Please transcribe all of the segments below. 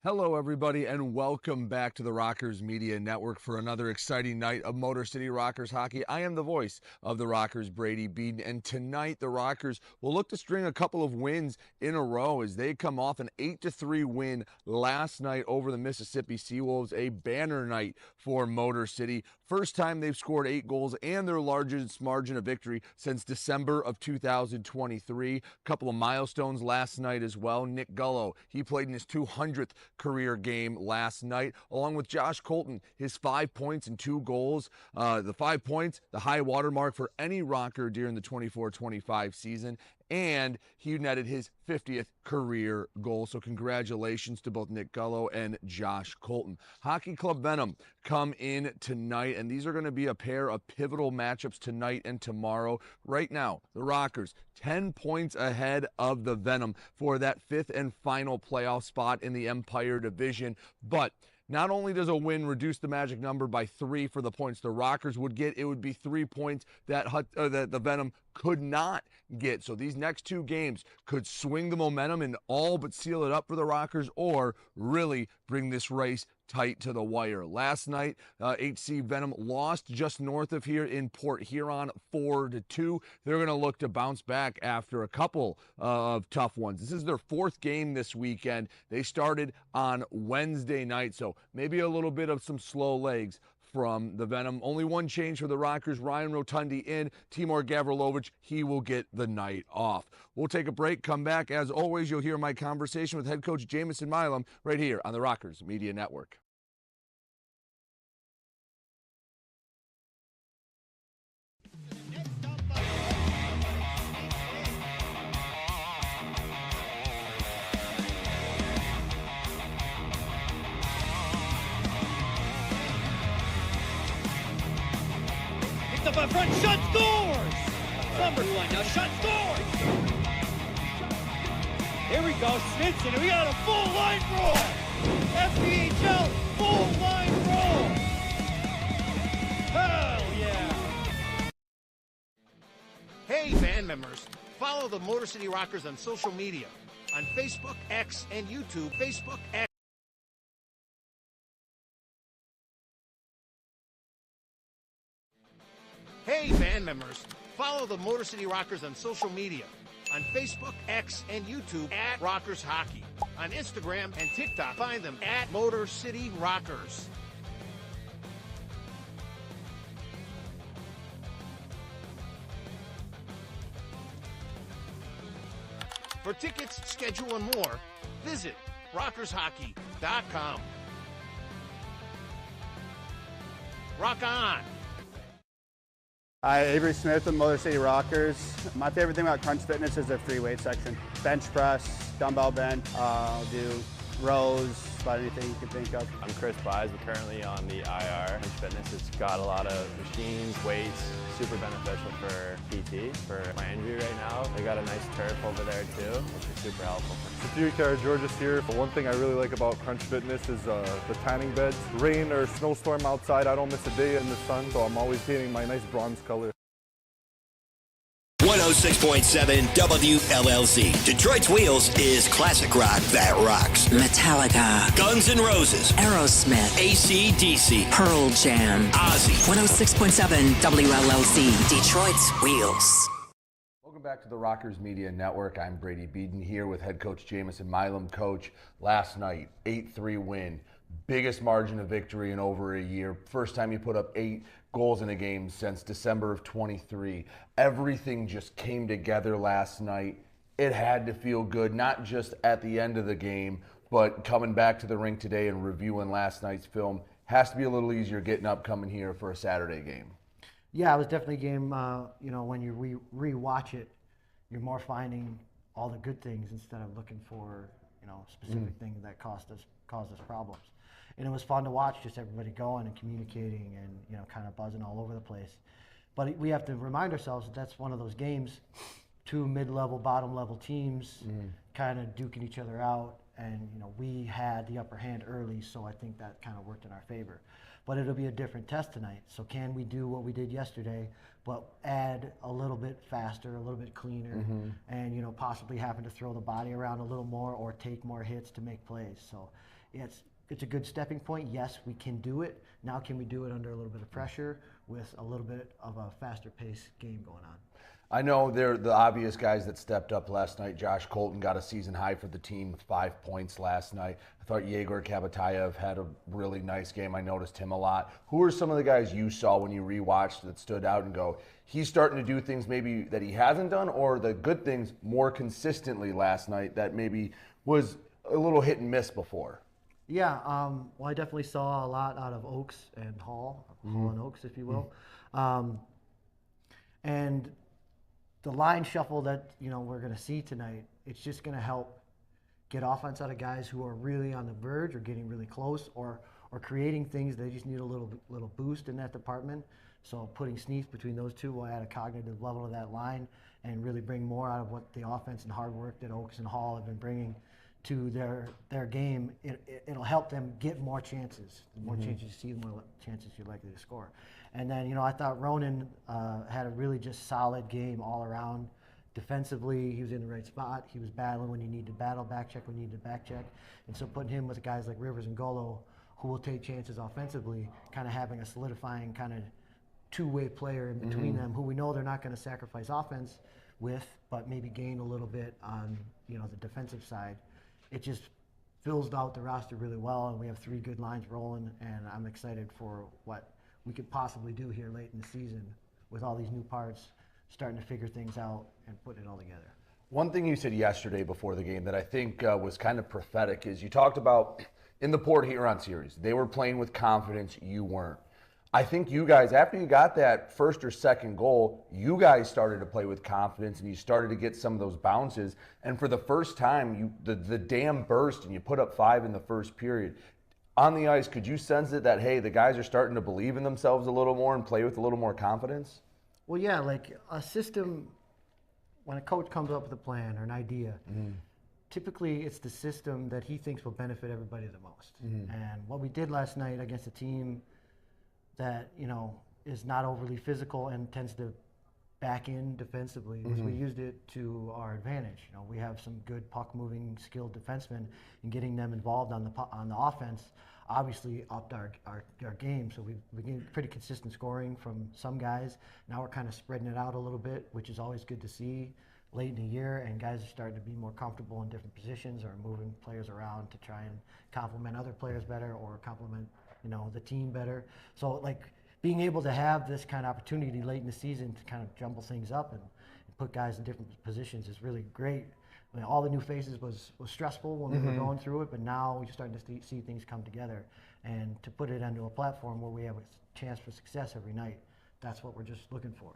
Hello, everybody, and welcome back to the Rockers Media Network for another exciting night of Motor City Rockers hockey. I am the voice of the Rockers, Brady Beaton, and tonight the Rockers will look to string a couple of wins in a row as they come off an 8-3 win last night over the Mississippi Seawolves, a banner night for Motor City. First time they've scored 8 goals and their largest margin of victory since December of 2023. A couple of milestones last night as well. Nick Gullo, he played in his 200th career game last night, along with Josh Colton, his 5 points and 2 goals. The 5 points, the high watermark for any Rocker during the 24-25 season, and he netted his 50th career goal. So congratulations to both Nick Gullo and Josh Colton. Hockey Club Venom come in tonight, and these are going to be a pair of pivotal matchups tonight and tomorrow. Right now, the Rockers 10 points ahead of the Venom for that 5th and final playoff spot in the Empire Division. But not only does a win reduce the magic number by 3 for the points the Rockers would get, it would be 3 points that the Venom could not get. So these next 2 games could swing the momentum and all but seal it up for the Rockers, or really bring this race tight to the wire. Last night, HC Venom lost just north of here in Port Huron 4-2. They're going to look to bounce back after a couple of tough ones. This is their 4th game this weekend. They started on Wednesday night, so maybe a little bit of some slow legs from the Venom. Only one change for the Rockers. Ryan Rotundi in. Timur Gavrilovich, he will get the night off. We'll take a break, come back. As always, you'll hear my conversation with head coach Jamison Milam right here on the Rockers Media Network. Up in front, shot, scores! Number's now, shot, scores! Here we go, Snitson, and we got a full line roll! FPHL, full line roll! Hell yeah! Hey, band members, follow the Motor City Rockers on social media, on Facebook, X, and YouTube. Facebook, X. Hey, band members, follow the Motor City Rockers on social media, on Facebook, X, and YouTube at Rockers Hockey. On Instagram and TikTok, find them at Motor City Rockers. For tickets, schedule, and more, visit rockershockey.com. Rock on! Hi, Avery Smith with Motor City Rockers. My favorite thing about Crunch Fitness is their free weight section. Bench press, dumbbell bench, do rows, about anything you can think of. I'm Chris Buys. We're currently on the IR. Crunch Fitness, it's got a lot of machines, weights, super beneficial for PT, for my injury right now. They got a nice turf over there too, which is super helpful. Georges here. One thing I really like about Crunch Fitness is the tanning beds. Rain or snowstorm outside, I don't miss a day in the sun, so I'm always painting my nice bronze color. 106.7 WLLZ. Detroit's Wheels is classic rock that rocks. Metallica, Guns N' Roses, Aerosmith, AC/DC, Pearl Jam. Ozzy. 106.7 WLLZ. Detroit's Wheels. Welcome back to the Rockers Media Network. I'm Brady Beaton here with head coach Jamison Milam. Coach, last night, 8-3 win. Biggest margin of victory in over a year. First time you put up 8 goals in a game since December of 23. Everything just came together last night. It had to feel good, not just at the end of the game, but coming back to the rink today and reviewing last night's film. Has to be a little easier getting up coming here for a Saturday game. Yeah, it was definitely a game, when you re-watch it, you're more finding all the good things instead of looking for, specific things that caused us problems. And it was fun to watch, just everybody going and communicating and, kind of buzzing all over the place. But we have to remind ourselves that that's one of those games, 2 mid-level, bottom-level teams kind of duking each other out. And, we had the upper hand early, so I think that kind of worked in our favor. But it'll be a different test tonight. So can we do what we did yesterday, but add a little bit faster, a little bit cleaner, and, possibly having to throw the body around a little more or take more hits to make plays. So it's a good stepping point. Yes, we can do it. Now can we do it under a little bit of pressure with a little bit of a faster paced game going on? I know they're the obvious guys that stepped up last night. Josh Colton got a season high for the team with 5 points last night. I thought Yegor Kabatayev had a really nice game. I noticed him a lot. Who are some of the guys you saw when you rewatched that stood out and go, he's starting to do things maybe that he hasn't done, or the good things more consistently last night that maybe was a little hit and miss before? Yeah, well, I definitely saw a lot out of Oaks and Hall and Oaks, if you will. And the line shuffle that we're going to see tonight, it's just going to help get offense out of guys who are really on the verge or getting really close or creating things. They just need a little boost in that department. So putting Sneath between those two will add a cognitive level to that line and really bring more out of what the offense and hard work that Oaks and Hall have been bringing to their game. It'll help them get more chances. The more chances you see, the more chances you're likely to score. And then, I thought Ronan had a really just solid game all around. Defensively, he was in the right spot. He was battling when you need to battle, back check when you need to back check. And so putting him with guys like Rivers and Golo, who will take chances offensively, kind of having a solidifying kind of two-way player in between them, who we know they're not going to sacrifice offense with, but maybe gain a little bit on the defensive side. It just fills out the roster really well, and we have 3 good lines rolling, and I'm excited for what we could possibly do here late in the season with all these new parts, starting to figure things out and putting it all together. One thing you said yesterday before the game that I think was kind of prophetic is you talked about in the Port Huron series, they were playing with confidence, you weren't. I think you guys, after you got that first or second goal, you guys started to play with confidence and you started to get some of those bounces. And for the first time, the dam burst and you put up 5 in the first period. On the ice, could you sense it that, hey, the guys are starting to believe in themselves a little more and play with a little more confidence? Well, yeah, like a system, when a coach comes up with a plan or an idea, typically it's the system that he thinks will benefit everybody the most. And what we did last night against a team that is not overly physical and tends to back in defensively, is we used it to our advantage. We have some good puck moving skilled defensemen, and getting them involved on the offense obviously upped our game. So we get pretty consistent scoring from some guys. Now we're kind of spreading it out a little bit, which is always good to see late in the year, and guys are starting to be more comfortable in different positions or moving players around to try and complement other players better or complement the team better. So like being able to have this kind of opportunity late in the season to kind of jumble things up and put guys in different positions is really great. I mean, all the new faces was stressful when we were going through it, but now we're starting to see things come together, and to put it onto a platform where we have a chance for success every night, that's what we're just looking for.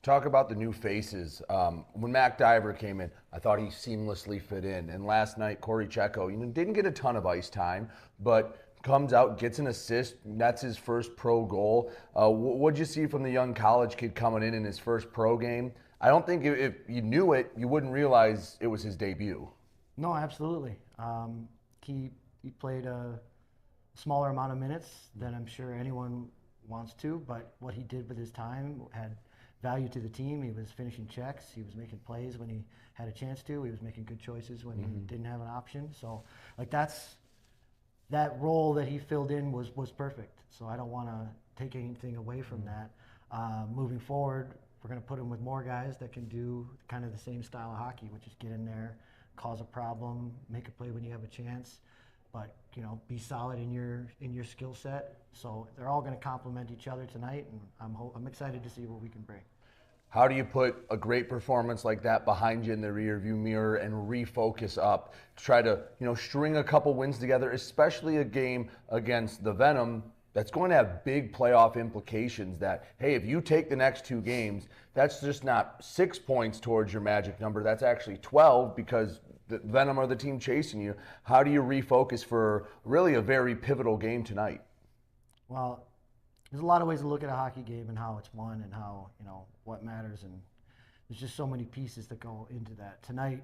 Talk about the new faces. When Mac Diver came in, I thought he seamlessly fit in. And last night, Corey Checo, didn't get a ton of ice time, but comes out, gets an assist, nets his first pro goal. What'd you see from the young college kid coming in his first pro game? I don't think if you knew it, you wouldn't realize it was his debut. No, absolutely. He played a smaller amount of minutes than I'm sure anyone wants to, but what he did with his time had value to the team. He was finishing checks. He was making plays when he had a chance to. He was making good choices when he didn't have an option. So, like, that role that he filled in was perfect. So I don't want to take anything away from that. Moving forward, we're going to put him with more guys that can do kind of the same style of hockey, which is get in there, cause a problem, make a play when you have a chance, but be solid in your skill set. So they're all going to complement each other tonight, and I'm excited to see what we can bring. How do you put a great performance like that behind you in the rearview mirror and refocus up to try to, string a couple wins together, especially a game against the Venom that's going to have big playoff implications that, hey, if you take the next 2 games, that's just not 6 points towards your magic number. That's actually 12 because the Venom are the team chasing you. How do you refocus for really a very pivotal game tonight? Well, there's a lot of ways to look at a hockey game and how it's won and how, what matters. And there's just so many pieces that go into that. Tonight,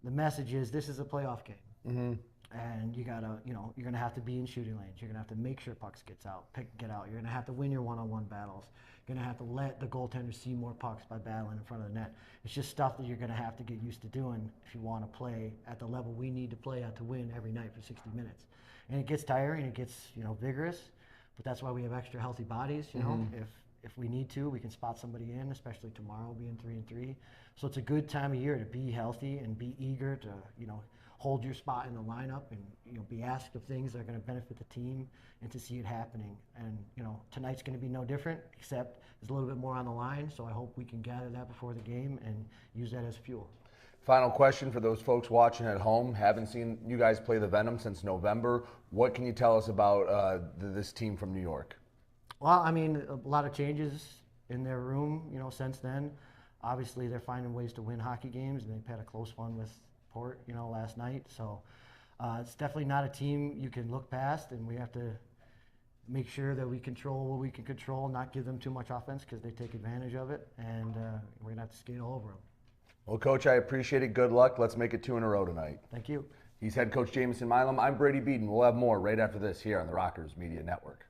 the message is this is a playoff game. And you gotta, you're gonna have to be in shooting lanes. You're gonna have to make sure pucks get out. You're gonna have to win your one-on-one battles. You're gonna have to let the goaltender see more pucks by battling in front of the net. It's just stuff that you're gonna have to get used to doing if you want to play at the level we need to play at to win every night for 60 minutes. And it gets tiring. It gets, vigorous. But that's why we have extra healthy bodies. If we need to, we can spot somebody in, especially tomorrow being 3-3. So it's a good time of year to be healthy and be eager to, hold your spot in the lineup and, be asked of things that are going to benefit the team and to see it happening. And, tonight's going to be no different, except there's a little bit more on the line. So I hope we can gather that before the game and use that as fuel. Final question for those folks watching at home. Haven't seen you guys play the Venom since November. What can you tell us about this team from New York? Well, I mean, a lot of changes in their room, since then. Obviously, they're finding ways to win hockey games, and they've had a close one with Port, last night. So it's definitely not a team you can look past, and we have to make sure that we control what we can control, not give them too much offense because they take advantage of it, and we're going to have to skate all over them. Well, Coach, I appreciate it. Good luck. Let's make it 2 in a row tonight. Thank you. He's head coach Jamison Milam. I'm Brady Beaton. We'll have more right after this here on the Rockers Media Network.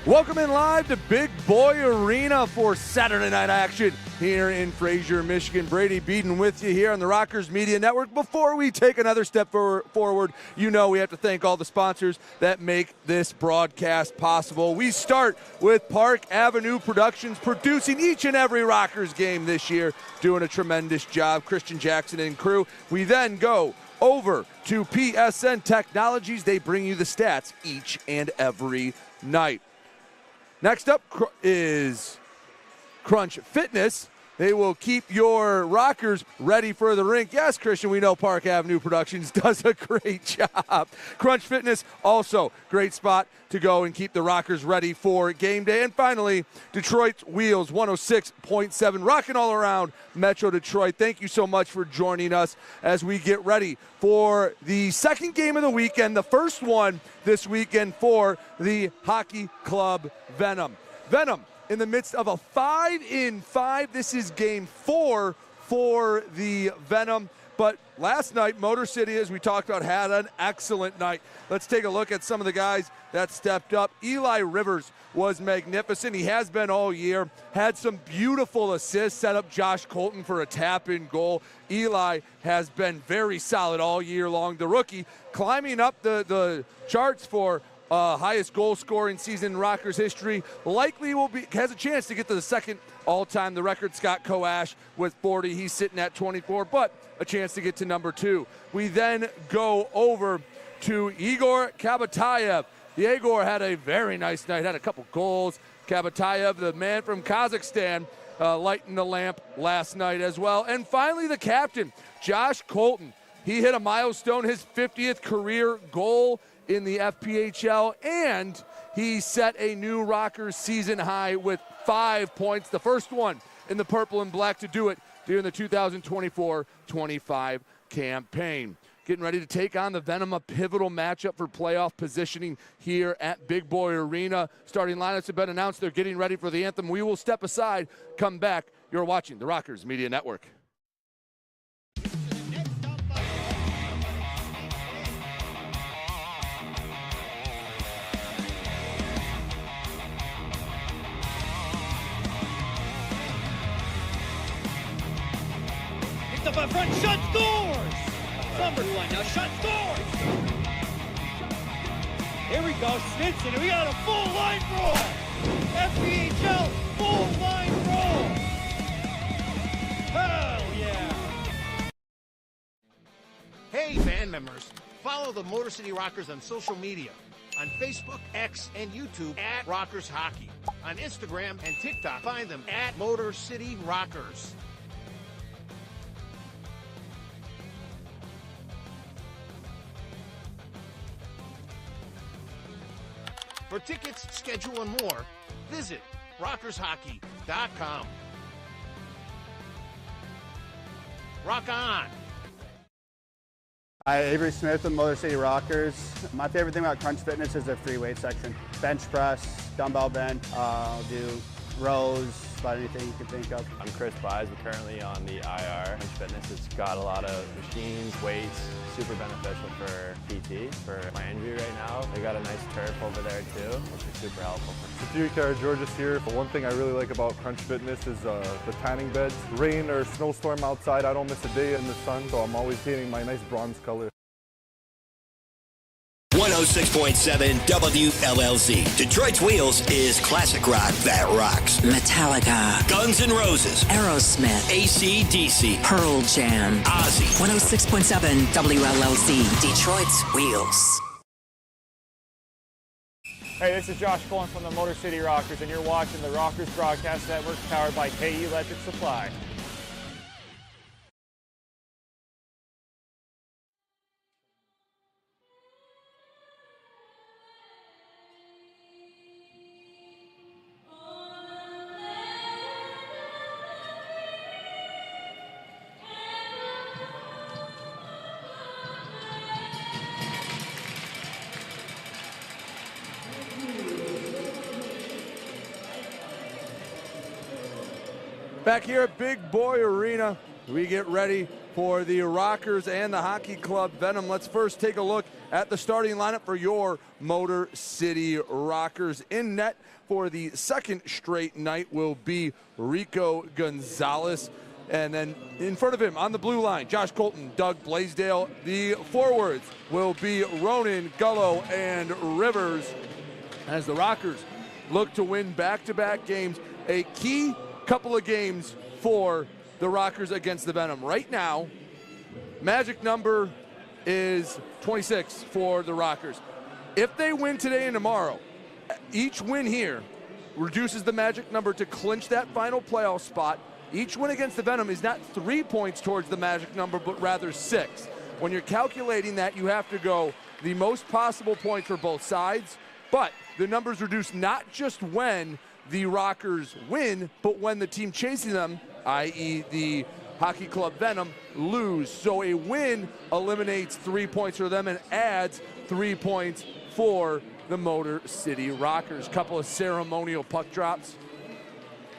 Welcome in live to Big Boy Arena for Saturday night action here in Fraser, Michigan. Brady Beaton with you here on the Rockers Media Network. Before we take another step forward, we have to thank all the sponsors that make this broadcast possible. We start with Park Avenue Productions, producing each and every Rockers game this year, doing a tremendous job. Christian Jackson and crew. We then go over to PSN Technologies. They bring you the stats each and every night. Next up is Crunch Fitness. They will keep your rockers ready for the rink. Yes, Christian, we know Park Avenue Productions does a great job. Crunch Fitness, also great spot to go and keep the rockers ready for game day. And finally, Detroit's Wheels 106.7, rocking all around Metro Detroit. Thank you so much for joining us as we get ready for the second game of the weekend, the first one this weekend for the Hockey Club Venom. Venom, in the midst of a 5-5. This is game 4 for the Venom. But last night, Motor City, as we talked about, had an excellent night. Let's take a look at some of the guys that stepped up. Eli Rivers was magnificent. He has been all year. Had some beautiful assists, set up Josh Colton for a tap-in goal. Eli has been very solid all year long. The rookie climbing up the charts for highest goal scoring season in Rockers history. Likely has a chance to get to the second all-time. The record, Scott Koash with 40. He's sitting at 24, but a chance to get to number 2. We then go over to Igor Kabatayev. Igor had a very nice night, had a couple goals. Kabatayev, the man from Kazakhstan, lighting the lamp last night as well. And finally, the captain, Josh Colton. He hit a milestone, his 50th career goal in the FPHL, and he set a new Rockers season high with 5 points, the first one in the purple and black to do it during the 2024-25 campaign. Getting ready to take on the Venom, a pivotal matchup for playoff positioning here at Big Boy Arena. Starting lineups have been announced. They're getting ready for the anthem. We will step aside, come back. You're watching the Rockers Media Network. Up up front, shot, scores! Summerfly now, shot, scores! Here we go, Snitson, and we got a full line roll! FPHL, full line roll! Hell yeah! Hey, band members, follow the Motor City Rockers on social media. On Facebook, X, and YouTube at Rockers Hockey. On Instagram and TikTok, find them at Motor City Rockers. For tickets, schedule, and more, visit rockershockey.com. Rock on! Hi, Avery Smith with Motor City Rockers. My favorite thing about Crunch Fitness is their free weight section. Bench press, dumbbell bench, do rows, about anything you can think of. I'm Chris Buys. We're currently on the IR. Crunch Fitness, it's got a lot of machines, weights, super beneficial for PT, for my injury right now. They got a nice turf over there too, which is super helpful. George's here. One thing I really like about Crunch Fitness is the tanning beds. Rain or snowstorm outside, I don't miss a day in the sun, so I'm always painting my nice bronze color. 106.7 WLLZ. Detroit's Wheels is classic rock that rocks. Metallica, Guns N' Roses, Aerosmith, AC/DC, Pearl Jam, Ozzy. 106.7 WLLZ, Detroit's Wheels. Hey, this is Josh Cullen from the Motor City Rockers, and you're watching the Rockers Broadcast Network powered by KE Electric Supply. Back here at Big Boy Arena, we get ready for the Rockers and the Hockey Club Venom. Let's first take a look at the starting lineup for your Motor City Rockers. In net for the second straight night will be Rico Gonzalez. And then in front of him on the blue line, Josh Colton, Doug Blaisdell. The forwards will be Ronan, Gullo, and Rivers as the Rockers look to win back-to-back games. A key couple of games for the Rockers against the Venom. Right now, magic number is 26 for the Rockers. If they win today and tomorrow, each win here reduces the magic number to clinch that final playoff spot. Each win against the Venom is not 3 points towards the magic number, but rather 6. When you're calculating that, you have to go the most possible points for both sides, but the numbers reduce not just when the Rockers win, but when the team chasing them, i.e. the Hockey Club Venom, lose. So a win eliminates 3 points for them and adds 3 points for the Motor City Rockers. Couple of ceremonial puck drops.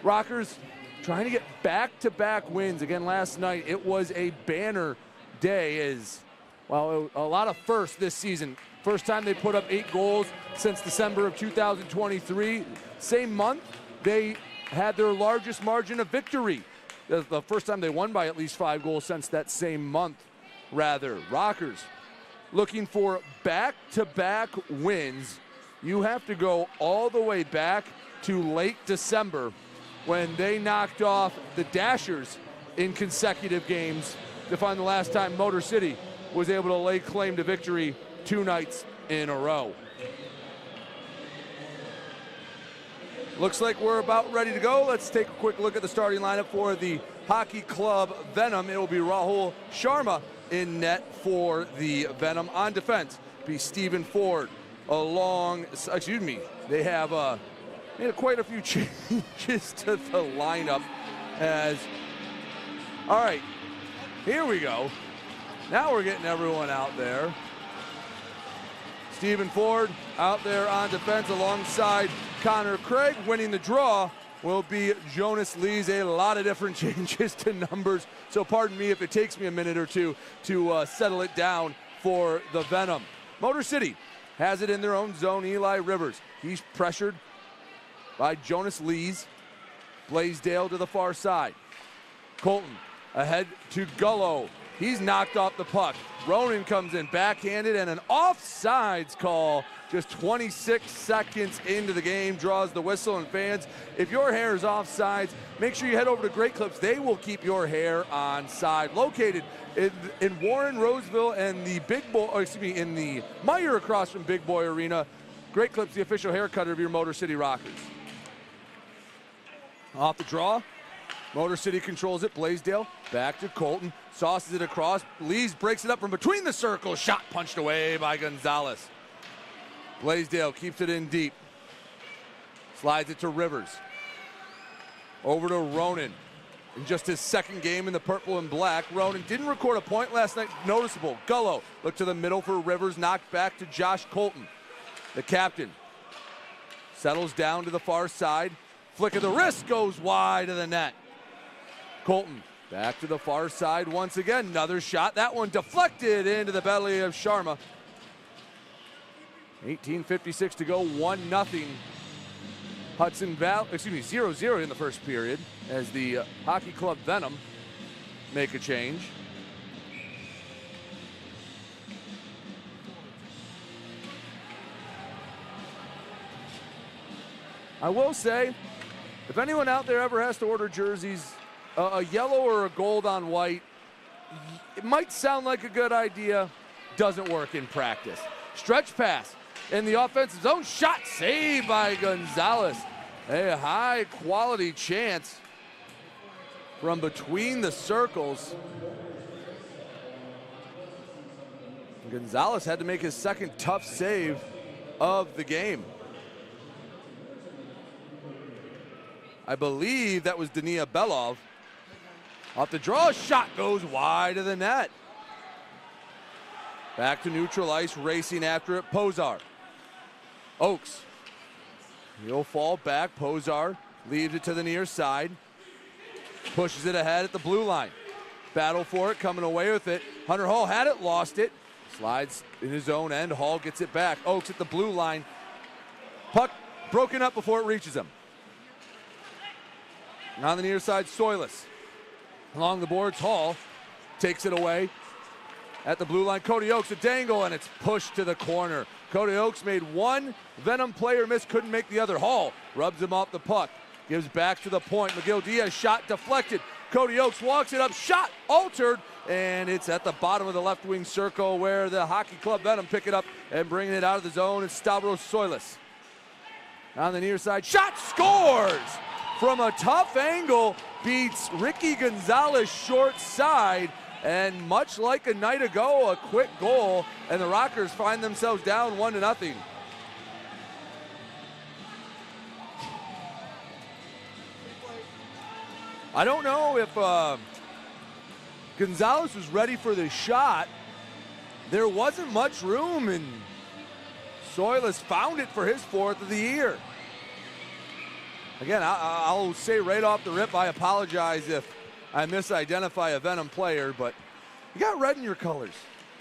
Rockers trying to get back-to-back wins. Again, last night it was a banner day, as well, a lot of firsts this season. First time they put up 8 goals since December of 2023. Same month, they had their largest margin of victory. The first time they won by at least 5 goals since that same month, rather. Rockers looking for back-to-back wins. You have to go all the way back to late December when they knocked off the Dashers in consecutive games to find the last time Motor City was able to lay claim to victory 2 nights in a row. Looks like we're about ready to go. Let's take a quick look at the starting lineup for the Hockey Club Venom. It will be Rahul Sharma in net for the Venom. On defense, be Stephen Ford they have made quite a few changes to the lineup all right, here we go. Now we're getting everyone out there. Stephen Ford out there on defense alongside Connor Craig. Winning the draw will be Jonas Lees. A lot of different changes to numbers, so pardon me if it takes me a minute or two to settle it down for the Venom. Motor City has it in their own zone. Eli Rivers, he's pressured by Jonas Lees. Blaisdell to the far side. Colton ahead to Gullo. He's knocked off the puck. Ronan comes in backhanded, and an offsides call just 26 seconds into the game draws the whistle. And fans, if your hair is offsides, make sure you head over to Great Clips. They will keep your hair on side. Located in Warren, Roseville, and the in the Meyer across from Big Boy Arena. Great Clip's the official hair cutter of your Motor City Rockers. Off the draw. Motor City controls it. Blaisdell back to Colton. Sauces it across. Lees breaks it up from between the circles. Shot punched away by Gonzalez. Blaisdell keeps it in deep. Slides it to Rivers. Over to Ronan. In just his second game in the purple and black, Ronan didn't record a point last night. Noticeable. Gullo looked to the middle for Rivers. Knocked back to Josh Colton. The captain settles down to the far side. Flick of the wrist goes wide of the net. Colton back to the far side once again. Another shot. That one deflected into the belly of Sharma. 18:56 to go. 1-0. Hudson Valley, 0-0 in the first period as the Hockey Club Venom make a change. I will say, if anyone out there ever has to order jerseys, a yellow or a gold on white, it might sound like a good idea, doesn't work in practice. Stretch pass in the offensive zone, shot saved by Gonzalez. A high quality chance from between the circles. Gonzalez had to make his second tough save of the game. I believe that was Dania Belov. Off the draw, shot goes wide of the net. Back to neutral ice, racing after it, Posar. Oaks. He'll fall back, Posar leaves it to the near side. Pushes it ahead at the blue line. Battle for it, coming away with it. Hunter Hall had it, lost it. Slides in his own end, Hall gets it back. Oaks at the blue line. Puck broken up before it reaches him. And on the near side, Soilis. Along the boards, Hall takes it away. At the blue line, Cody Oaks, a dangle, and it's pushed to the corner. Cody Oaks made one Venom player miss, couldn't make the other. Hall rubs him off the puck, gives back to the point. McGill Diaz, shot deflected. Cody Oaks walks it up, shot altered, and it's at the bottom of the left wing circle where the Hockey Club Venom pick it up and bringing it out of the zone. It's Stavros Soilis. On the near side, shot scores! From a tough angle, beats Ricky Gonzalez short side. And much like a night ago, a quick goal, and the Rockers find themselves down 1-0. I don't know if Gonzalez was ready for the shot. There wasn't much room, and Soilis found it for his fourth of the year. Again, I'll say right off the rip, I apologize if I misidentify a Venom player, but you got red in your colors.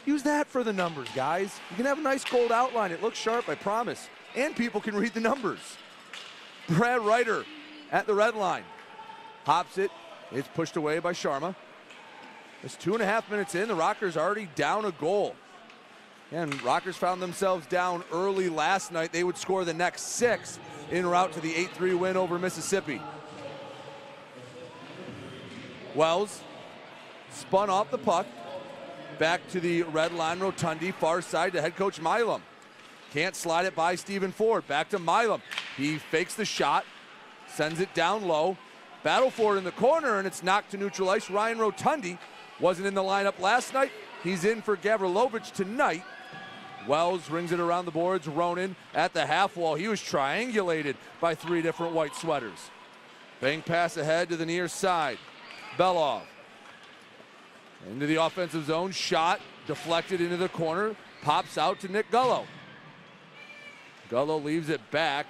Use that for the numbers, guys. You can have a nice gold outline. It looks sharp, I promise. And people can read the numbers. Brad Ryder at the red line. Hops it. It's pushed away by Sharma. It's 2.5 minutes in. The Rockers already down a goal. And Rockers found themselves down early last night. They would score the next 6 en route to the 8-3 win over Mississippi. Wells spun off the puck. Back to the red line, Rotundi, far side to head coach Milam. Can't slide it by Stephen Ford. Back to Milam. He fakes the shot, sends it down low. Battle for it in the corner, and it's knocked to neutral ice. Ryan Rotundi wasn't in the lineup last night. He's in for Gavrilovich tonight. Wells rings it around the boards. Ronan at the half wall. He was triangulated by 3 different white sweaters. Bang pass ahead to the near side. Belov into the offensive zone, shot deflected into the corner, pops out to Nick Gullo. Gullo leaves it back.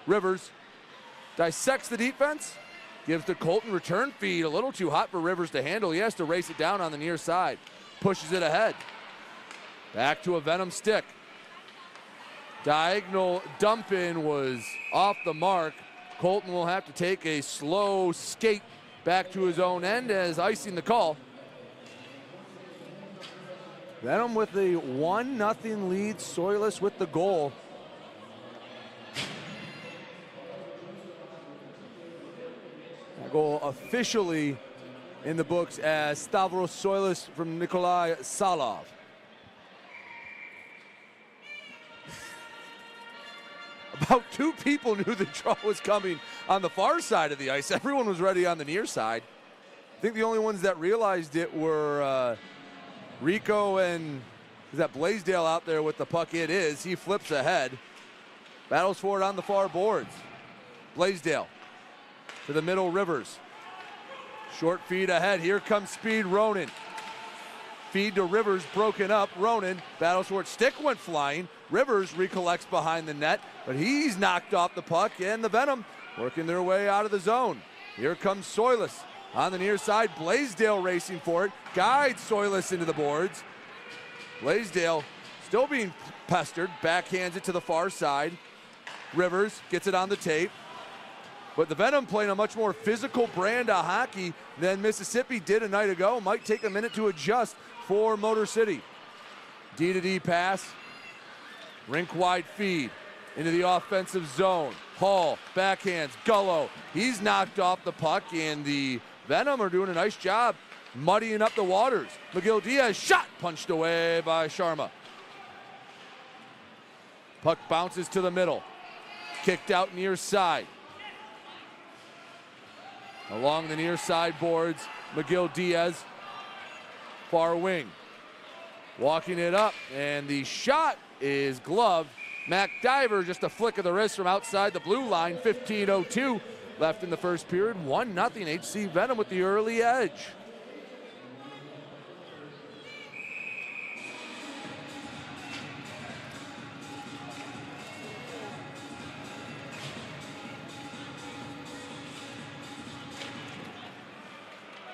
Rivers dissects the defense, gives to Colton, return feed, a little too hot for Rivers to handle. He has to race it down on the near side, pushes it ahead. Back to a Venom stick. Diagonal dump in was off the mark. Colton will have to take a slow skate back to his own end as icing the call. Venom with the 1-0 lead, Soilis with the goal. That goal officially in the books as Stavros Soilis from Nikolai Salov. About 2 people knew the draw was coming on the far side of the ice. Everyone was ready on the near side. I think the only ones that realized it were Rico and is that Blaisdell out there with the puck. It is. He flips ahead. Battles for it on the far boards. Blaisdell to the middle, Rivers. Short feed ahead. Here comes speed, Ronan. Feed to Rivers, broken up. Ronan battles for it. Stick went flying. Rivers recollects behind the net, but he's knocked off the puck, and the Venom working their way out of the zone. Here comes Soilis on the near side. Blaisdell racing for it. Guides Soilis into the boards. Blaisdell still being pestered. Backhands it to the far side. Rivers gets it on the tape. But the Venom playing a much more physical brand of hockey than Mississippi did a night ago. Might take a minute to adjust for Motor City. D-to-D pass. Rink-wide feed into the offensive zone. Hall, backhands, Gullo. He's knocked off the puck, and the Venom are doing a nice job muddying up the waters. McGill-Diaz shot, punched away by Sharma. Puck bounces to the middle. Kicked out near side. Along the near side boards, McGill-Diaz, far wing. Walking it up, and the shot is gloved. Mac Diver, just a flick of the wrist from outside the blue line. 15:02 left in the first period. 1-0 HC Venom with the early edge.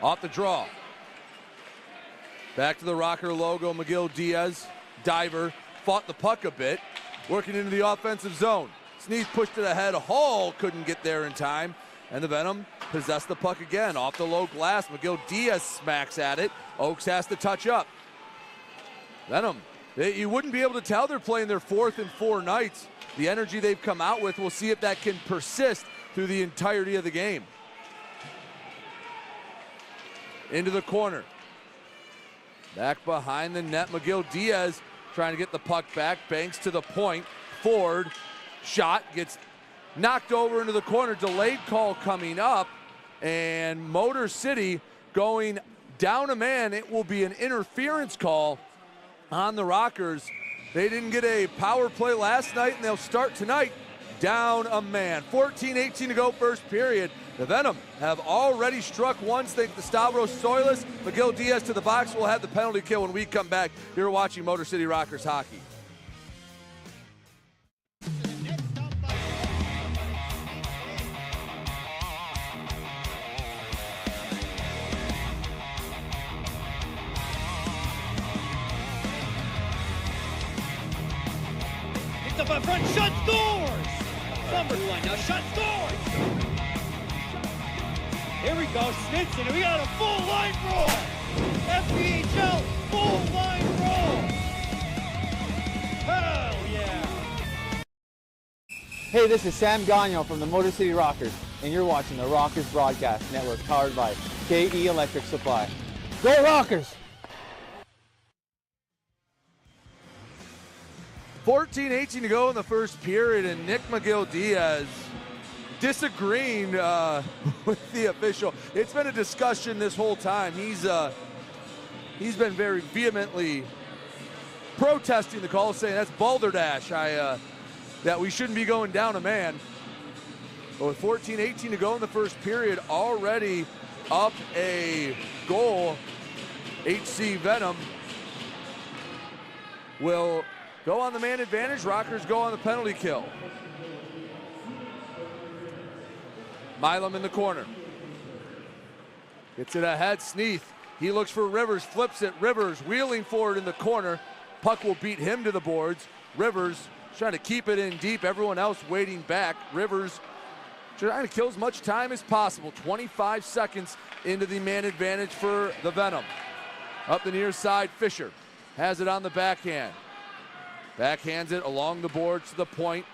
Off the draw. Back to the Rocker logo, McGill-Diaz. Diver fought the puck a bit, working into the offensive zone. Sneath pushed it ahead. Hall couldn't get there in time, and the Venom possessed the puck again. Off the low glass, McGill-Diaz smacks at it. Oakes has to touch up. Venom, you wouldn't be able to tell they're playing their 4th in 4 nights. The energy they've come out with, we'll see if that can persist through the entirety of the game. Into the corner. Back behind the net, McGill-Diaz trying to get the puck back. Banks to the point. Ford, shot, gets knocked over into the corner. Delayed call coming up. And Motor City going down a man. It will be an interference call on the Rockers. They didn't get a power play last night, and they'll start tonight down a man. 14:18 to go first period. The Venom have already struck once thanks to Stavros Soilis. McGill-Diaz to the box will have the penalty kill when we come back. You're watching Motor City Rockers hockey. Picked up in front, shot, scores! Number one now, shot, scores! Here we go, Snitson, and we got a full line roll! FPHL, full line roll! Hell yeah! Hey, this is Sam Gagnon from the Motor City Rockers, and you're watching the Rockers Broadcast Network powered by KE Electric Supply. Go Rockers! 14:18 to go in the first period, and Nick McGill-Diaz disagreeing with the official. It's been a discussion this whole time. He's been very vehemently protesting the call, saying that's balderdash. That we shouldn't be going down a man. But with 14:18 to go in the first period, already up a goal, HC Venom will go on the man advantage. Rockers go on the penalty kill. Milam in the corner. Gets it ahead, Sneath. He looks for Rivers, flips it. Rivers wheeling forward in the corner. Puck will beat him to the boards. Rivers trying to keep it in deep. Everyone else waiting back. Rivers trying to kill as much time as possible. 25 seconds into the man advantage for the Venom. Up the near side, Fisher has it on the backhand. Backhands it along the boards to the point.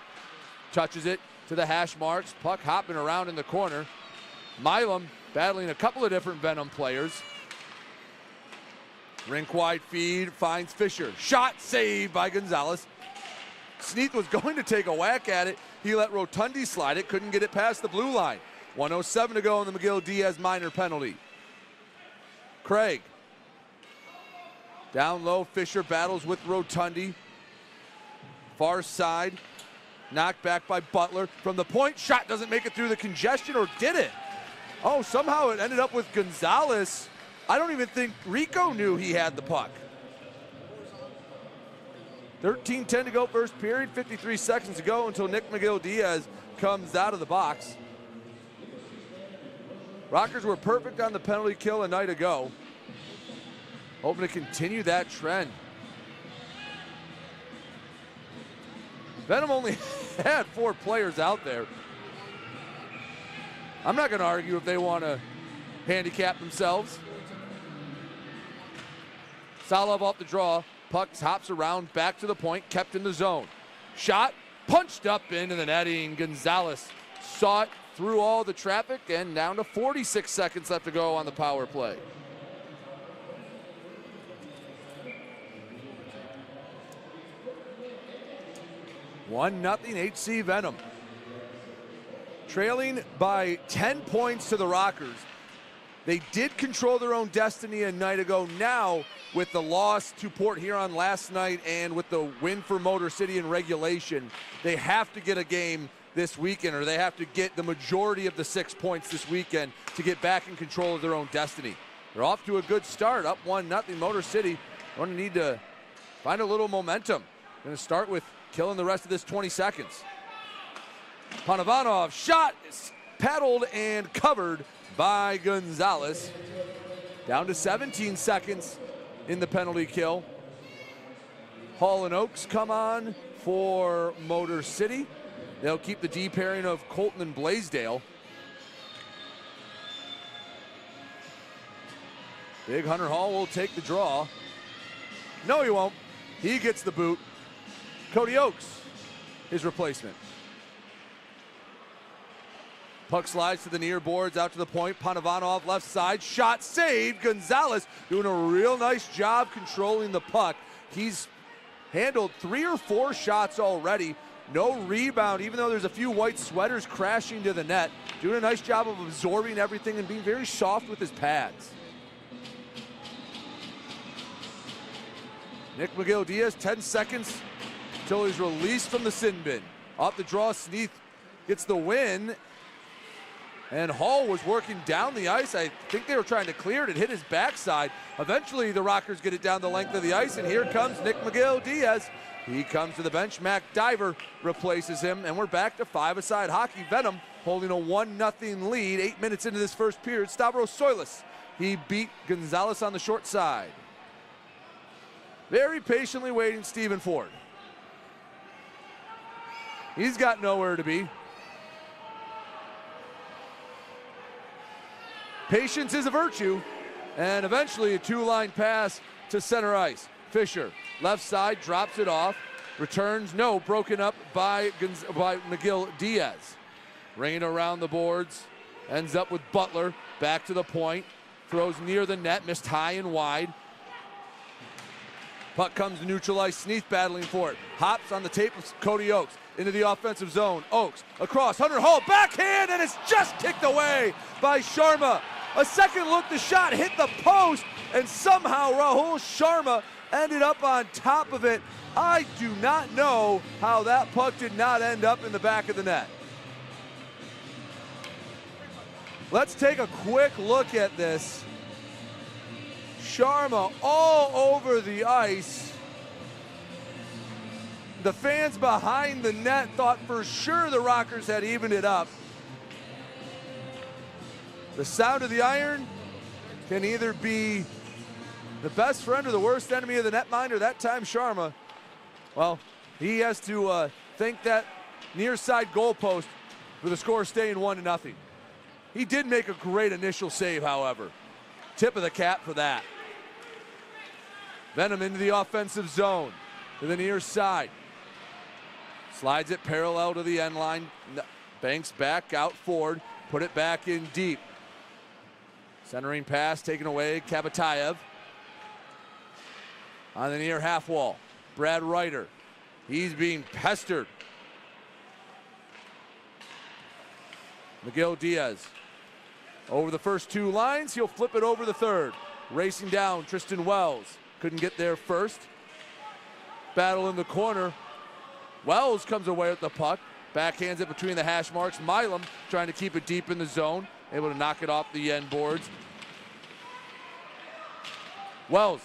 Touches it to the hash marks. Puck hopping around in the corner. Milam battling a couple of different Venom players. Rink wide feed, finds Fisher. Shot saved by Gonzalez. Sneath was going to take a whack at it. He let Rotundi slide it, couldn't get it past the blue line. 1:07 to go on the McGill-Diaz minor penalty. Craig. Down low, Fisher battles with Rotundi. Far side, knocked back by Butler. From the point, shot doesn't make it through the congestion, or did it? Oh, somehow it ended up with Gonzalez. I don't even think Rico knew he had the puck. 13:10 to go first period, 53 seconds to go until Nick McGill-Diaz comes out of the box. Rockers were perfect on the penalty kill a night ago. Hoping to continue that trend. Venom only had 4 players out there. I'm not going to argue if they want to handicap themselves. Salov off the draw. Puck hops around, back to the point, kept in the zone. Shot, punched up into the netting. Gonzalez saw it through all the traffic, and down to 46 seconds left to go on the power play. One nothing HC Venom. Trailing by 10 points to the Rockers. They did control their own destiny a night ago. Now, with the loss to Port Huron last night and with the win for Motor City in regulation, they have to get a game this weekend, or they have to get the majority of the 6 points this weekend to get back in control of their own destiny. They're off to a good start, up 1-0. Motor City going to need to find a little momentum. Going to start with killing the rest of this 20 seconds. Panovanov shot is paddled and covered by Gonzalez. Down to 17 seconds in the penalty kill. Hall and Oakes come on for Motor City. They'll keep the D pairing of Colton and Blaisdell. Big Hunter Hall will take the draw. No, he won't. He gets the boot. Cody Oakes, his replacement. Puck slides to the near boards, out to the point. Panovanov left side, shot saved. Gonzalez doing a real nice job controlling the puck. He's handled 3 or 4 shots already. No rebound, even though there's a few white sweaters crashing to the net. Doing a nice job of absorbing everything and being very soft with his pads. Nick McGill-Diaz, 10 seconds until he's released from the sin bin. Off the draw, Sneath gets the win. And Hall was working down the ice. I think they were trying to clear it. It hit his backside. Eventually, the Rockers get it down the length of the ice, and here comes Nick McGill-Diaz. He comes to the bench. Mac Diver replaces him, and we're back to 5-a-side hockey. Venom holding a 1-0 lead 8 minutes into this first period. Stavros Soilis, he beat Gonzalez on the short side. Very patiently waiting Stephen Ford. He's got nowhere to be. Patience is a virtue, and eventually a 2-line pass to center ice. Fisher, left side, drops it off, returns, no, broken up by McGill-Diaz. Ringing around the boards, ends up with Butler, back to the point, throws near the net, missed high and wide. Puck comes to neutralize, Sneath battling for it. Hops on the tape of Cody Oakes into the offensive zone. Oakes across, Hunter Hall, backhand, and it's just kicked away by Sharma. A second look, the shot hit the post, and somehow Rahul Sharma ended up on top of it. I do not know how that puck did not end up in the back of the net. Let's take a quick look at this. Sharma all over the ice. The fans behind the net thought for sure the Rockers had evened it up. The sound of the iron can either be the best friend or the worst enemy of the netminder. That time Sharma, well, he has to thank that near side goalpost for the score staying 1-0. He did make a great initial save, however. Tip of the cap for that. Venom into the offensive zone to the near side. Slides it parallel to the end line. Banks back out forward. Put it back in deep. Centering pass taken away. Kabatayev on the near half wall. Brad Ryder. He's being pestered Miguel Diaz over the first two lines. He'll flip it over the third. Racing down, Tristan Wells. Couldn't get there first. Battle in the corner. Wells comes away with the puck. Backhands it between the hash marks. Milam trying to keep it deep in the zone. Able to knock it off the end boards. Wells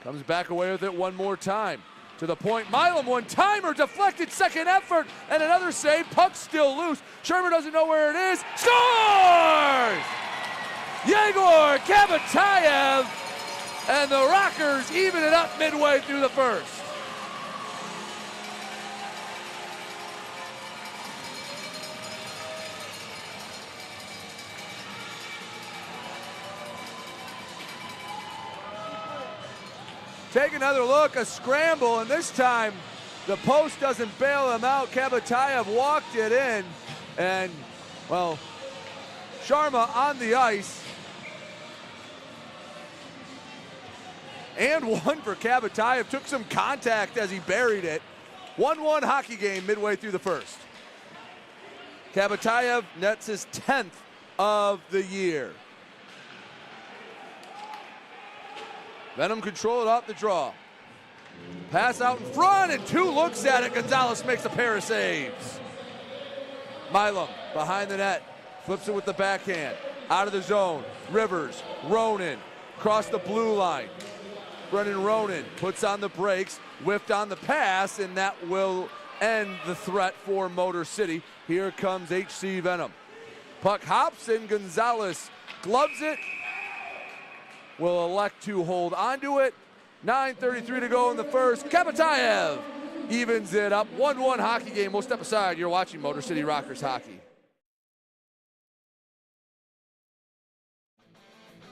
comes back away with it one more time. To the point, Milam one-timer, deflected, second effort, and another save. Puck still loose. Shermer doesn't know where it is. Scores! Yegor Kabatayev, and the Rockers even it up midway through the first. Take another look, a scramble, and this time the post doesn't bail him out. Kabatayev walked it in, and, well, Sharma on the ice. And one for Kabatayev, took some contact as he buried it. 1-1 hockey game midway through the first. Kabatayev nets his 10th of the year. Venom control it off the draw. Pass out in front, and two looks at it. Gonzalez makes a pair of saves. Milam behind the net, flips it with the backhand. Out of the zone, Rivers, Ronan, across the blue line. Brennan Ronan puts on the brakes, whiffed on the pass, and that will end the threat for Motor City. Here comes HC Venom. Puck hops, and Gonzalez gloves it. Will elect to hold onto it. 9:33 to go in the first. Kabatayev evens it up. 1-1 hockey game. We'll step aside. You're watching Motor City Rockers hockey.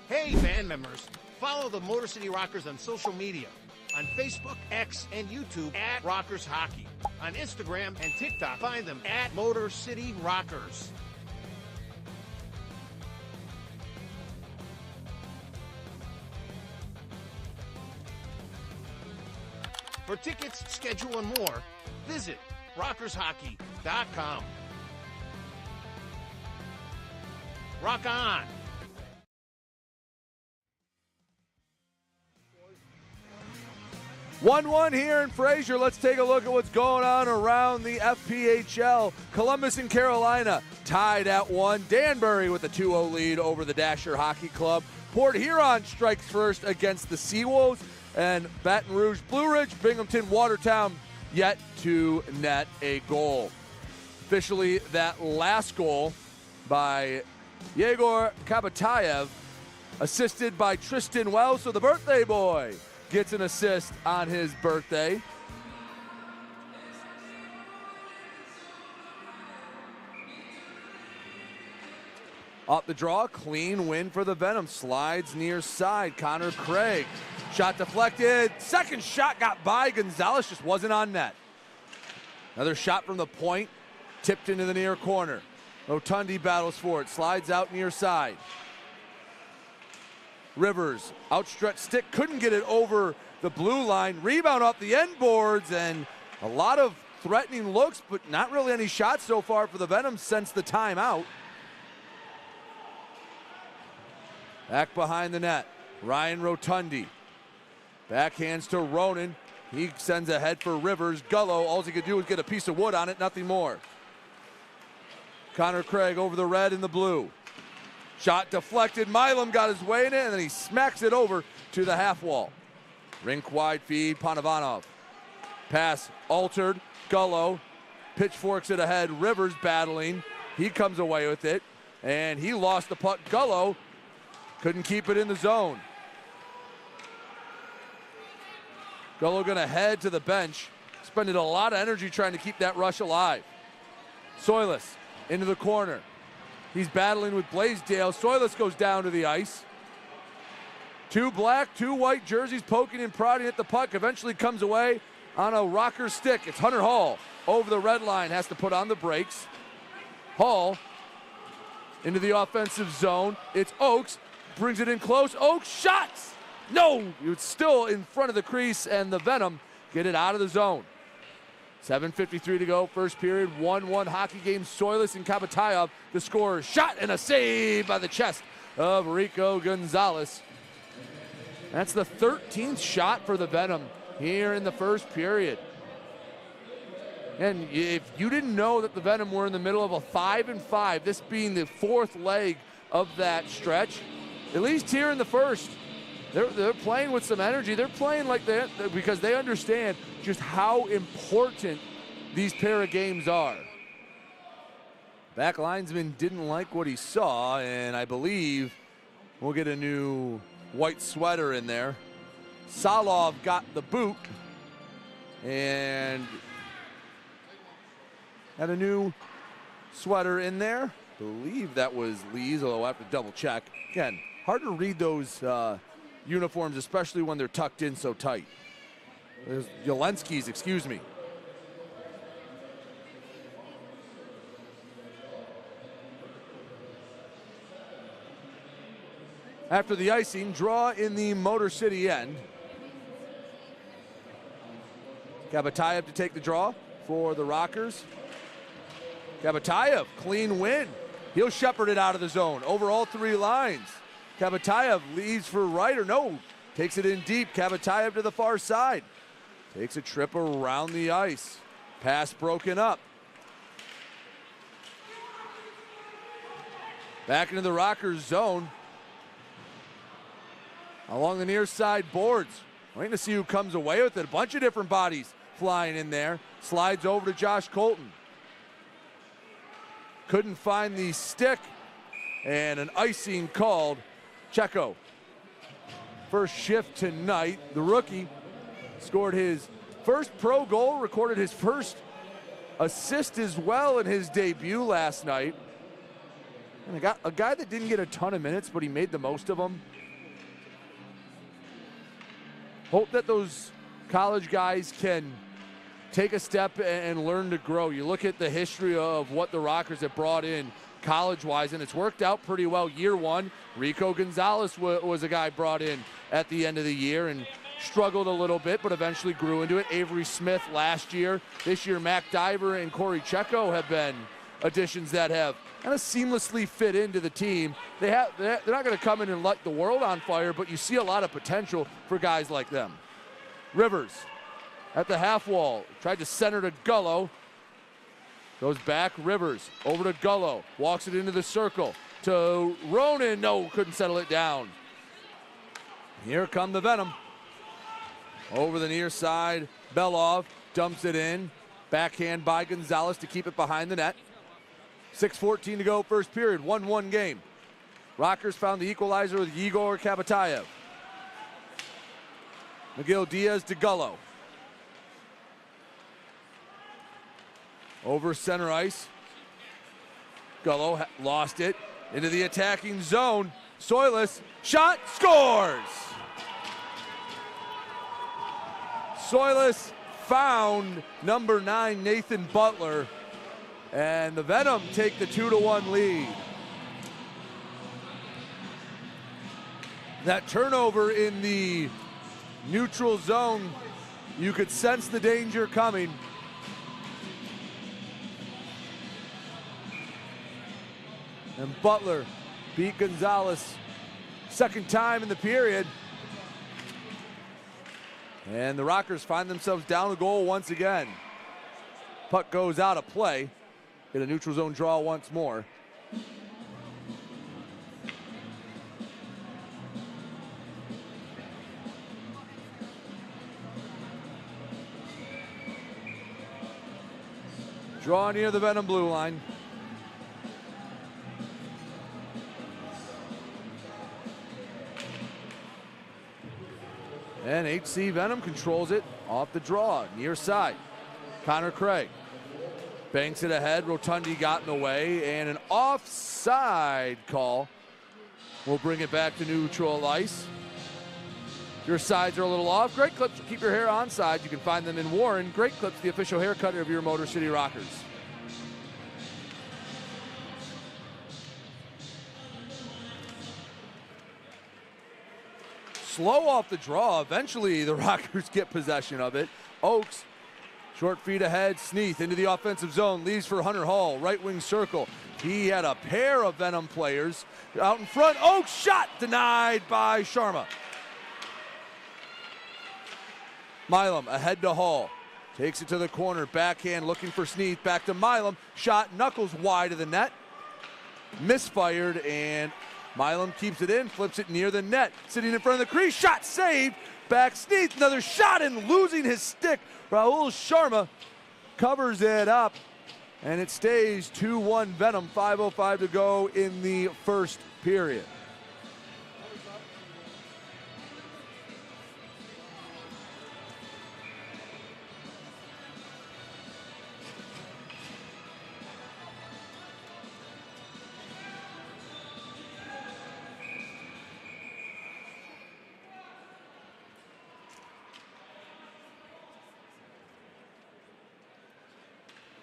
Hey, band members, follow the Motor City Rockers on social media. On Facebook, X, and YouTube at Rockers Hockey. On Instagram and TikTok, find them at Motor City Rockers. For tickets, schedule, and more, visit rockershockey.com. Rock on! One here in Fraser. Let's take a look at what's going on around the FPHL. Columbus and Carolina tied at 1. Danbury with a 2-0 lead over the Dasher Hockey Club. Port Huron strikes first against the Seawolves. And Baton Rouge, Blue Ridge, Binghamton, Watertown yet to net a goal. Officially, that last goal by Yegor Kabatayev, assisted by Tristan Wells. So the birthday boy gets an assist on his birthday. Off the draw, clean win for the Venom. Slides near side, Connor Craig. Shot deflected, second shot got by, Gonzalez just wasn't on net. Another shot from the point, tipped into the near corner. Rotundi battles for it, slides out near side. Rivers, outstretched stick, couldn't get it over the blue line. Rebound off the end boards, and a lot of threatening looks, but not really any shots so far for the Venom since the timeout. Back behind the net, Ryan Rotundi. Backhands to Ronan. He sends ahead for Rivers. Gullo, all he could do was get a piece of wood on it, nothing more. Connor Craig over the red and the blue. Shot deflected. Milam got his way in it, and then he smacks it over to the half wall. Rink wide feed, Panovanov. Pass altered. Gullo pitchforks it ahead. Rivers battling. He comes away with it, and he lost the puck. Gullo couldn't keep it in the zone. Gullo gonna head to the bench. Spending a lot of energy trying to keep that rush alive. Soilis into the corner. He's battling with Blaisdell. Soilis goes down to the ice. Two black, two white jerseys poking and prodding at the puck. Eventually comes away on a rocker stick. It's Hunter Hall over the red line. Has to put on the brakes. Hall into the offensive zone. It's Oakes. Brings it in close. Oakes shots. No, it's still in front of the crease, and the Venom get it out of the zone. 7:53 to go, first period, 1-1 hockey game. Soilis and Kabatayev, the scorer, shot and a save by the chest of Rico Gonzalez. That's the 13th shot for the Venom here in the first period. And if you didn't know that the Venom were in the middle of a 5-5, this being the fourth leg of that stretch, at least here in the first, they're playing with some energy. They're playing like that because they understand just how important these pair of games are. Back linesman didn't like what he saw, and I believe we'll get a new white sweater in there. Salov got the boot and had a new sweater in there. I believe that was Lee's, although I have to double check. Again, hard to read those uniforms, especially when they're tucked in so tight. There's Yelensky's, excuse me. After the icing, draw in the Motor City end. Kabatayev to take the draw for the Rockers. Kabatayev, clean win. He'll shepherd it out of the zone over all three lines. Kabatayev leads for right, or no, takes it in deep. Kabatayev to the far side. Takes a trip around the ice. Pass broken up. Back into the Rockers zone. Along the near side boards. Waiting to see who comes away with it. A bunch of different bodies flying in there. Slides over to Josh Colton. Couldn't find the stick. And an icing called. Checo. First shift tonight. The rookie scored his first pro goal. Recorded his first assist as well in his debut last night. And a guy that didn't get a ton of minutes, but he made the most of them. Hope that those college guys can take a step and learn to grow. You look at the history of what the Rockers have brought in college-wise, and it's worked out pretty well. Year one, Rico Gonzalez was a guy brought in at the end of the year and struggled a little bit, but eventually grew into it. Avery Smith last year. This year, Mac Diver and Corey Checo have been additions that have kind of seamlessly fit into the team. They're not going to come in and light the world on fire, but you see a lot of potential for guys like them. Rivers at the half wall, tried to center to Gullo. Goes back, Rivers over to Gullo, walks it into the circle to Ronan. No, couldn't settle it down. Here come the Venom. Over the near side, Belov dumps it in. Backhand by Gonzalez to keep it behind the net. 6:14 to go, first period, 1-1 game. Rockers found the equalizer with Igor Kabatayev. Miguel Diaz to Gullo. Over center ice. Gullo lost it into the attacking zone. Soilis, shot, scores! Soilis found number 9, Nathan Butler. And the Venom take the 2-1 lead. That turnover in the neutral zone, you could sense the danger coming. And Butler beat Gonzalez second time in the period. And the Rockers find themselves down a goal once again. Puck goes out of play. Get a neutral zone draw once more. Draw near the Venom blue line. And HC Venom controls it off the draw, near side. Connor Craig banks it ahead. Rotundi got in the way, and an offside call will bring it back to neutral ice. Your sides are a little off. Great Clips, keep your hair on side. You can find them in Warren. Great Clips, the official hair cutter of your Motor City Rockers. Slow off the draw. Eventually, the Rockers get possession of it. Oakes Short feet ahead, Sneath into the offensive zone, leaves for Hunter Hall, right wing circle. He had a pair of Venom players out in front. Oh, shot denied by Sharma. Milam ahead to Hall. Takes it to the corner, backhand looking for Sneath, back to Milam. Shot, knuckles wide of the net. Misfired, and Milam keeps it in, flips it near the net. Sitting in front of the crease, shot saved. Back Sneath, another shot and losing his stick. Rahul Sharma covers it up, and it stays 2-1 Venom. 5:05 to go in the first period.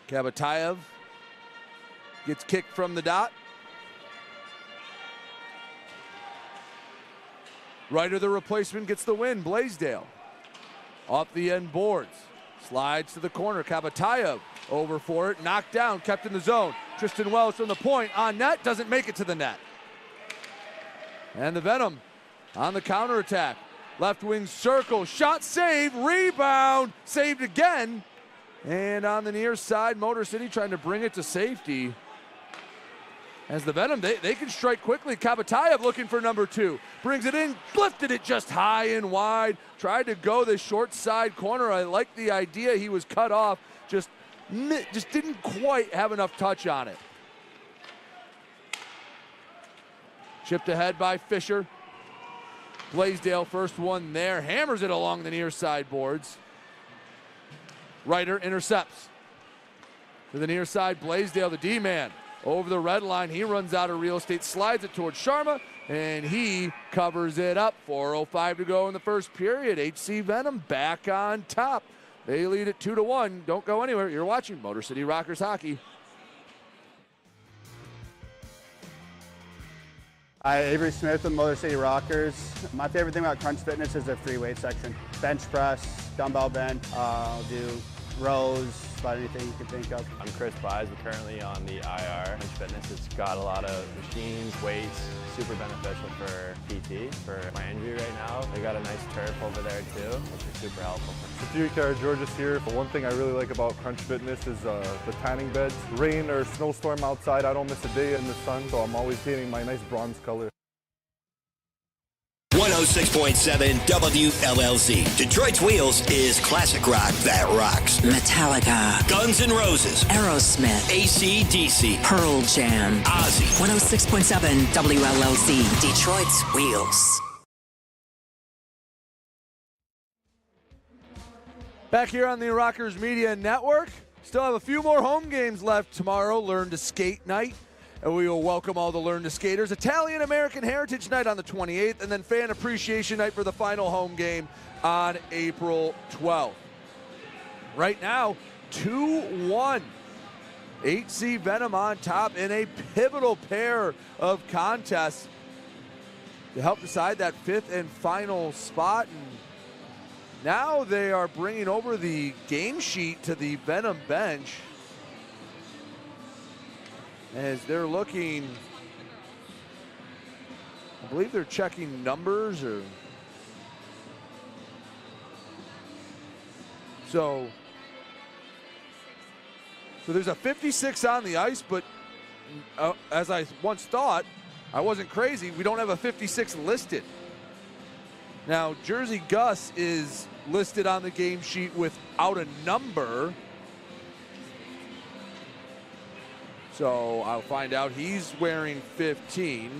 Kabatayev gets kicked from the dot. Ryder, the replacement, gets the win. Blaisdell off the end boards. Slides to the corner. Kabatayev over for it. Knocked down, kept in the zone. Tristan Wells from the point on net. Doesn't make it to the net. And the Venom on the counterattack. Left wing circle. Shot saved. Rebound. Saved again. And on the near side, Motor City trying to bring it to safety. As the Venom, they can strike quickly. Kabatayev looking for number 2. Brings it in, lifted it just high and wide. Tried to go the short side corner. I like the idea. He was cut off. Just didn't quite have enough touch on it. Chipped ahead by Fisher. Blaisdell, first one there. Hammers it along the near side boards. Ryder intercepts. To the near side, Blaisdell, the D-man. Over the red line, he runs out of real estate, slides it towards Sharma, and he covers it up. 4:05 to go in the first period. HC Venom back on top. They lead it 2-1. Don't go anywhere. You're watching Motor City Rockers hockey. Hi, Avery Smith with Motor City Rockers. My favorite thing about Crunch Fitness is their free weight section. Bench press, dumbbell bench, I'll do rows, about anything you can think of. I'm Chris Buys. I'm currently on the IR. Crunch Fitness, it's got a lot of machines, weights, super beneficial for PT, for my injury right now. They got a nice turf over there too, which is super helpful. Superior Georges here. But one thing I really like about Crunch Fitness is the tanning beds. Rain or snowstorm outside, I don't miss a day in the sun, so I'm always painting my nice bronze color. 106.7 WLLZ. Detroit's Wheels is classic rock that rocks. Metallica, Guns N' Roses, Aerosmith, AC/DC, Pearl Jam, Ozzy. 106.7 WLLZ, Detroit's Wheels. Back here on the Rockers Media Network. Still have a few more home games left tomorrow. Learn to Skate Night. And we will welcome all the Learn to Skaters. Italian American Heritage Night on the 28th, and then Fan Appreciation Night for the final home game on April 12th. Right now, 2-1. HC Venom on top in a pivotal pair of contests to help decide that 5th and final spot. And now they are bringing over the game sheet to the Venom bench, as they're looking, I believe they're checking numbers, or so there's a 56 on the ice, but as I once thought, I wasn't crazy, we don't have a 56 listed. Now, Jersey Gus is listed on the game sheet without a number. So I'll find out. He's wearing 15.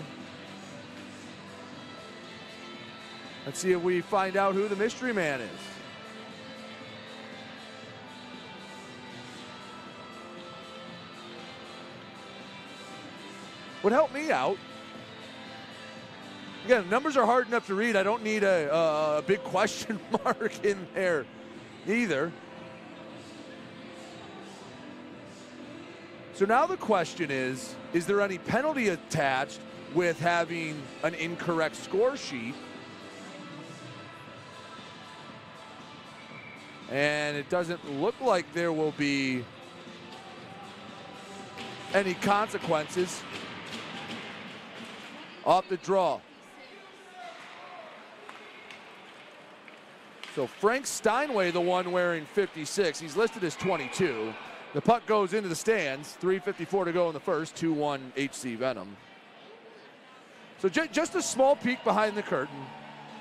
Let's see if we find out who the mystery man is. Would help me out. Again, numbers are hard enough to read. I don't need a big question mark in there either. So now the question is there any penalty attached with having an incorrect score sheet? and it doesn't look like there will be any consequences off the draw. So Frank Steinway, the one wearing 56, he's listed as 22. The puck goes into the stands, 3:54 to go in the first, 2-1 HC Venom. So just a small peek behind the curtain.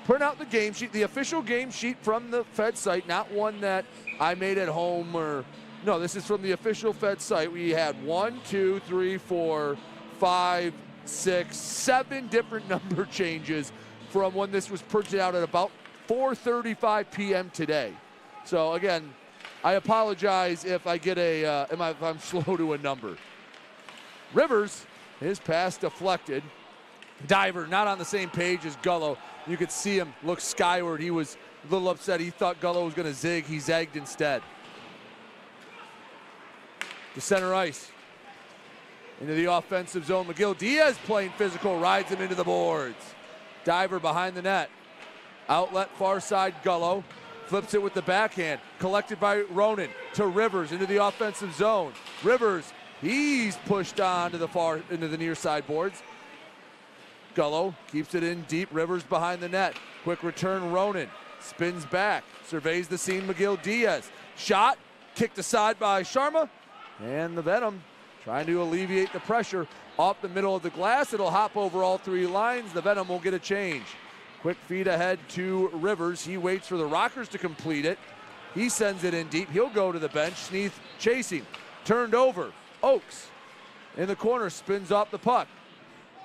Print out the game sheet, the official game sheet from the Fed site, not one that I made at home or, no, this is from the official Fed site. We had 1, 2, 3, 4, 5, 6, 7 different number changes from when this was printed out at about 4:35 p.m. today. So again, I apologize if I get if I'm slow to a number. Rivers, his pass deflected. Diver not on the same page as Gullo. You could see him look skyward. He was a little upset. He thought Gullo was going to zig. He zagged instead. To center ice. Into the offensive zone. McGill Diaz playing physical, rides him into the boards. Diver behind the net. Outlet far side Gullo. Flips it with the backhand. Collected by Ronan to Rivers into the offensive zone. Rivers, he's pushed on to into the near side boards. Gullo keeps it in deep. Rivers behind the net. Quick return Ronan. Spins back. Surveys the scene McGill Diaz. Shot. Kicked aside by Sharma. And the Venom trying to alleviate the pressure off the middle of the glass. It'll hop over all 3 lines. The Venom will get a change. Quick feed ahead to Rivers. He waits for the Rockers to complete it. He sends it in deep. He'll go to the bench. Sneath chasing. Turned over. Oakes in the corner spins off the puck.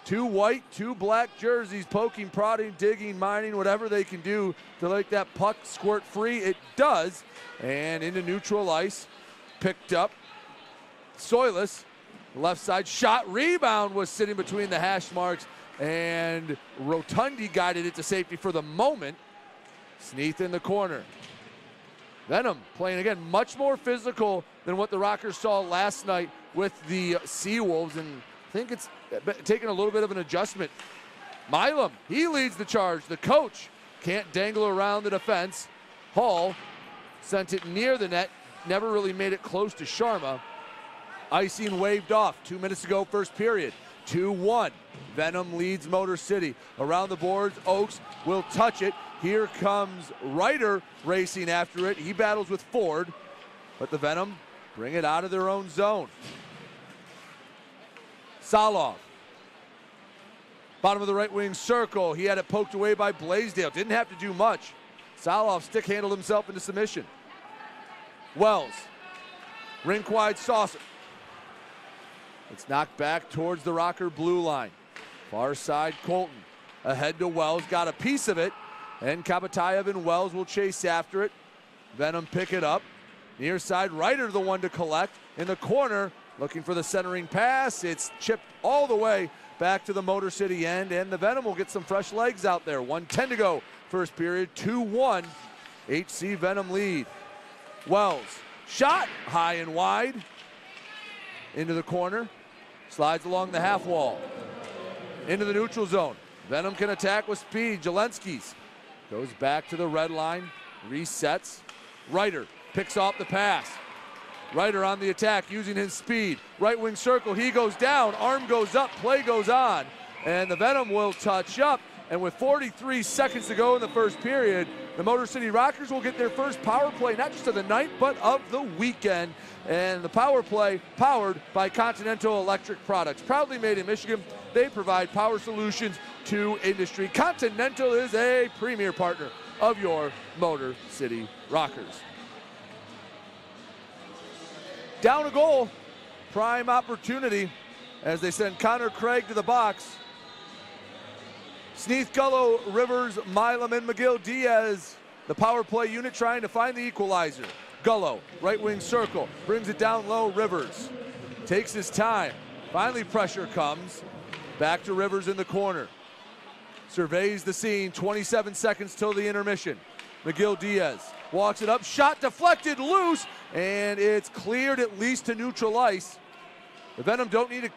2 white, 2 black jerseys poking, prodding, digging, mining, whatever they can do to make that puck squirt free. It does. And into neutral ice. Picked up. Soilus. Left side shot. Rebound was sitting between the hash marks. And Rotundi guided it to safety for the moment. Sneath in the corner. Venom playing again much more physical than what the Rockers saw last night with the Seawolves, and I think it's taken a little bit of an adjustment. Milam, he leads the charge. The coach can't dangle around the defense. Hall sent it near the net, never really made it close to Sharma. Icing waved off. 2 minutes to go, first period. 2-1. Venom leads Motor City. Around the boards, Oakes will touch it. Here comes Ryder racing after it. He battles with Ford, but the Venom bring it out of their own zone. Salov. Bottom of the right wing circle. He had it poked away by Blaisdell. Didn't have to do much. Salov stick handled himself into submission. Wells. Rink wide saucer. It's knocked back towards the Rocker blue line. Far side Colton. Ahead to Wells. Got a piece of it. And Kabatayev and Wells will chase after it. Venom pick it up. Near side Ryder the one to collect. In the corner. Looking for the centering pass. It's chipped all the way back to the Motor City end. And the Venom will get some fresh legs out there. 1:10 to go. First period. 2-1. HC Venom lead. Wells. Shot. High and wide. Into the corner. Slides along the half wall. Into the neutral zone. Venom can attack with speed. Jelenski's goes back to the red line. Resets. Ryder picks off the pass. Ryder on the attack using his speed. Right wing circle. He goes down. Arm goes up. Play goes on. And the Venom will touch up. And with 43 seconds to go in the first period, the Motor City Rockers will get their first power play, not just of the night, but of the weekend. And the power play powered by Continental Electric Products. Proudly made in Michigan, they provide power solutions to industry. Continental is a premier partner of your Motor City Rockers. Down a goal, prime opportunity as they send Connor Craig to the box. Sneath, Gullo, Rivers, Milam, and McGill Diaz, the power play unit trying to find the equalizer. Gullo, right wing circle, brings it down low. Rivers takes his time. Finally, pressure comes. Back to Rivers in the corner. Surveys the scene. 27 seconds till the intermission. McGill Diaz walks it up. Shot deflected, loose, and it's cleared at least to neutral ice. The Venom don't need to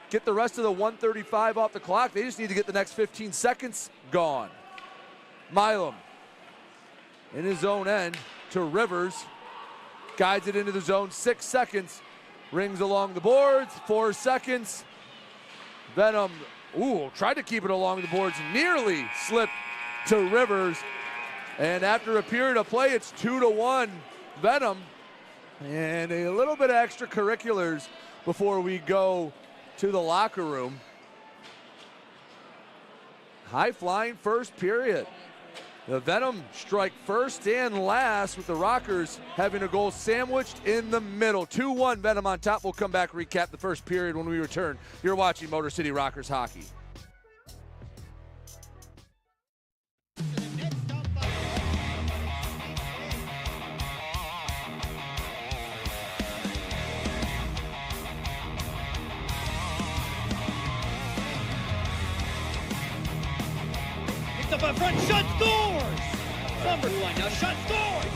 get the rest of the 1:35 off the clock. They just need to get the next 15 seconds gone. Milam in his own end. to Rivers. Guides it into the zone, 6 seconds. Rings along the boards, 4 seconds. Venom, tried to keep it along the boards, nearly slipped to Rivers. And after a period of play, it's 2-1 Venom. And a little bit of extracurriculars before we go to the locker room. High-flying first period. The Venom strike first and last with the Rockers having a goal sandwiched in the middle. 2-1 Venom on top. We'll come back, recap the first period when we return. You're watching Motor City Rockers hockey. Up in front, shot, scores! Number line now, shot, scores!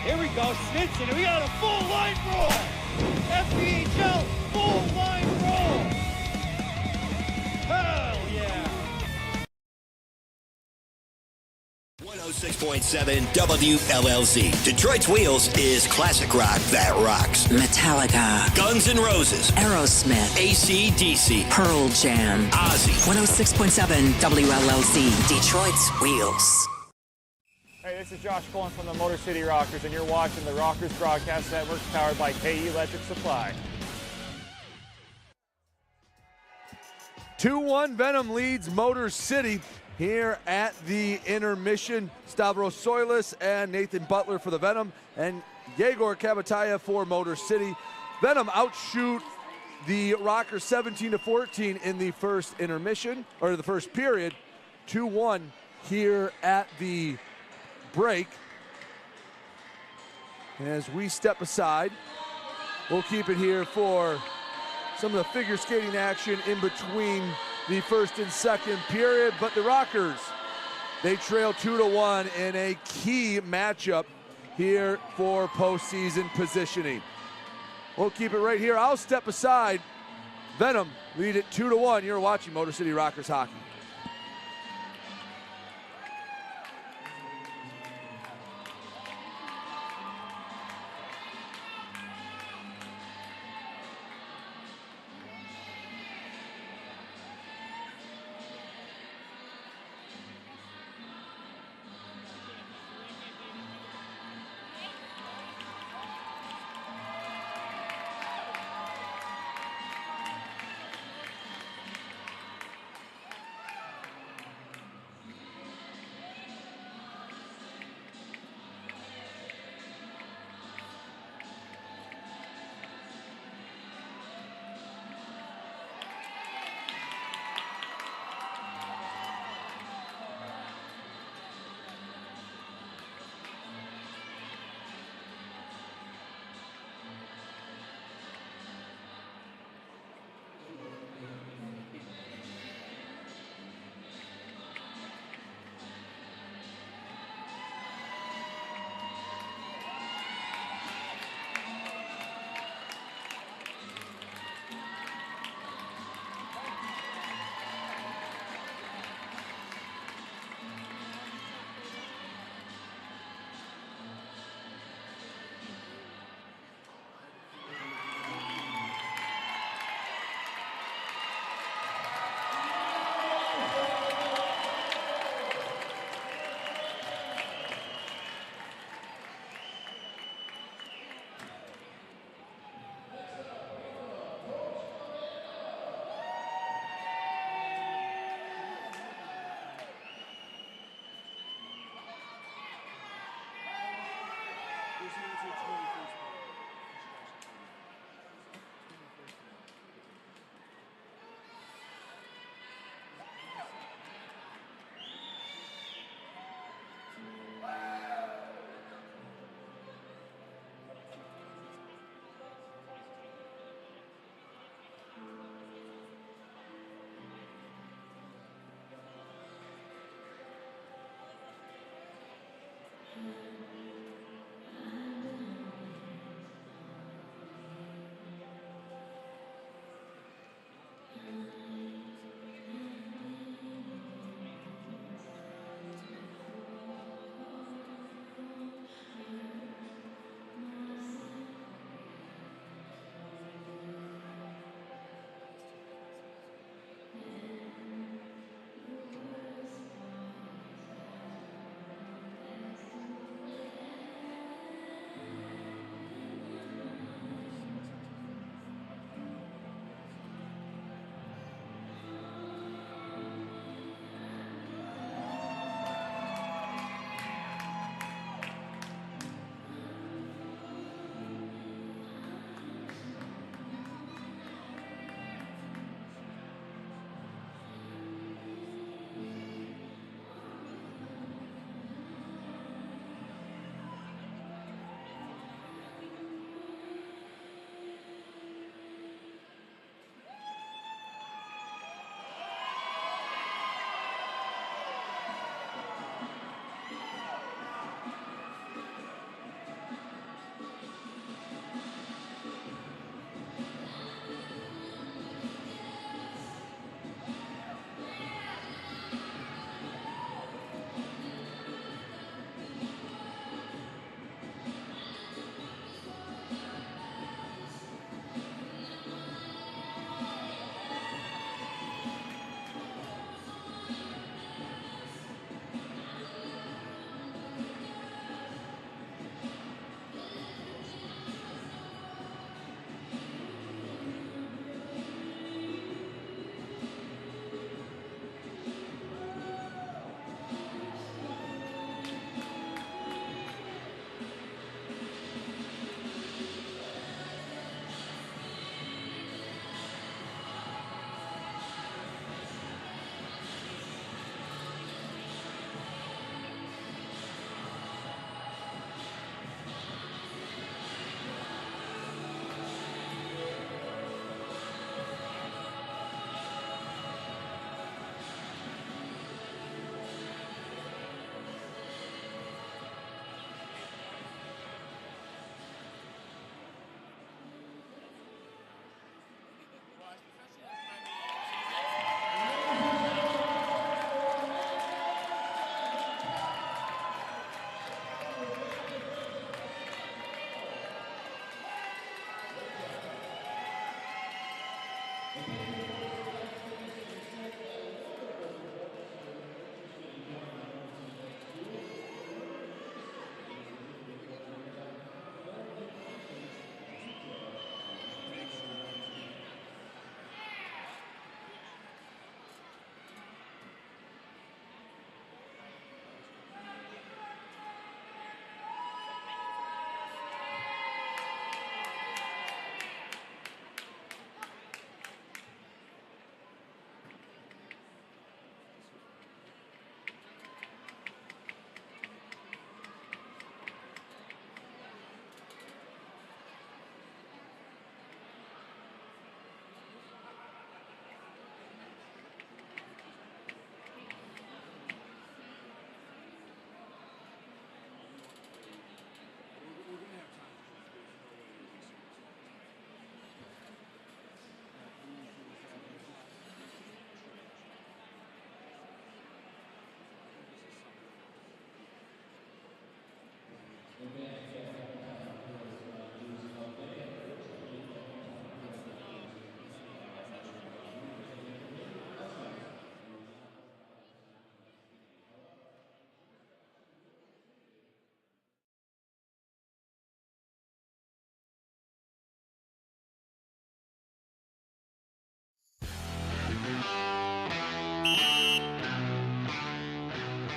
Here we go, Snitson, and we got a full line roll! FBHL, full line roll! Hell yeah! 106.7 WLLZ. Detroit's Wheels is classic rock that rocks. Metallica, Guns N' Roses, Aerosmith, AC/DC, Pearl Jam, Ozzy. 106.7 WLLZ, Detroit's Wheels. Hey, this is Josh Cullen from the Motor City Rockers, and you're watching the Rockers Broadcast Network powered by KE Electric Supply. 2-1 Venom leads Motor City here at the intermission. Stavros Soilis and Nathan Butler for the Venom, and Yegor Kabataya for Motor City. Venom outshoot the Rockers 17-14 in the first intermission, or the first period. 2-1 here at the break. And as we step aside, we'll keep it here for some of the figure skating action in between the first and second period. But the Rockers, they trail 2-1 in a key matchup here for postseason positioning. We'll keep it right here. I'll step aside. Venom lead it 2-1. You're watching Motor City Rockers hockey.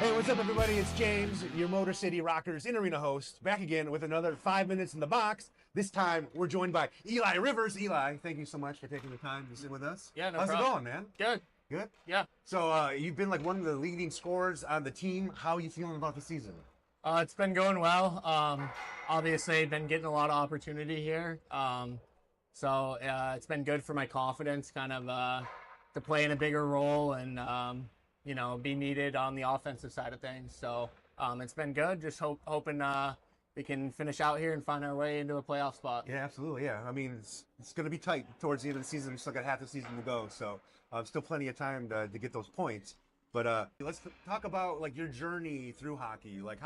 Hey, what's up, everybody? It's James, your Motor City Rockers in-arena host, back again with another 5 minutes in the box. This time, we're joined by Eli Rivers. Eli, thank you so much for taking the time to sit with us. Yeah, no How's problem. it going, man? Good. Good? Yeah. So, you've been like one of the leading scorers on the team. How are you feeling about the season? It's been going well. Obviously, been getting a lot of opportunity here. So it's been good for my confidence, kind of to play in a bigger role and you know, be needed on the offensive side of things. So it's been good. Just hoping we can finish out here and find our way into a playoff spot. Yeah, absolutely. Yeah, I mean it's going to be tight towards the end of the season. We still got half the season to go, so still plenty of time to get those points. But let's talk about like your journey through hockey. Like,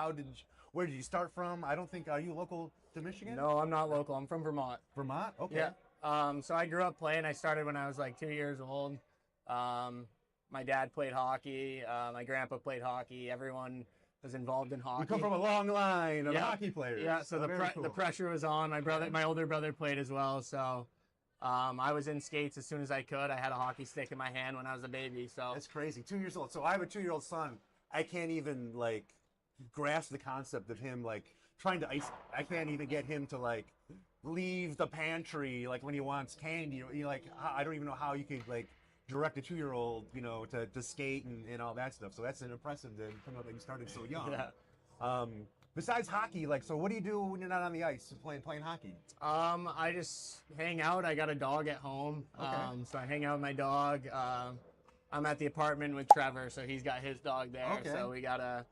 where did you start from? I don't think, are you local to Michigan? No, I'm not local. I'm from Vermont. Vermont? Okay. Yeah. So I grew up playing. I started when I was like 2 years old. My dad played hockey. My grandpa played hockey. Everyone was involved in hockey. You come from a long line of hockey players. Yeah, so the pressure was on. My older brother played as well. So I was in skates as soon as I could. I had a hockey stick in my hand when I was a baby. So that's crazy. 2 years old. So I have a 2-year-old son. I can't even like grasp the concept of him like trying to ice. I can't even get him to like leave the pantry like when he wants candy. You like, I don't even know how you could like direct a 2-year-old, you know, to skate and all that stuff. So that's an impressive to come up and started so young. Yeah. Besides hockey, like, so what do you do when you're not on the ice playing hockey? I just hang out. I got a dog at home. Okay. So I hang out with my dog. I'm at the apartment with Trevor, so he's got his dog there. Okay. So we got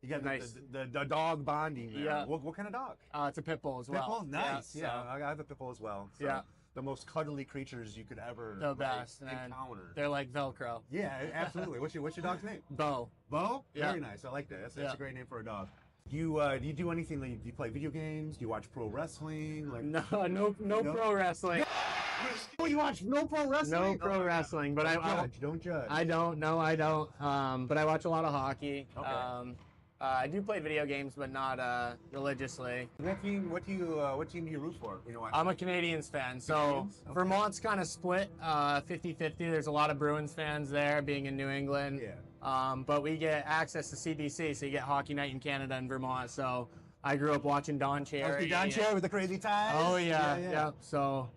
You got nice. the dog bonding there. Yeah. What kind of dog? It's a pit bull as well. Pit bull? Nice. Yeah. Yeah, So I have a pit bull as well. So yeah. The most cuddly creatures you could ever the best. encounter. They're like Velcro. Yeah, absolutely. What's your dog's name? Bo. Bo? Yeah. Very nice. I like that. That's a great name for a dog. Do you do anything? Like, do you play video games? Do you watch pro wrestling? Like No pro wrestling. Oh, you watch no pro wrestling? No pro wrestling, but don't judge. I don't. No, I don't. But I watch a lot of hockey. Okay. I do play video games, but not religiously. What team do you root for? You know what? I'm a Canadiens fan, so Okay. Vermont's kind of split 50-50. There's a lot of Bruins fans there, being in New England. Yeah. But we get access to CBC, so you get Hockey Night in Canada and Vermont. So I grew up watching Don Cherry. Don Cherry with the crazy ties? Oh, yeah. So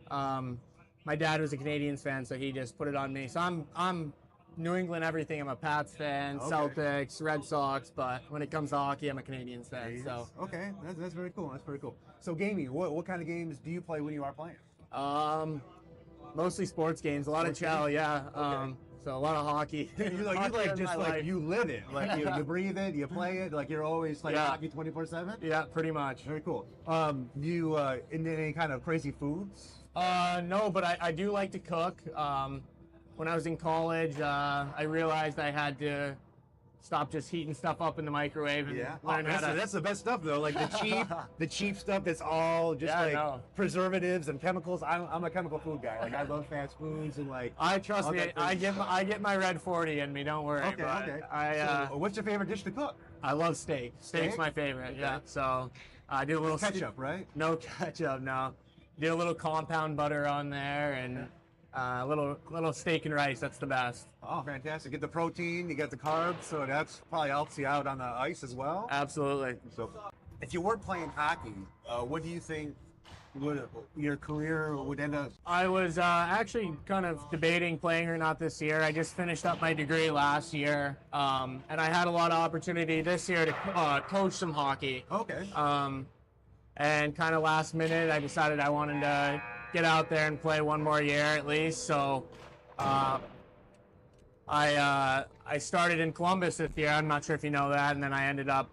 my dad was a Canadiens fan, so he just put it on me. So I'm New England everything. I'm a Pats fan, Okay. Celtics, Red Sox, but when it comes to hockey, I'm a Canadiens fan. So okay, that's very cool. That's very cool. So gaming, what kind of games do you play when you are playing? Mostly sports games, a lot of chow, yeah. Okay. So a lot of hockey. You live it, like you breathe it, you play it, like you're always like hockey 24/7. Yeah, pretty much. Very cool. You into any kind of crazy foods? No, but I do like to cook. When I was in college, I realized I had to stop just heating stuff up in the microwave and learn how to. That's the best stuff though. Like the cheap stuff that's all just preservatives and chemicals. I'm a chemical food guy. Like I love fast foods and like. Trust me. I get my red 40 in me. Don't worry. Okay. So what's your favorite dish to cook? I love steak. Steak's my favorite. Okay. Yeah. So I do a little ketchup, right? No ketchup. No. Do a little compound butter on there and. A little steak and rice, that's the best. Oh, fantastic. Get the protein, you get the carbs, so that's probably helps you out on the ice as well. Absolutely. So if you weren't playing hockey, what do you think your career would end up? I was actually kind of debating playing or not this year. I just finished up my degree last year, and I had a lot of opportunity this year to coach some hockey. Okay. And kind of last minute, I decided I wanted to get out there and play one more year at least. So I started in Columbus this year. I'm not sure if you know that. And then I ended up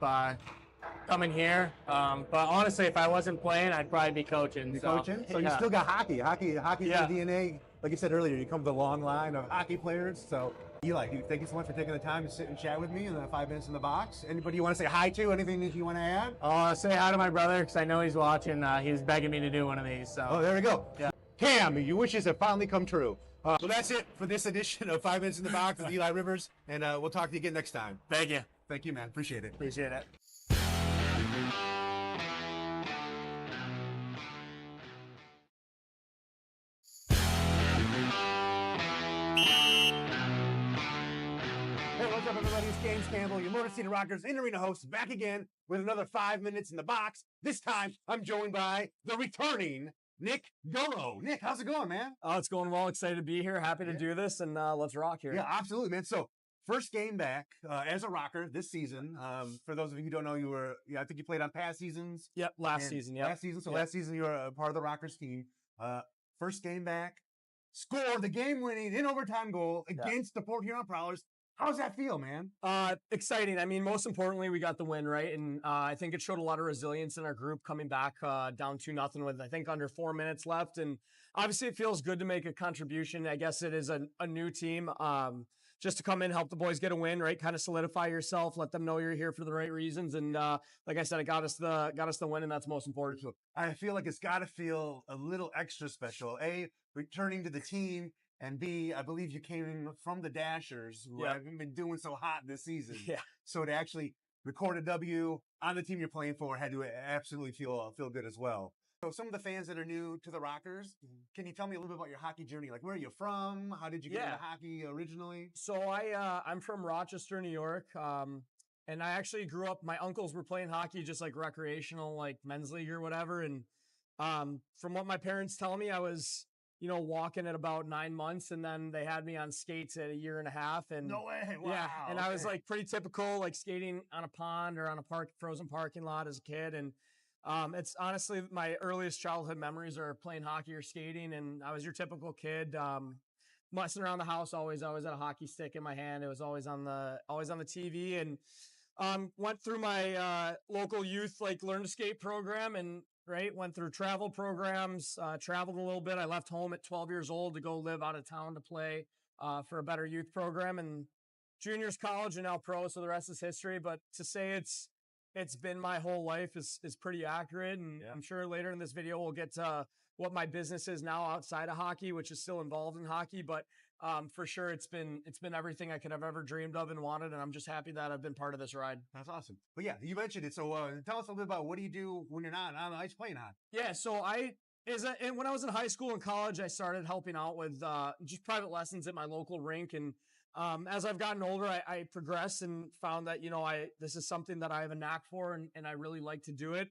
coming here. But honestly, if I wasn't playing, I'd probably be coaching. So you still got hockey. Hockey's in your DNA. Like you said earlier, you come with a long line of hockey players. So Eli, thank you so much for taking the time to sit and chat with me in the 5 minutes in the box. Anybody you want to say hi to? Anything that you want to add? Say hi to my brother because I know he's watching. He was begging me to do one of these. So. Oh, there we go. Yeah. Cam, your wishes have finally come true. So that's it for this edition of 5 minutes in the box with Eli Rivers, and we'll talk to you again next time. Thank you. Thank you, man. Appreciate it. Appreciate it. What's up, everybody? It's James Campbell, your Motor City Rockers in-arena host, back again with another 5 minutes in the box. This time, I'm joined by the returning Nick Gurro. Nick, how's it going, man? Oh, it's going well. Excited to be here. Happy to do this, and let's rock here. Yeah, absolutely, man. So, first game back as a Rocker this season. For those of you who don't know, I think you played on past seasons. Yep, last season. Last season. So, last season, you were a part of the Rockers team. First game back, scored the game-winning in overtime goal against the Port Huron Prowlers. How's that feel, man? Exciting. I mean, most importantly, we got the win, right? And I think it showed a lot of resilience in our group coming back down 2-0 with, I think, under 4 minutes left. And obviously, it feels good to make a contribution. I guess it is a new team. Just to come in, help the boys get a win, right? Kind of solidify yourself, let them know you're here for the right reasons. And like I said, it got us the win, and that's most important. I feel like it's got to feel a little extra special. A, returning to the team. And B, I believe you came from the Dashers, who haven't been doing so hot this season. Yeah. So to actually record a W on the team you're playing for had to absolutely feel good as well. So some of the fans that are new to the Rockers, can you tell me a little bit about your hockey journey? Like, where are you from? How did you get into hockey originally? So I'm from Rochester, New York. And I actually grew up, my uncles were playing hockey, just like recreational, like men's league or whatever. And from what my parents tell me, I was walking at about 9 months, and then they had me on skates at 1.5 years. And no way. Wow. Yeah. And I was like pretty typical, like skating on a pond or on a frozen parking lot as a kid. And it's honestly my earliest childhood memories are playing hockey or skating. And I was your typical kid, messing around the house, always had a hockey stick in my hand. It was always on the TV, and went through my local youth, like learn to skate program, and went through travel programs, traveled a little bit. I left home at 12 years old to go live out of town to play for a better youth program, and juniors, college, and now pro. So the rest is history. But to say it's been my whole life is pretty accurate. And I'm sure later in this video we'll get to what my business is now outside of hockey, which is still involved in hockey. But for sure, it's been everything I could have ever dreamed of and wanted, and I'm just happy that I've been part of this ride. That's awesome. But yeah, you mentioned it, so tell us a little bit about what do you do when you're not on the ice playing hockey? Yeah, so when I was in high school and college, I started helping out with just private lessons at my local rink, and as I've gotten older, I progressed and found that this is something that I have a knack for, and I really like to do it.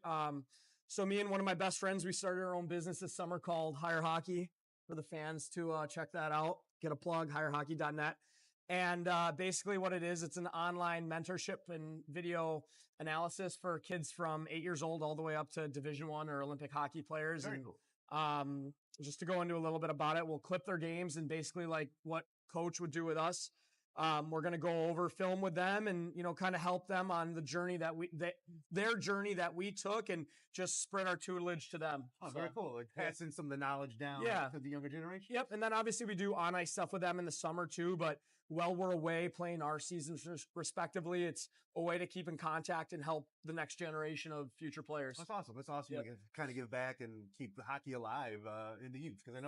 So me and one of my best friends, we started our own business this summer called Hire Hockey. For the fans to check that out, get a plug, hirehockey.net. And basically what it is, it's an online mentorship and video analysis for kids from 8 years old all the way up to Division I or Olympic hockey players. Very cool. Just to go into a little bit about it, we'll clip their games and basically like what coach would do with us. We're going to go over film with them and, you know, kind of help them on the journey their journey that we took and just spread our tutelage to them. Oh, very cool. Like passing some of the knowledge down to the younger generation. Yep. And then obviously we do on ice stuff with them in the summer too, but while we're away playing our seasons respectively, it's a way to keep in contact and help the next generation of future players. That's awesome. That's awesome. You can kind of give back and keep the hockey alive in the youth. Because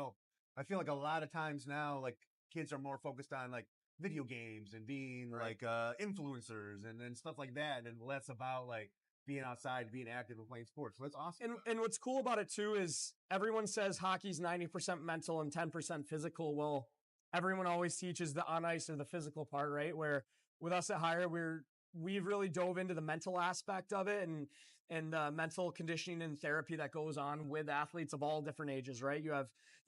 I feel like a lot of times now, like kids are more focused on like video games and being like influencers and stuff like that, and less about like being outside, being active and playing sports. So that's awesome. And what's cool about it too is everyone says hockey's 90% mental and 10% physical. Well, everyone always teaches the on ice or the physical part, right? Where with us at Hire, we've really dove into the mental aspect of it and mental conditioning and therapy that goes on with athletes of all different ages, right? You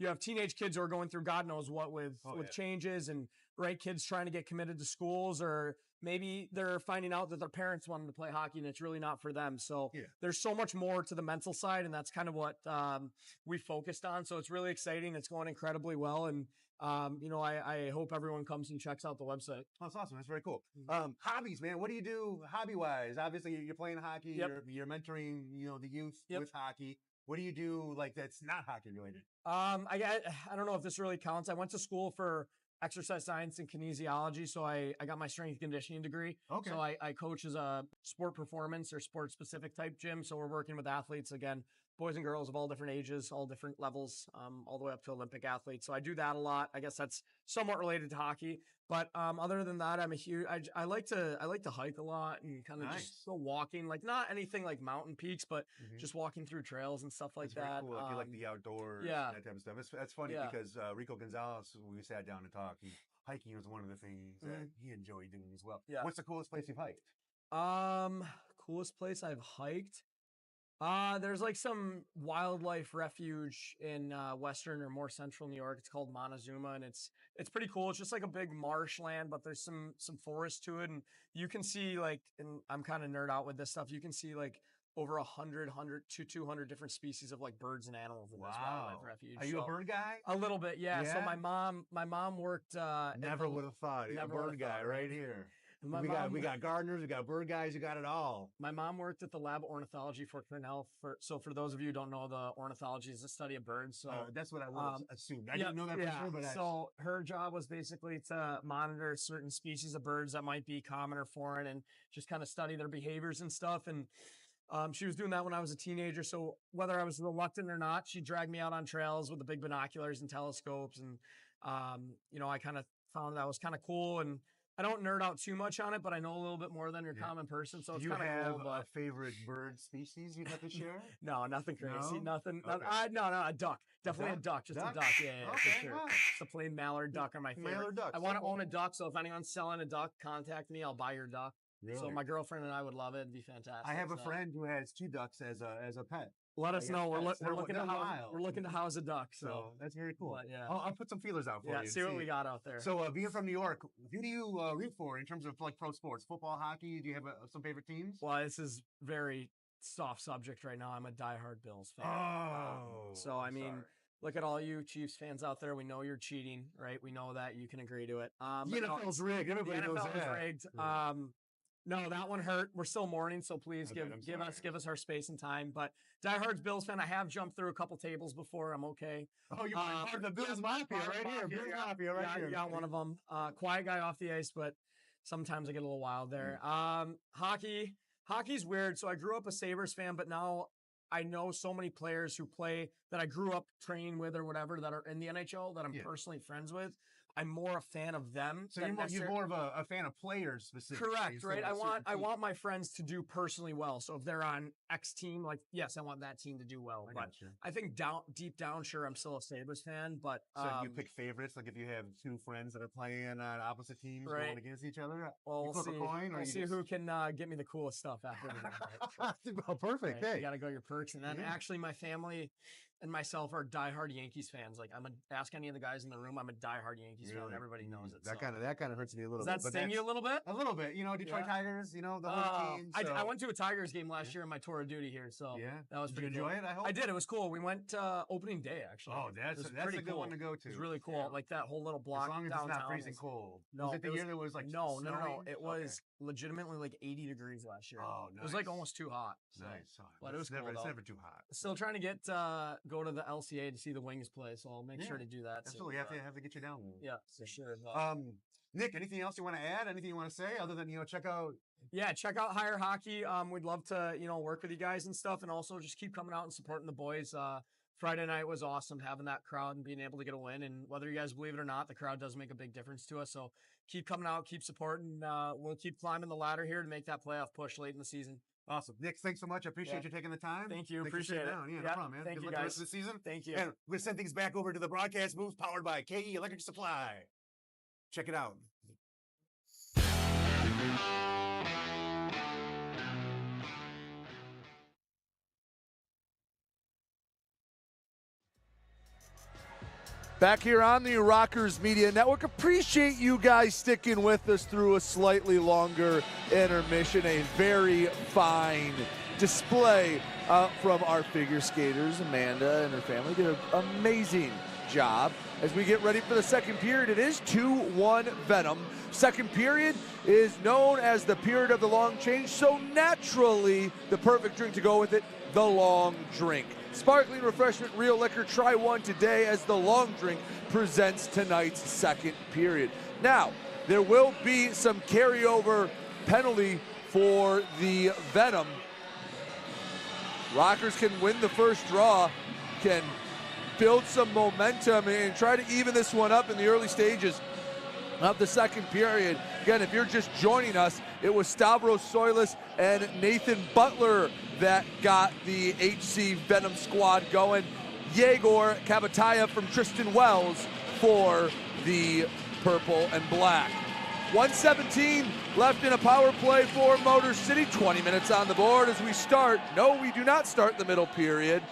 have teenage kids who are going through God knows what with changes and kids trying to get committed to schools, or maybe they're finding out that their parents want them to play hockey and it's really not for them. So there's so much more to the mental side, and that's kind of what we focused on. So it's really exciting. It's going incredibly well. And, I hope everyone comes and checks out the website. Oh, that's awesome. That's very cool. Hobbies, man. What do you do hobby-wise? Obviously, you're playing hockey. You're mentoring, the youth with hockey. What do you do like that's not hockey related? I don't know if this really counts. I went to school for exercise science and kinesiology, so I got my strength and conditioning degree. Okay. So I coach as a sport performance or sport specific type gym. So we're working with athletes, again, boys and girls of all different ages, all different levels, all the way up to Olympic athletes. So I do that a lot. I guess that's somewhat related to hockey. But other than that, I like to hike a lot and kind of just go walking, like not anything like mountain peaks, but just walking through trails and stuff like that. Cool. If you like the outdoors, that type of stuff. That's funny because Rico Gonzalez, we sat down and talked, hiking was one of the things that he enjoyed doing as well. Yeah. What's the coolest place you've hiked? Coolest place I've hiked? There's like some wildlife refuge in western or more central New York. It's called Montezuma, and it's pretty cool. It's just like a big marshland, but there's some forest to it, and you can see like, and I'm kind of nerd out with this stuff. You can see like over 100 to 200 different species of like birds and animals in this wildlife refuge. Are you a bird guy? A little bit, yeah. So my mom worked. Never would have thought. You're a bird guy right here. We got gardeners, we got bird guys, you got it all. My mom worked at the lab of ornithology for Cornell. So for those of you who don't know, the ornithology is the study of birds. So that's what I would have assumed. I didn't know that for sure, but so her job was basically to monitor certain species of birds that might be common or foreign, and just kind of study their behaviors and stuff. And she was doing that when I was a teenager. So whether I was reluctant or not, she dragged me out on trails with the big binoculars and telescopes, and I kind of found that was kind of cool. And I don't nerd out too much on it, but I know a little bit more than your common person. So it's kind of cool. Do you have a favorite bird species you'd have to share? No, nothing crazy. No? Nothing. Okay. No, a duck. Definitely a duck. Just a duck. Yeah, okay, for sure. Just a plain mallard duck are my favorite. Mallard duck. I want to own a duck, so if anyone's selling a duck, contact me. I'll buy your duck. Really? So my girlfriend and I would love it. It'd be fantastic. I have a friend who has 2 ducks as a pet. Let us know. We're looking to house a duck. So that's very cool. But, yeah. I'll put some feelers out for you. Yeah, see what we got out there. So being from New York, who do you root for in terms of like pro sports? Football, hockey? Do you have some favorite teams? Well, this is very soft subject right now. I'm a diehard Bills fan. So I mean, look at all you Chiefs fans out there. We know you're cheating, right? We know that. You can agree to it. The NFL's rigged. Everybody knows that. The NFL is rigged. Yeah. No, that one hurt. We're still mourning, so please give us our space and time. But diehard Bills fan. I have jumped through a couple tables before. I'm okay. Oh, you're part of the Bills Mafia right here. Bills Mafia right here. Yeah, one of them. Quiet guy off the ice, but sometimes I get a little wild there. Hockey's weird. So I grew up a Sabres fan, but now I know so many players who play that I grew up training with or whatever that are in the NHL that I'm personally friends with. I'm more a fan of them. So you're more of a fan of players specifically. Correct, right? I want my friends to do personally well. So if they're on X team, like yes, I want that team to do well. I think deep down, sure, I'm still a Sabres fan. But so you pick favorites, like if you have 2 friends that are playing on opposite teams going against each other. Well, you flip a coin, we'll see who can get me the coolest stuff after. Well, perfect. Right? Hey, you got to go your perks, and then actually, my family. and myself are diehard Yankees fans. Like ask any of the guys in the room, I'm a diehard Yankees fan. Everybody knows it. That kind of hurts me a little bit. Does that sting you a little bit? A little bit. You know, Detroit Tigers, you know, the whole team. So. I went to a Tigers game last year on my tour of duty here, so that was pretty cool. Did you enjoy it, I hope? I did. It was cool. We went opening day, actually. Oh, that's a good one to go to. It was really cool. Like that whole little block as long as downtown. It's not freezing cold. No. Was it the year that was like No. It was legitimately like 80 degrees last year. Oh, nice. It was like almost too hot. So. Nice. But it was cool, It's never too hot. Still trying to get go to the LCA to see the Wings play, so I'll make sure to do that. Absolutely, have to get you down. Yeah, for sure. Nick, anything else you want to add? Anything you want to say other than check out? Yeah, check out Higher Hockey. We'd love to work with you guys and stuff, and also just keep coming out and supporting the boys. Friday night was awesome, having that crowd and being able to get a win. And whether you guys believe it or not, the crowd does make a big difference to us. So keep coming out, keep supporting. We'll keep climbing the ladder here to make that playoff push late in the season. Awesome. Nick, thanks so much. I appreciate you taking the time. Thank you. Thanks Appreciate it. Yeah, no problem, man. Thank Good you, luck the guys. rest of the season. Thank you. And we'll send things back over to the broadcast booth powered by KE Electric Supply. Check it out. Back here on the Rockers Media Network. Appreciate you guys sticking with us through a slightly longer intermission. A very fine display from our figure skaters. Amanda and her family did an amazing job. As we get ready for the second period, it is 2-1 Venom. Second period is known as the period of the long change, so naturally the perfect drink to go with it, the long drink. Sparkling refreshment, real liquor. Try one today as the long drink presents tonight's second period. Now, there will be some carryover penalty for the Venom. Rockers can win the first draw, can build some momentum and try to even this one up in the early stages of the second period. Again, if you're just joining us, it was Stavros Soilis and Nathan Butler that got the HC Venom squad going. Yegor Kabataya from Tristan Wells for the purple and black. 1:17 left in a power play for Motor City. 20 minutes on the board as we start. No, we do not start the middle period.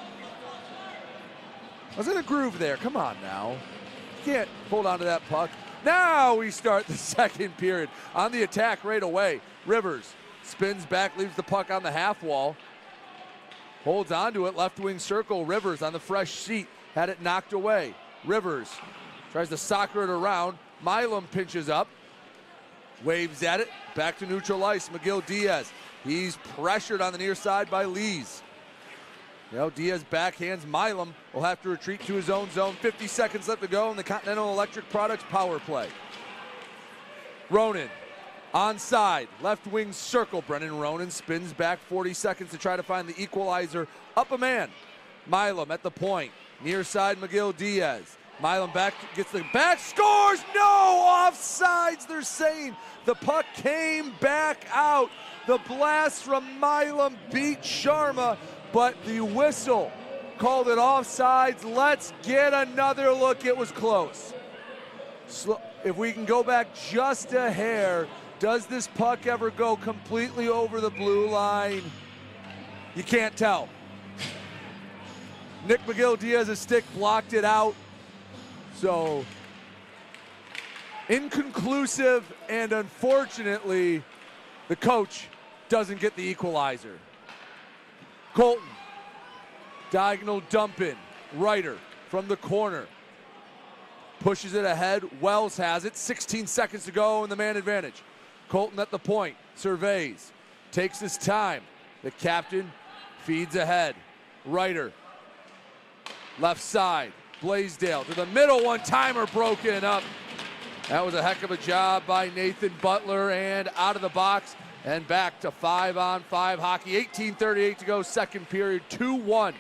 I was in a groove there. Come on now. You can't hold on to that puck. Now we start the second period. On the attack right away. Rivers spins back, leaves the puck on the half wall. Holds onto it, left wing circle. Rivers on the fresh seat, had it knocked away. Rivers tries to soccer it around. Milam pinches up, waves at it, back to neutral ice. McGill Diaz, he's pressured on the near side by Lees. Diaz backhands. Milam will have to retreat to his own zone. 50 seconds left to go in the Continental Electric Products power play. Ronan onside, left wing circle. Brennan Ronan spins back 40 seconds to try to find the equalizer. Up a man. Milam at the point. Near side, McGill Diaz. Milam back, gets the back, scores! No! Offsides, they're saying. The puck came back out. The blast from Milam beat Sharma, but the whistle called it offsides. Let's get another look. It was close. If we can go back just a hair, does this puck ever go completely over the blue line? You can't tell. Nick McGill Diaz's stick blocked it out. So inconclusive, and unfortunately, the coach doesn't get the equalizer. Colton, diagonal dump in. Ryder from the corner. Pushes it ahead. Wells has it. 16 seconds to go in the man advantage. Colton at the point. Surveys. Takes his time. The captain feeds ahead. Ryder. Left side. Blaisdell to the middle. One-timer broken up. That was a heck of a job by Nathan Butler, and out of the box and back to 5-on-5 hockey. 18:38 to go, second period. 2-1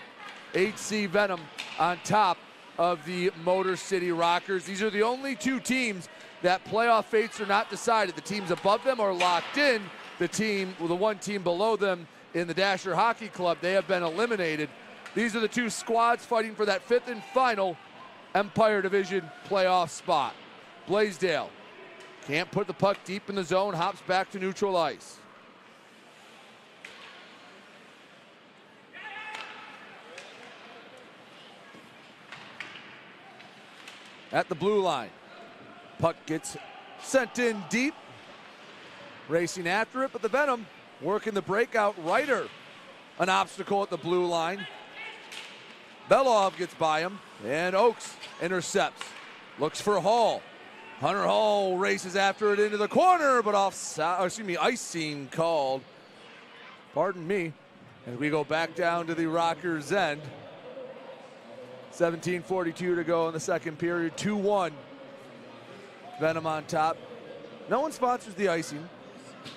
HC Venom on top of the Motor City Rockers. These are the only two teams that playoff fates are not decided. The teams above them are locked in. The one team below them in the Dasher Hockey Club, they have been eliminated. These are the two squads fighting for that fifth and final Empire Division playoff spot. Blaisdell can't put the puck deep in the zone, hops back to neutral ice. at the blue line. Puck gets sent in deep. Racing after it, but the Venom working the breakout. Ryder, an obstacle at the blue line. Belov gets by him, and Oakes intercepts. Looks for Hall. Hunter Hall races after it into the corner, but icing called. Pardon me. As we go back down to the Rockers' end. 17:42 to go in the second period. 2-1. Venom on top. No one sponsors the icing,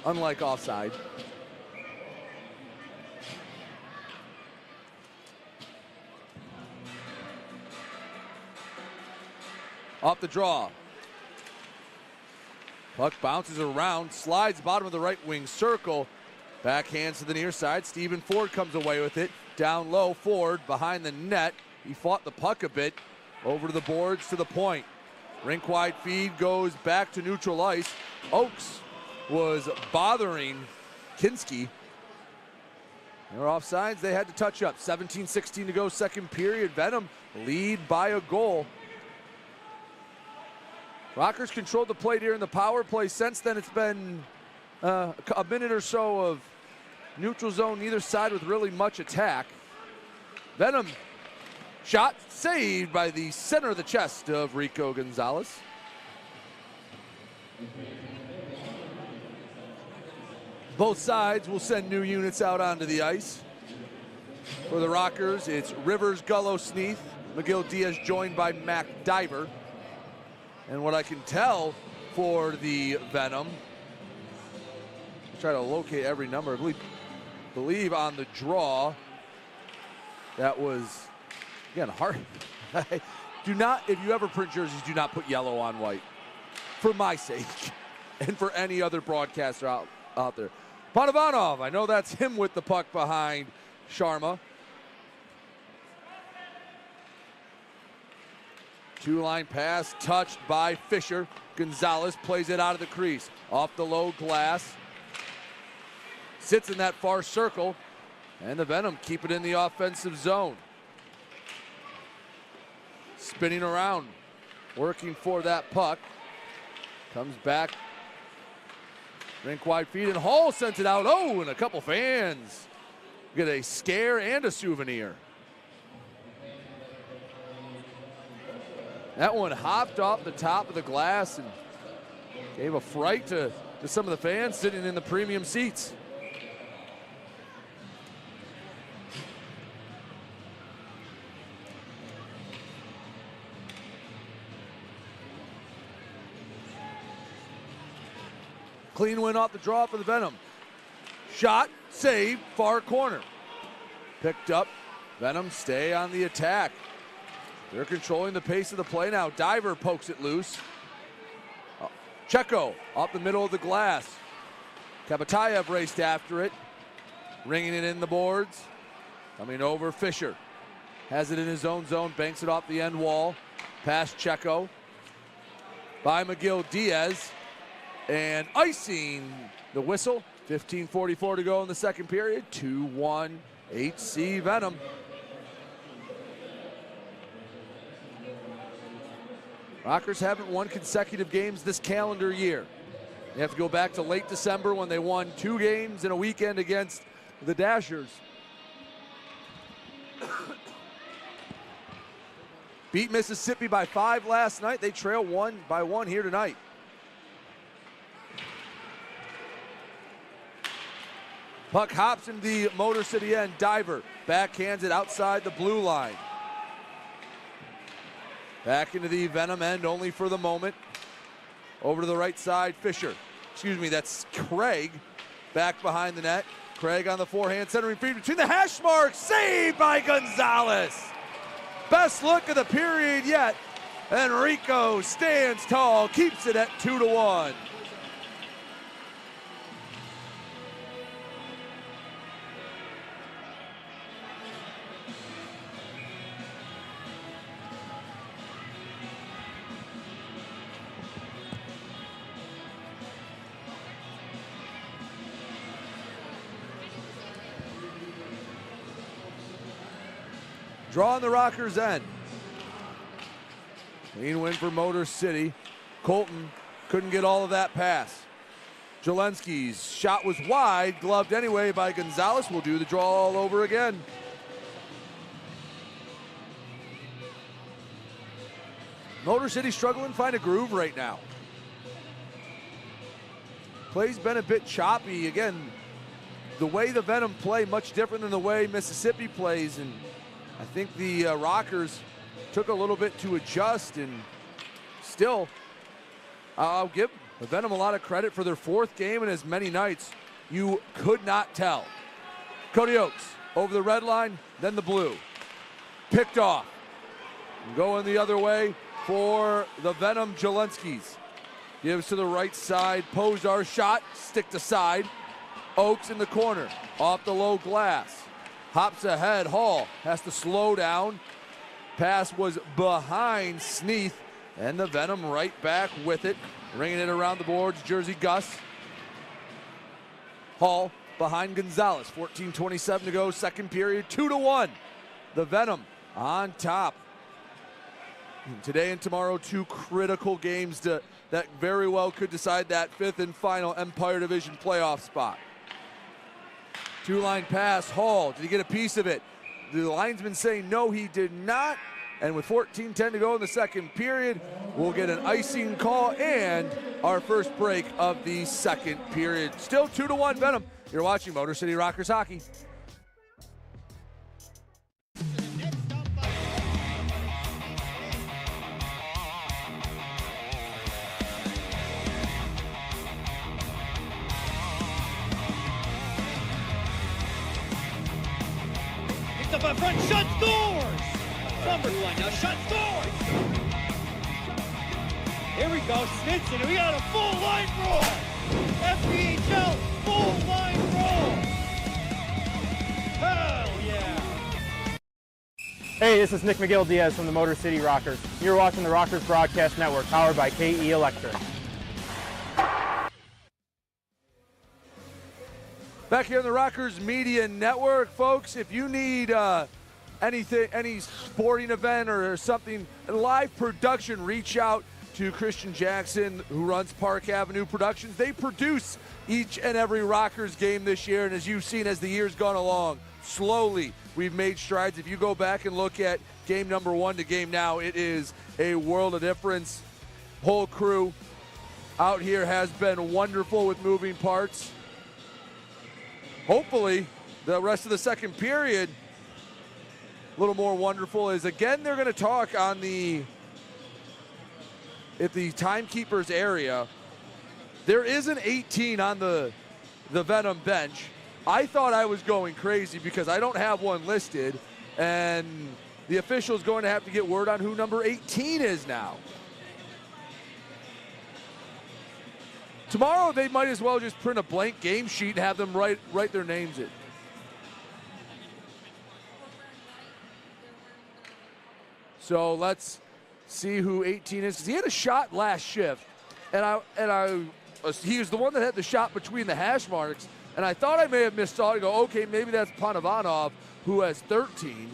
unlike offside. Off the draw. Puck bounces around, slides bottom of the right wing circle. Backhands to the near side. Stephen Ford comes away with it. Down low, Ford behind the net. He fought the puck a bit. Over to the boards to the point. Rink wide feed goes back to neutral ice. Oakes was bothering Kinski. They were offsides. They had to touch up. 17:16 to go, second period. Venom lead by a goal. Rockers controlled the play here in the power play. Since then, it's been a minute or so of neutral zone, neither side with really much attack. Venom shot saved by the center of the chest of Rico Gonzalez. Both sides will send new units out onto the ice. For the Rockers, it's Rivers, Gullo, Sneath, McGill Diaz joined by Mac Diver. And what I can tell for the Venom, try to locate every number. I believe on the draw, that was, again, hard. Do not, if you ever print jerseys, do not put yellow on white. For my sake, and for any other broadcaster out there. Panovanov, I know that's him with the puck behind Sharma. Two-line pass touched by Fisher. Gonzalez plays it out of the crease. Off the low glass. Sits in that far circle. And the Venom keep it in the offensive zone. Spinning around. Working for that puck. Comes back. Rink wide feed and Hall sends it out. Oh, and a couple fans get a scare and a souvenir. That one hopped off the top of the glass and gave a fright to some of the fans sitting in the premium seats. Clean win off the draw for the Venom. Shot, save, far corner. Picked up. Venom stay on the attack. They're controlling the pace of the play now. Diver pokes it loose. Checo off the middle of the glass. Kapatayev raced after it. Ringing it in the boards. Coming over Fisher. Has it in his own zone. Banks it off the end wall. Past Checo. By McGill Diaz. And icing the whistle. 15:44 to go in the second period. 2-1 HC Venom. Rockers haven't won consecutive games this calendar year. They have to go back to late December when they won 2 games in a weekend against the Dashers. Beat Mississippi by 5 last night. They trail 1-1 here tonight. Puck hops into the Motor City end. Diver backhands it outside the blue line. Back into the Venom end only for the moment. Over to the right side, Fisher. Excuse me, that's Craig. Back behind the net. Craig on the forehand, centering feed between the hash marks. Saved by Gonzalez. Best look of the period yet. And Rico stands tall, keeps it at 2-1. Draw on the Rockers' end. Clean win for Motor City. Colton couldn't get all of that pass. Jelensky's shot was wide, gloved anyway by Gonzalez. Will do the draw all over again. Motor City struggling to find a groove right now. Play's been a bit choppy. Again, the way the Venom play much different than the way Mississippi plays, and I think the Rockers took a little bit to adjust, and still, I'll give the Venom a lot of credit for their 4th game in as many nights. You could not tell. Cody Oakes over the red line, then the blue. Picked off. Going the other way for the Venom Jelenskys. Gives to the right side. Posar shot, stick to side. Oakes in the corner, off the low glass. Hops ahead, Hall has to slow down. Pass was behind Sneath, and the Venom right back with it. Ringing it around the boards, Jersey Gus. Hall behind Gonzalez, 14:27 to go, second period, 2-1. The Venom on top. Today and tomorrow, 2 critical games that very well could decide that 5th and final Empire Division playoff spot. 2-line pass, Hall, did he get a piece of it? The linesman saying no, he did not. And with 14:10 to go in the second period, we'll get an icing call and our first break of the second period. Still 2-1 Venom. You're watching Motor City Rockers hockey. Picked up by front, shot, scores! Number 1 now, shot, scores! Here we go, Snitson, and we got a full line roll! FBHL, full line roll! Hell yeah! Hey, this is Nick McGill-Diaz from the Motor City Rockers. You're watching the Rockers Broadcast Network, powered by KE Electric. Back here on the Rockers Media Network, folks, if you need anything, any sporting event or something, live production, reach out to Christian Jackson, who runs Park Avenue Productions. They produce each and every Rockers game this year, and as you've seen as the year's gone along, slowly we've made strides. If you go back and look at game number 1 to game now, it is a world of difference. Whole crew out here has been wonderful with moving parts. Hopefully, the rest of the second period, a little more wonderful, is again they're going to talk on at the timekeepers area. There is an 18 on the Venom bench. I thought I was going crazy because I don't have one listed, and the official's going to have to get word on who number 18 is now. Tomorrow they might as well just print a blank game sheet and have them write their names in. So let's see who 18 is, because he had a shot last shift, and he was the one that had the shot between the hash marks, and I thought I may have missed out. I go, okay, maybe that's Panavanov, who has 13.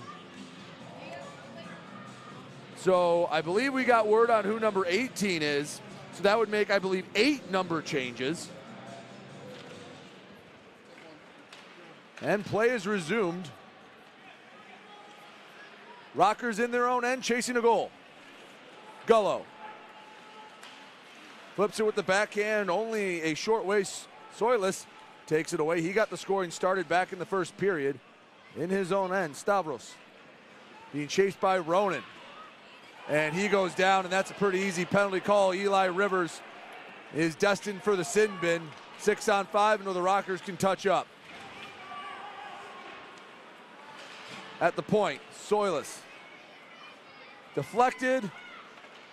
So I believe we got word on who number 18 is. So that would make, I believe, 8 number changes. And play is resumed. Rockers in their own end, chasing a goal. Gullo flips it with the backhand, only a short waist. Soilus takes it away. He got the scoring started back in the first period in his own end. Stavros being chased by Ronan. And he goes down, and that's a pretty easy penalty call. Eli Rivers is destined for the sin bin. 6-on-5, and the Rockers can touch up. At the point, Soilus deflected,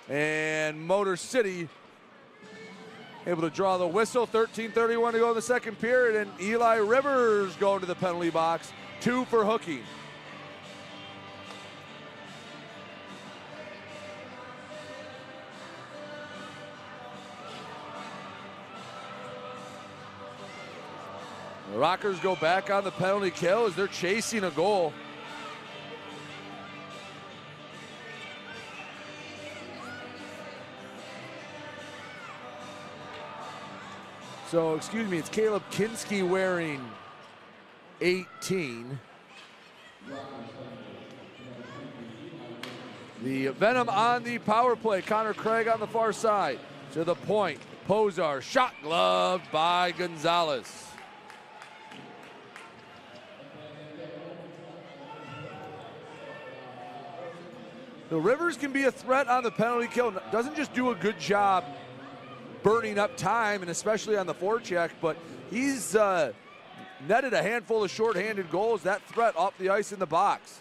and Motor City able to draw the whistle. 13:31 to go in the second period, and Eli Rivers going to the penalty box. 2 for hooking. The Rockers go back on the penalty kill as they're chasing a goal. So, excuse me, it's Caleb Kinski wearing 18. The Venom on the power play. Connor Craig on the far side. To the point. Posar, shot gloved by Gonzalez. The Rivers can be a threat on the penalty kill. Doesn't just do a good job burning up time, and especially on the forecheck, but he's netted a handful of shorthanded goals. That threat off the ice in the box.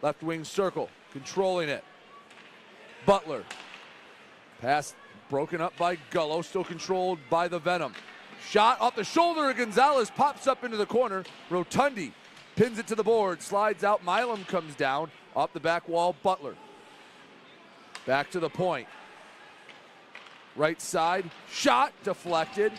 Left wing circle, controlling it. Butler. Pass broken up by Gullo, still controlled by the Venom. Shot off the shoulder of Gonzalez, pops up into the corner. Rotundi pins it to the board, slides out. Milam comes down off the back wall. Butler. Back to the point. Right side, shot deflected.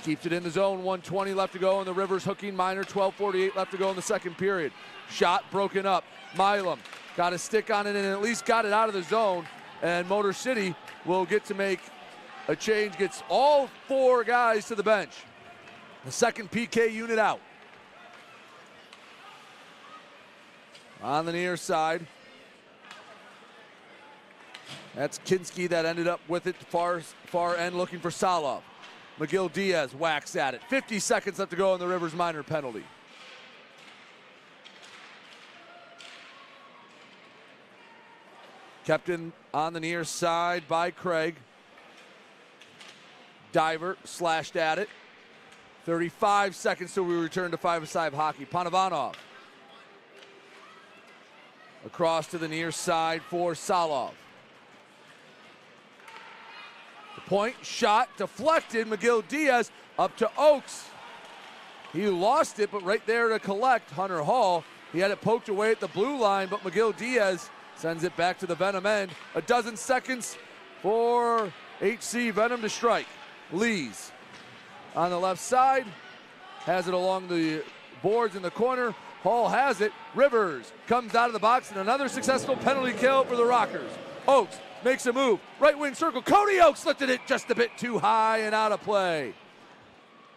Keeps it in the zone, 1:20 left to go, and the Rivers hooking Minor, 12:48 left to go in the second period. Shot broken up. Milam got a stick on it and at least got it out of the zone, and Motor City will get to make a change, gets all 4 guys to the bench. The second PK unit out. On the near side, that's Kinski that ended up with it far end looking for Salov. McGill Diaz whacks at it. 50 seconds left to go in the Rivers minor penalty. Kept in on the near side by Craig. Diver slashed at it. 35 seconds till we return to 5-a-side hockey. Panovanov. Across to the near side for Salov. The point shot deflected. McGill Diaz up to Oakes. He lost it, but right there to collect, Hunter Hall. He had it poked away at the blue line, but McGill Diaz sends it back to the Venom end. A dozen seconds for HC Venom to strike. Lees on the left side, has it along the boards in the corner. Hall has it. Rivers comes out of the box, and another successful penalty kill for the Rockers. Oakes makes a move. Right wing circle. Cody Oakes lifted it just a bit too high and out of play.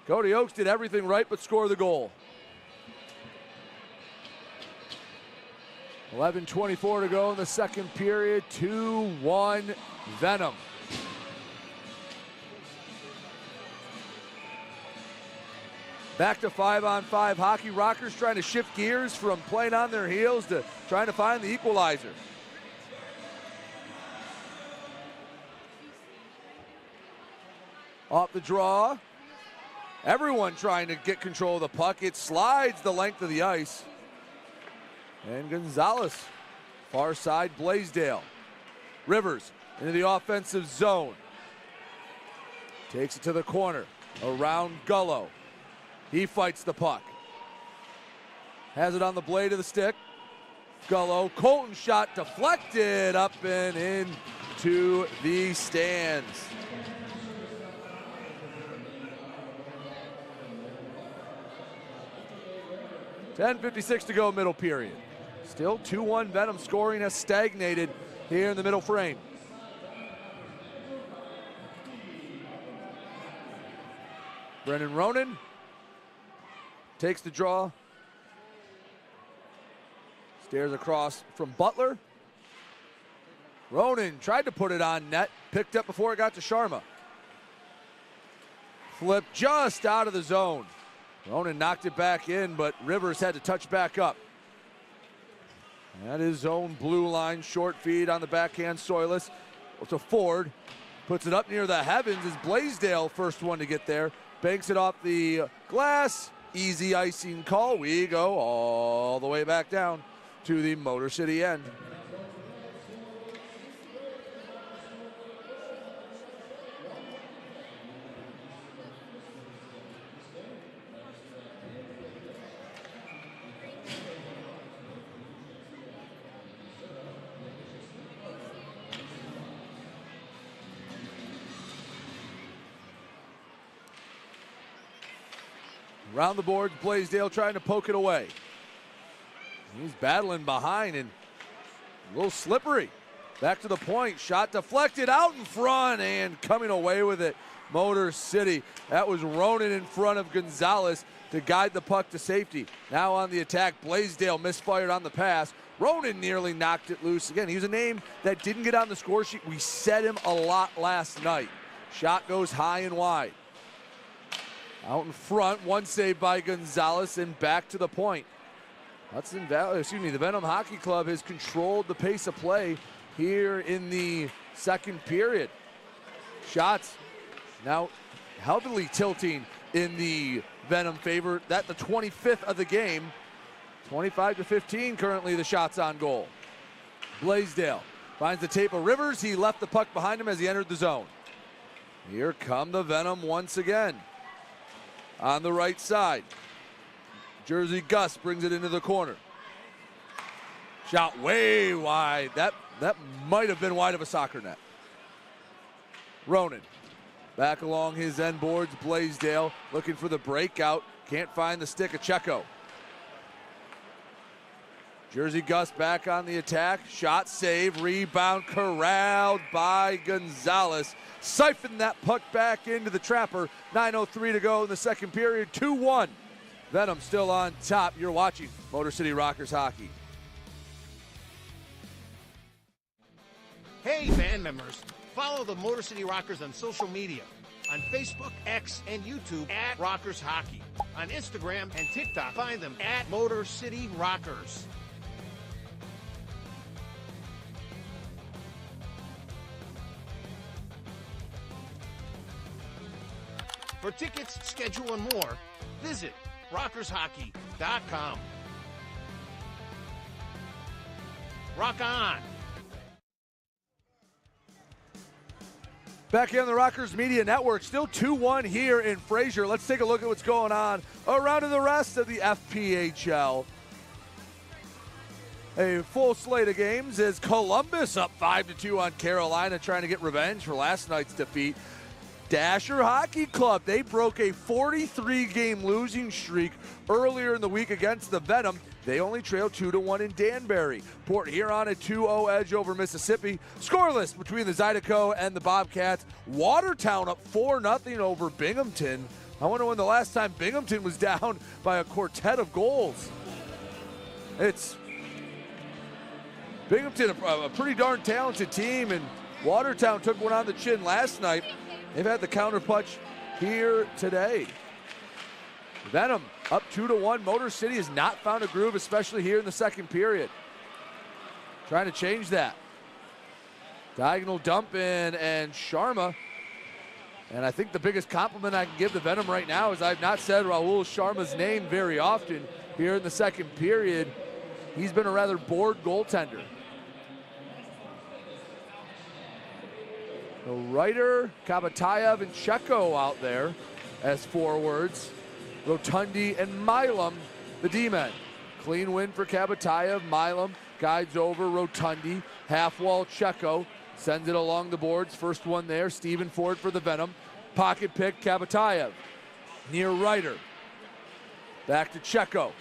Cody Oakes did everything right but score the goal. 11:24 to go in the second period. 2-1 Venom. Back to 5-on-5 hockey. Rockers trying to shift gears from playing on their heels to trying to find the equalizer. Off the draw. Everyone trying to get control of the puck. It slides the length of the ice. And Gonzalez, far side, Blaisdell. Rivers into the offensive zone. Takes it to the corner, around Gullo. He fights the puck. Has it on the blade of the stick. Gullo, Colton shot deflected up and into the stands. .56 to go middle period. Still 2-1 Venom. Scoring has stagnated here in the middle frame. Brendan Ronan takes the draw. Stares across from Butler. Ronan tried to put it on net. Picked up before it got to Sharma. Flipped just out of the zone. Ronan knocked it back in, but Rivers had to touch back up. That is zone blue line, short feed on the backhand, Soilus. To Ford, puts it up near the heavens. Is Blaisdell first one to get there. Banks it off the glass. Easy icing call. We go all the way back down to the Motor City end. Around the boards, Blaisdell trying to poke it away. He's battling behind and a little slippery. Back to the point, shot deflected out in front and coming away with it, Motor City. That was Ronan in front of Gonzalez to guide the puck to safety. Now on the attack, Blaisdell misfired on the pass. Ronan nearly knocked it loose. Again, he was a name that didn't get on the score sheet. We said him a lot last night. Shot goes high and wide. Out in front, one save by Gonzalez and back to the point. Hudson Valley, the Venom Hockey Club has controlled the pace of play here in the second period. Shots now heavily tilting in the Venom favor. That the 25th of the game. 25-15 currently the shots on goal. Blaisdell finds the tape of Rivers. He left the puck behind him as he entered the zone. Here come the Venom once again. On the right side. Jersey Gus brings it into the corner. Shot way wide. That might have been wide of a soccer net. Ronan back along his end boards. Blaisdell looking for the breakout. Can't find the stick of Checo. Jersey Gus back on the attack. Shot, save, rebound, corralled by Gonzalez. Siphoned that puck back into the trapper. 9:03 to go in the second period. 2-1. Venom still on top. You're watching Motor City Rockers hockey. Hey, band members, follow the Motor City Rockers on social media. On Facebook, X, and YouTube at Rockers Hockey. On Instagram and TikTok, find them at Motor City Rockers. For tickets, schedule, and more, visit rockershockey.com. Rock on! Back here on the Rockers Media Network, still 2-1 here in Fraser. Let's take a look at what's going on around in the rest of the FPHL. A full slate of games as Columbus up 5-2 on Carolina, trying to get revenge for last night's defeat. Dasher Hockey Club, they broke a 43-game losing streak earlier in the week against the Venom. They only trailed 2-1 in Danbury. Port Huron a 2-0 edge over Mississippi. Scoreless between the Zydeco and the Bobcats. Watertown up 4-0 over Binghamton. I wonder when the last time Binghamton was down by a quartet of goals. It's Binghamton, a pretty darn talented team, and Watertown took one on the chin last night. They've had the counter punch here today. Venom up 2-1. Motor City has not found a groove, especially here in the second period. Trying to change that. Diagonal dump in, and Sharma. And I think the biggest compliment I can give the Venom right now is I've not said Raul Sharma's name very often here in the second period. He's been a rather bored goaltender. So Ryder, Kabatayev, and Checo out there as forwards. Rotundi and Milam, the D-men. Clean win for Kabatayev. Milam guides over Rotundi. Half wall Checo sends it along the boards. First one there, Stephen Ford for the Venom. Pocket pick, Kabatayev. Near Ryder. Back to Checo.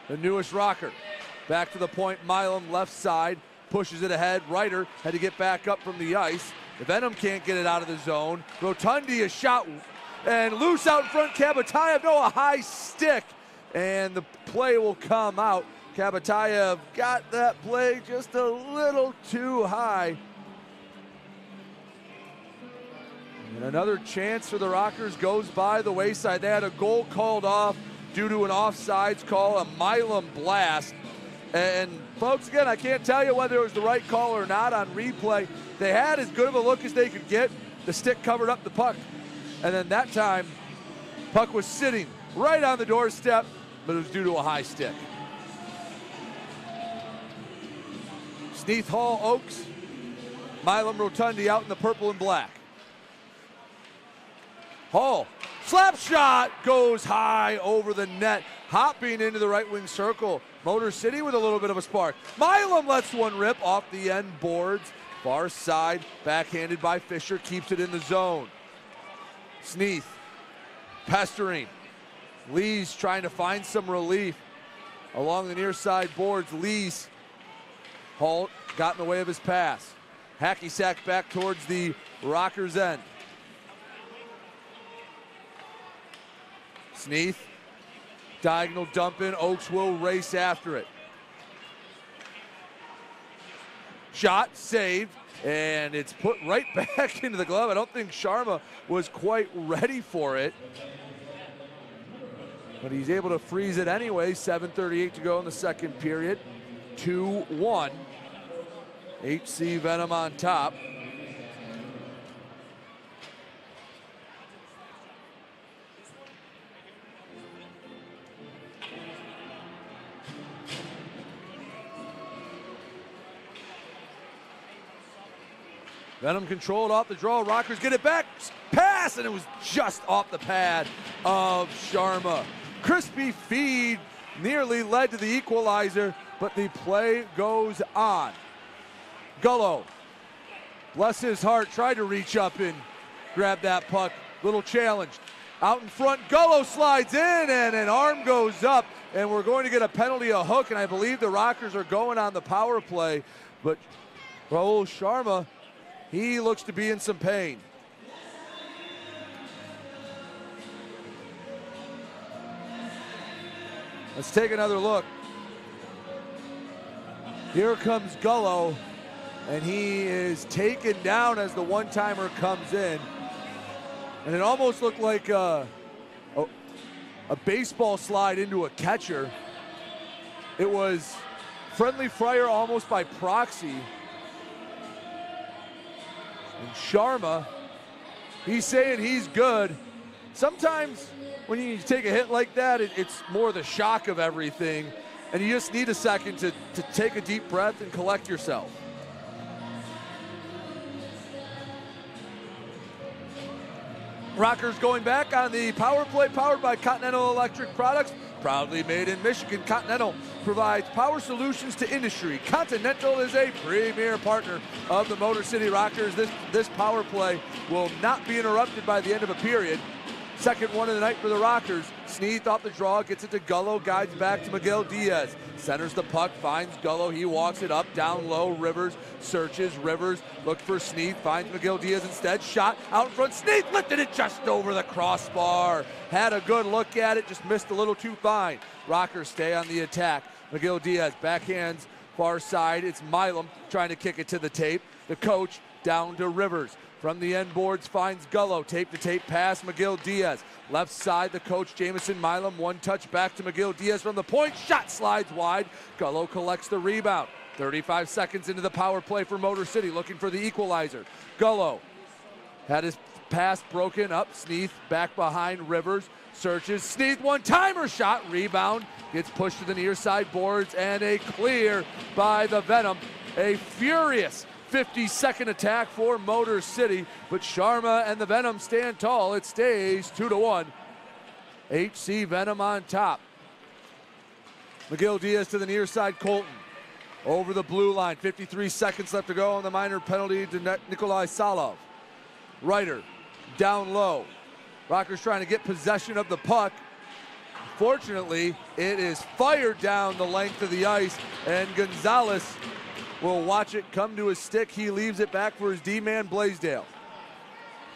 The newest Rocker. Back to the point, Milam left side. Pushes it ahead. Ryder had to get back up from the ice. The Venom can't get it out of the zone. Rotundi, a shot and loose out in front. Kabatayev, a high stick. And the play will come out. Kabatayev got that play just a little too high. And another chance for the Rockers goes by the wayside. They had a goal called off due to an offsides call, a Milam blast. And folks, again, I can't tell you whether it was the right call or not on replay. They had as good of a look as they could get. The stick covered up the puck. And then that time, puck was sitting right on the doorstep, but it was due to a high stick. Sneath, Hall, Oaks, Milam, Rotundi out in the purple and black. Hall, slap shot goes high over the net, hopping into the right wing circle. Motor City with a little bit of a spark. Milam lets one rip off the end boards. Far side, backhanded by Fisher, keeps it in the zone. Sneath, pestering. Lee's trying to find some relief along the near side boards. Lee's Hall got in the way of his pass. Hacky sack back towards the Rockers' end. Sneath, diagonal dump in. Oaks will race after it. Shot, saved, and it's put right back into the glove. I don't think Sharma was quite ready for it, but he's able to freeze it anyway. 7:38 to go in the second period. 2-1. HC Venom on top. Venom controlled off the draw. Rockers get it back. Pass, and it was just off the pad of Sharma. Crispy feed nearly led to the equalizer, but the play goes on. Gullo, bless his heart, tried to reach up and grab that puck. Little challenge. Out in front, Gullo slides in, and an arm goes up, and we're going to get a penalty, a hook, and I believe the Rockers are going on the power play, but Raul Sharma, he looks to be in some pain. Let's take another look. Here comes Gullo, and he is taken down as the one-timer comes in. And it almost looked like a baseball slide into a catcher. It was friendly fire almost by proxy. And Sharma, he's saying he's good. Sometimes when you take a hit like that, it's more the shock of everything, and you just need a second to take a deep breath and collect yourself. Rockers going back on the power play, powered by Continental Electric Products. Proudly made in Michigan, Continental provides power solutions to industry. Continental is a premier partner of the Motor City Rockers. This power play will not be interrupted by the end of a period. Second one of the night for the Rockers. Sneath off the draw, gets it to Gullo, guides back to Miguel Diaz. Centers the puck, finds Gullo, he walks it up, down low, Rivers, searches, Rivers, looked for Sneath, finds Miguel Diaz instead, shot out in front, Sneath lifted it just over the crossbar. Had a good look at it, just missed a little too fine. Rockers stay on the attack. Miguel Diaz, backhands, far side, it's Milam trying to kick it to the tape. The coach down to Rivers. From the end boards finds Gullo, tape-to-tape pass, Miguel Diaz. Left side, the coach, Jamison Milam, one touch back to Miguel Diaz from the point, shot slides wide. Gullo collects the rebound. 35 seconds into the power play for Motor City, looking for the equalizer. Gullo had his pass broken up, Sneath back behind Rivers, searches, Sneath one-timer shot, rebound, gets pushed to the near side boards, and a clear by the Venom. A furious 50-second attack for Motor City, but Sharma and the Venom stand tall. It stays 2-1. HC Venom on top. Miguel Diaz to the near side, Colton. Over the blue line, 53 seconds left to go on the minor penalty to Nikolai Salov. Ryder down low. Rockers trying to get possession of the puck. Fortunately, it is fired down the length of the ice, and Gonzalez will watch it come to his stick. He leaves it back for his D-man, Blaisdell.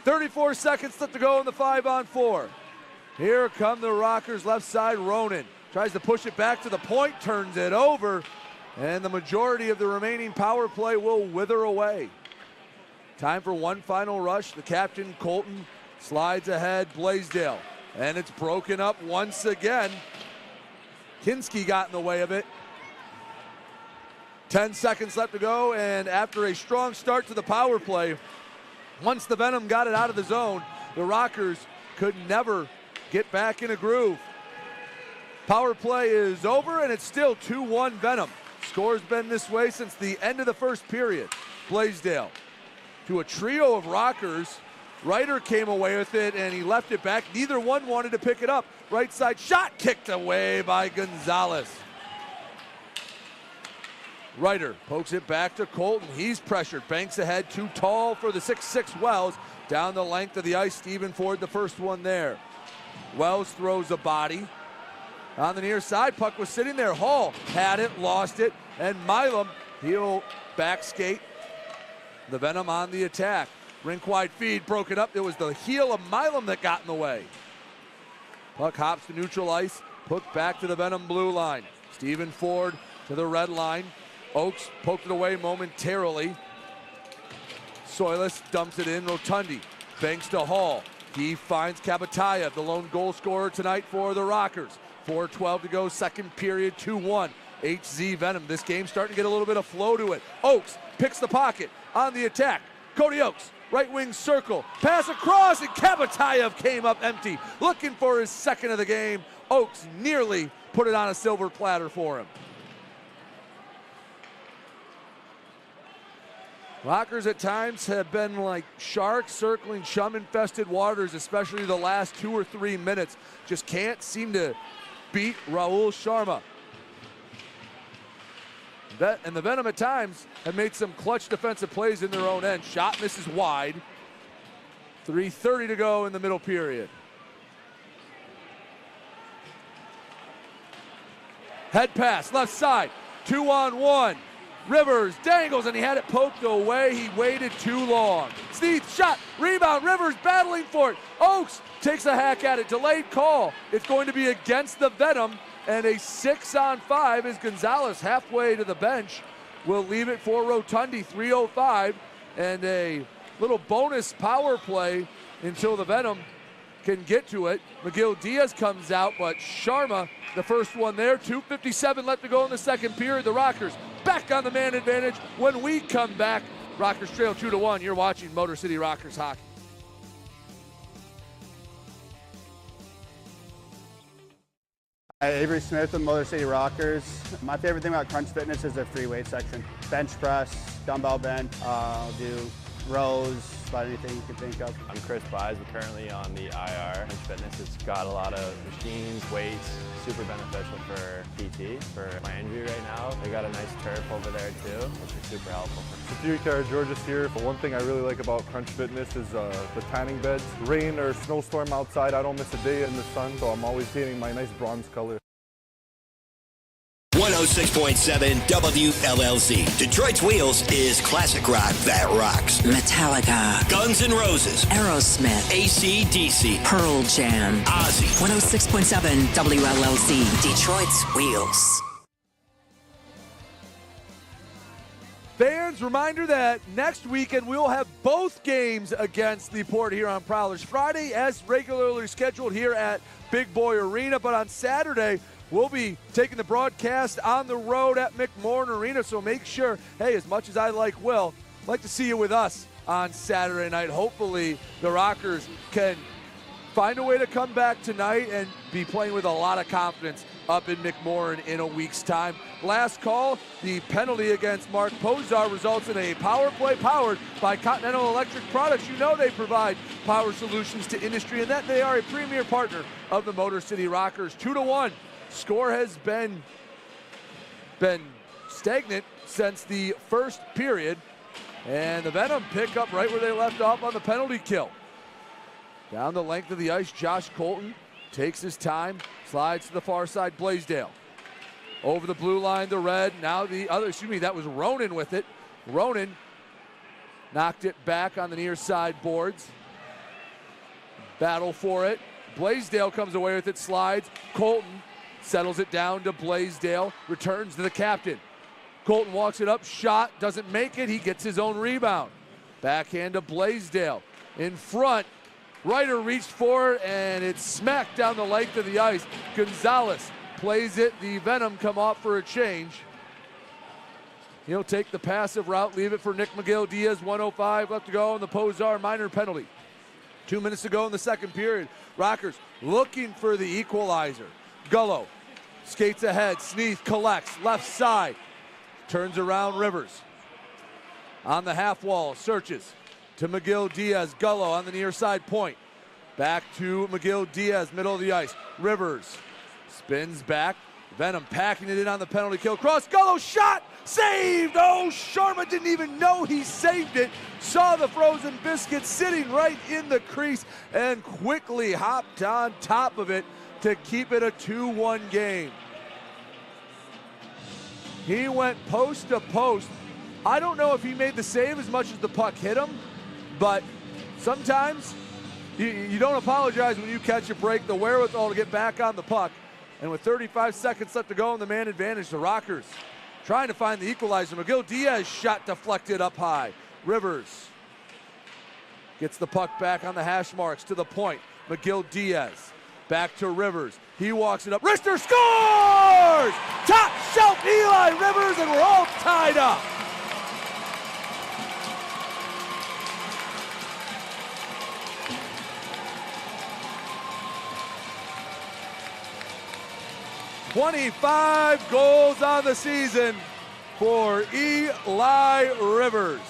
34 seconds left to go in the 5-on-4. Here come the Rockers, left side, Ronan. Tries to push it back to the point, turns it over, and the majority of the remaining power play will wither away. Time for one final rush. The captain, Colton, slides ahead, Blaisdell. And it's broken up once again. Kinski got in the way of it. 10 seconds left to go, and after a strong start to the power play, once the Venom got it out of the zone, the Rockers could never get back in a groove. Power play is over, and it's still 2-1 Venom. Score's been this way since the end of the first period. Blaisdell to a trio of Rockers. Ryder came away with it, and he left it back. Neither one wanted to pick it up. Right side shot kicked away by Gonzalez. Ryder pokes it back to Colton. He's pressured, banks ahead, too tall for the 6'6" Wells. Down the length of the ice, Stephen Ford, the first one there. Wells throws a body. On the near side, puck was sitting there. Hall had it, lost it, and Milam He'll back skate. The Venom on the attack. Rink wide feed, broken up. It was the heel of Milam that got in the way. Puck hops to neutral ice. Puck back to the Venom blue line. Stephen Ford to the red line. Oakes poked it away momentarily. Soilis dumps it in. Rotundi banks to Hall. He finds Kabatayev, the lone goal scorer tonight for the Rockers. 4:12 to go, second period, 2-1. HZ Venom. This game starting to get a little bit of flow to it. Oakes picks the pocket on the attack. Cody Oakes, right wing circle, pass across, and Kabatayev came up empty, looking for his second of the game. Oakes nearly put it on a silver platter for him. Rockers at times have been like sharks circling chum-infested waters, especially the last 2 or 3 minutes. Just can't seem to beat Raul Sharma. And the Venom at times have made some clutch defensive plays in their own end. Shot misses wide. 3:30 to go in the middle period. Head pass, left side, 2-on-1. Rivers dangles, and he had it poked away. He waited too long. Sneath shot, rebound, Rivers battling for it. Oakes takes a hack at it, delayed call. It's going to be against the Venom, and a 6-on-5 as Gonzalez halfway to the bench will leave it for Rotundi. 3:05, and a little bonus power play until the Venom can get to it. McGill Diaz comes out, but Sharma, the first one there. 2:57 left to go in the second period. The Rockers back on the man advantage when we come back. Rockers trail 2-1. You're watching Motor City Rockers hockey. Hi, Avery Smith with Motor City Rockers. My favorite thing about Crunch Fitness is their free weight section. Bench press, dumbbell bench, do rows, about anything you can think of. I'm Chris Buys. We're currently on the IR. Crunch Fitness, it's got a lot of machines, weights, super beneficial for PT, for my injury right now. They got a nice turf over there too, which is super helpful. Georges here. But one thing I really like about Crunch Fitness is the tanning beds. Rain or snowstorm outside, I don't miss a day in the sun, so I'm always getting my nice bronze color. 106.7 WLLZ. Detroit's Wheels is classic rock that rocks. Metallica. Guns N' Roses. Aerosmith. AC/DC. Pearl Jam. Ozzy. 106.7 WLLZ. Detroit's Wheels. Fans, reminder that next weekend we'll have both games against the Port Huron Prowlers. Friday, as regularly scheduled here at Big Boy Arena, but on Saturday, we'll be taking the broadcast on the road at McMorran Arena, so make sure, hey, as much as I like Will, I'd like to see you with us on Saturday night. Hopefully the Rockers can find a way to come back tonight and be playing with a lot of confidence up in McMorran in a week's time. Last call, the penalty against Mark Pozar results in a power play powered by Continental Electric Products. You know they provide power solutions to industry and that they are a premier partner of the Motor City Rockers. 2-1. Score has been stagnant since the first period, and the Venom pick up right where they left off on the penalty kill. Down the length of the ice, Josh Colton takes his time, slides to the far side, Blaisdell. Over the blue line, the red, now the other, that was Ronan with it. Ronan knocked it back on the near side boards. Battle for it. Blaisdell comes away with it, slides. Colton settles it down to Blaisdell, returns to the captain. Colton walks it up, shot, doesn't make it, he gets his own rebound. Backhand to Blaisdell. In front, Ryder reached for it, and it's smacked down the length of the ice. Gonzalez plays it, the Venom come off for a change. He'll take the passive route, leave it for Nick McGill Diaz, 1:05 left to go on the Pozar minor penalty. 2 minutes to go in the second period. Rockers looking for the equalizer. Gullo skates ahead, Sneath collects, left side, turns around Rivers. On the half wall, searches to McGill Diaz, Gullo on the near side point. Back to McGill Diaz, middle of the ice. Rivers spins back, Venom packing it in on the penalty kill. Cross, Gullo shot, saved! Oh, Sharma didn't even know he saved it. Saw the frozen biscuit sitting right in the crease and quickly hopped on top of it to keep it a 2-1 game. He went post to post. I don't know if he made the save as much as the puck hit him, but sometimes you don't apologize when you catch a break, the wherewithal to get back on the puck. And with 35 seconds left to go in the man advantage, the Rockers trying to find the equalizer. McGill Diaz shot deflected up high. Rivers gets the puck back on the hash marks to the point. McGill Diaz back to Rivers. He walks it up. Rister scores! Top shelf Eli Rivers, and we're all tied up. "25 goals on the season for Eli Rivers."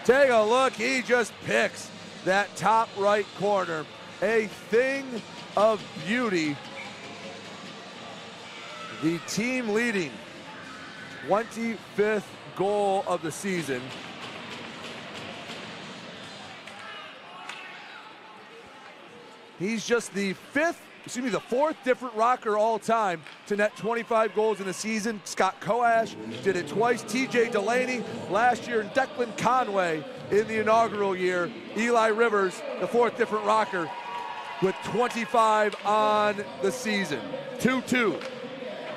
Take a look, he just picks that top right corner. A thing of beauty. The team leading 25th goal of the season. He's just the fourth different Rocker all time to net 25 goals in a season. Scott Koash did it twice. TJ Delaney last year, and Declan Conway in the inaugural year. Eli Rivers, the fourth different Rocker, with 25 on the season. 2-2.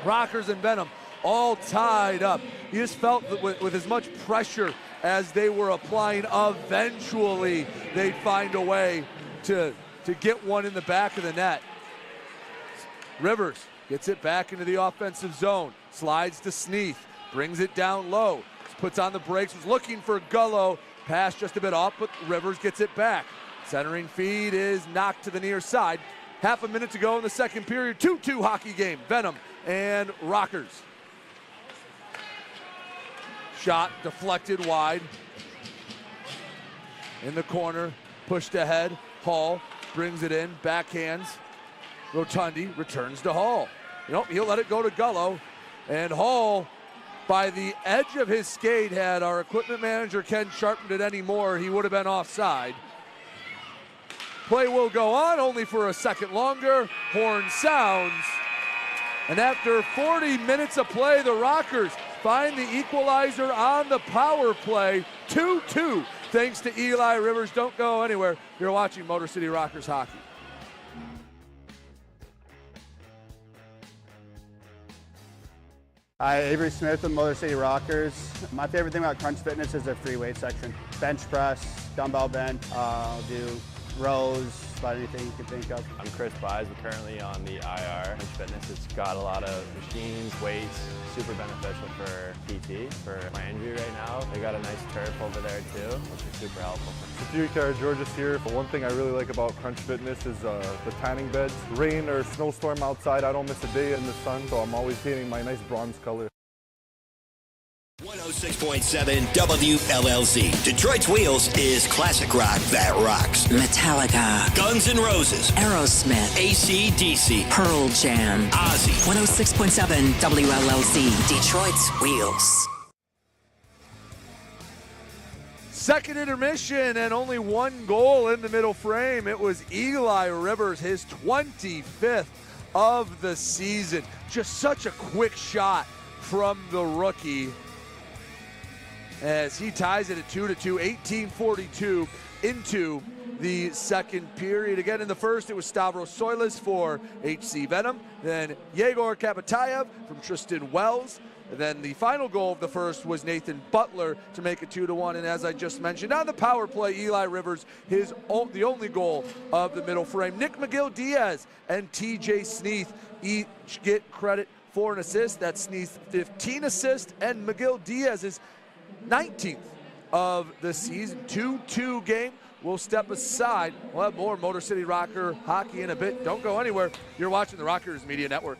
Rockers and Venom all tied up. You just felt that with as much pressure as they were applying, eventually they'd find a way to get one in the back of the net. Rivers gets it back into the offensive zone, slides to Sneath, brings it down low, puts on the brakes, was looking for Gullo, pass just a bit off, but Rivers gets it back. Centering feed is knocked to the near side. Half a minute to go in the second period. 2-2 hockey game, Venom and Rockers. Shot deflected wide. In the corner, pushed ahead. Hall brings it in, backhands. Rotundi returns to Hall. He'll let it go to Gullo. And Hall, by the edge of his skate, had our equipment manager Ken sharpened it any more, he would have been offside. Play will go on, only for a second longer. Horn sounds. And after 40 minutes of play, the Rockers find the equalizer on the power play. 2-2, thanks to Eli Rivers. Don't go anywhere. You're watching Motor City Rockers hockey. Hi, Avery Smith with Motor City Rockers. My favorite thing about Crunch Fitness is their free weight section. Bench press, dumbbell bench, do rows, about anything you can think of. I'm Chris Buys. We're currently on the IR. Crunch Fitness, it's got a lot of machines, weights, super beneficial for PT, for my injury right now. They got a nice turf over there too, which is super helpful. George's here. One thing I really like about Crunch Fitness is the tanning beds. Rain or snowstorm outside, I don't miss a day in the sun, so I'm always painting my nice bronze color. 106.7 WLLZ. Detroit's Wheels is classic rock that rocks. Metallica, Guns N' Roses, Aerosmith, AC/DC, Pearl Jam, Ozzy. 106.7 WLLZ. Detroit's Wheels. Second intermission and only one goal in the middle frame. It was Eli Rivers, his 25th of the season. Just such a quick shot from the rookie as he ties it at 2-2, 18:42 into the second period. Again, in the first, it was Stavros Soilis for HC Venom, then Yegor Kapatayev from Tristan Wells. And then the final goal of the first was Nathan Butler to make it 2-1. And as I just mentioned, on the power play, Eli Rivers, the only goal of the middle frame. Nick McGill-Diaz and TJ Sneath each get credit for an assist. That's Sneath's 15 assists and McGill-Diaz's 19th of the season. 2-2 game. We'll step aside. We'll have more Motor City Rocker hockey in a bit. Don't go anywhere. You're watching the Rockers Media Network.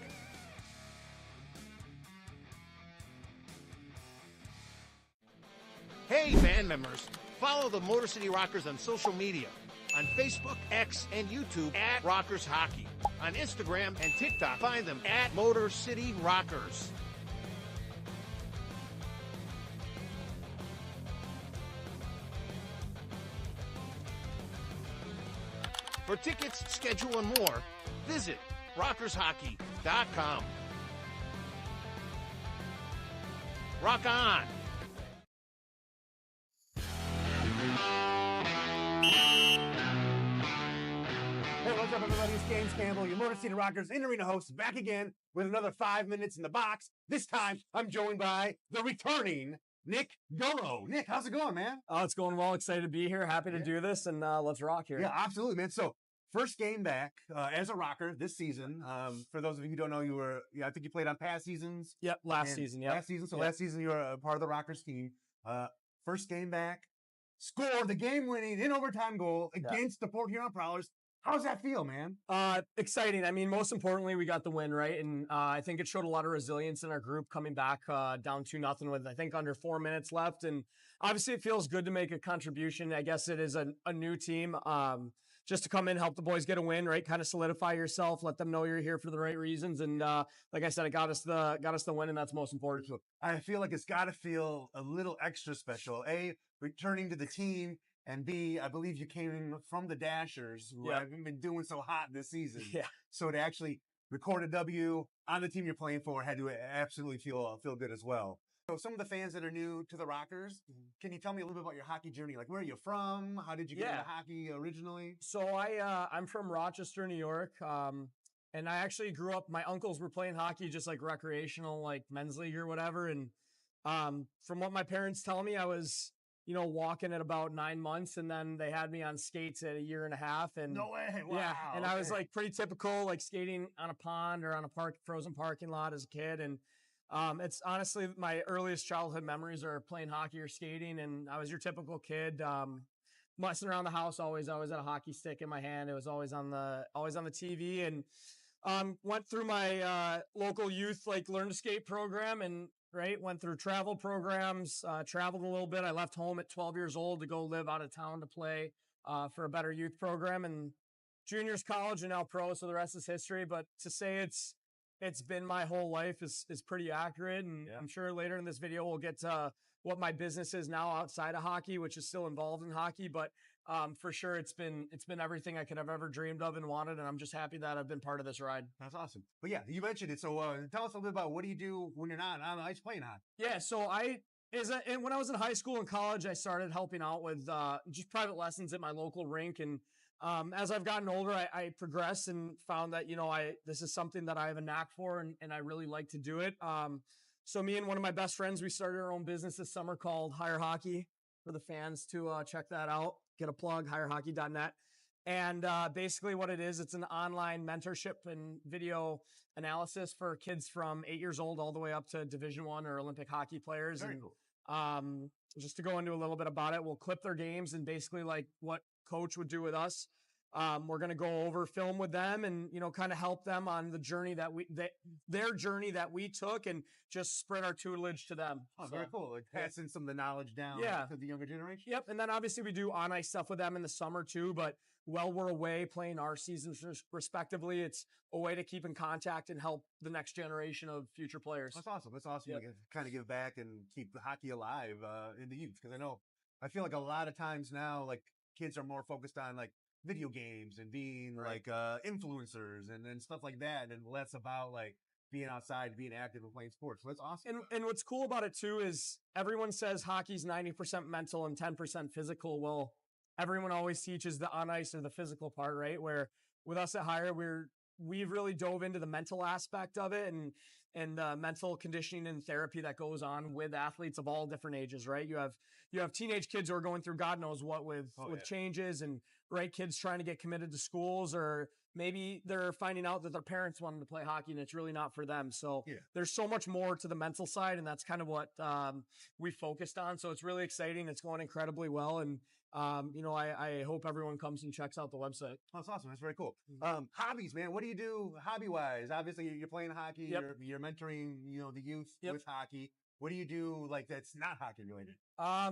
Hey, band members, follow the Motor City Rockers on social media. On Facebook, X, and YouTube at Rockers Hockey. On Instagram and TikTok, find them at Motor City Rockers. For tickets, schedule, and more, visit rockershockey.com. Rock on! Hey, what's up, everybody? It's James Campbell, your Motor City Rockers in-arena host, back again with another 5 minutes in the box. This time, I'm joined by the returning Nick Gullo. Nick, how's it going, man? Oh, it's going well. Excited to be here. Happy to do this, and let's rock here. Yeah, absolutely, man. So, first game back as a Rocker this season. For those of you who don't know, I think you played on past seasons. Yep, last season. Last season. So, last season, you were a part of the Rockers team. First game back, scored the game-winning in overtime goal against the Port Huron Prowlers. How's that feel, man? Exciting. I mean, most importantly, we got the win, right? And I think it showed a lot of resilience in our group coming back down 2-0 with, I think, under 4 minutes left. And obviously, it feels good to make a contribution. I guess it is a new team. Just to come in, help the boys get a win, right? Kind of solidify yourself, let them know you're here for the right reasons. And like I said, it got us the win, and that's most important. So I feel like it's got to feel a little extra special. A, returning to the team. And B, I believe you came from the Dashers, who haven't been doing so hot this season. Yeah. So to actually record a W on the team you're playing for had to absolutely feel good as well. So some of the fans that are new to the Rockers, can you tell me a little bit about your hockey journey? Like, where are you from? How did you get into hockey originally? So I'm from Rochester, New York. And I actually grew up, my uncles were playing hockey, just like recreational, like men's league or whatever. And from what my parents tell me, I was walking at about 9 months, and then they had me on skates at 1.5 years. And no way! Wow. Yeah, and I was like pretty typical, like skating on a pond or on a frozen parking lot as a kid. And it's honestly my earliest childhood memories are playing hockey or skating. And I was your typical kid, messing around the house, always had a hockey stick in my hand. It was always on the TV. And went through my local youth learn to skate program, and went through travel programs, traveled a little bit. I left home at 12 years old to go live out of town to play for a better youth program, and juniors, college, and now pro. So the rest is history. But to say it's been my whole life is pretty accurate. And I'm sure later in this video we'll get to what my business is now outside of hockey, which is still involved in hockey. But for sure, it's been everything I could have ever dreamed of and wanted, and I'm just happy that I've been part of this ride. That's awesome. But yeah, you mentioned it. So tell us a little bit about what do you do when you're not on the ice playing hockey? Yeah, so when I was in high school and college, I started helping out with just private lessons at my local rink. And as I've gotten older, I progressed and found that this is something that I have a knack for, and I really like to do it. So me and one of my best friends, we started our own business this summer called Hire Hockey, for the fans to check that out. Get a plug, hirehockey.net. And basically what it is, it's an online mentorship and video analysis for kids from 8 years old all the way up to Division I or Olympic hockey players. Very and cool. Just to go into a little bit about it, we'll clip their games and basically like what coach would do with us. We're going to go over film with them and, kind of help them on the journey their journey that we took, and just spread our tutelage to them. Oh, very cool. Like passing some of the knowledge down to the younger generation. Yep. And then obviously we do on ice stuff with them in the summer too, but while we're away playing our seasons respectively, it's a way to keep in contact and help the next generation of future players. That's awesome. That's awesome. Yep. You can kind of give back and keep the hockey alive in the youth. Because I feel like a lot of times now, like kids are more focused on like video games and being like influencers and stuff like that, and less about like being outside, being active and playing sports. So that's awesome. And what's cool about it too is everyone says hockey's 90% mental and 10% physical. Well, everyone always teaches the on ice or the physical part, right? Where with us at Hire, we've really dove into the mental aspect of it and mental conditioning and therapy that goes on with athletes of all different ages, right? You have teenage kids who are going through God knows what with changes, and kids trying to get committed to schools, or maybe they're finding out that their parents want them to play hockey and it's really not for them. So there's so much more to the mental side, and that's kind of what we focused on. So it's really exciting. It's going incredibly well. And I hope everyone comes and checks out the website. Oh, that's awesome. That's very cool. Hobbies, man. What do you do hobby-wise? Obviously, you're playing hockey. You're mentoring, the youth with hockey. What do you do that's not hockey related? I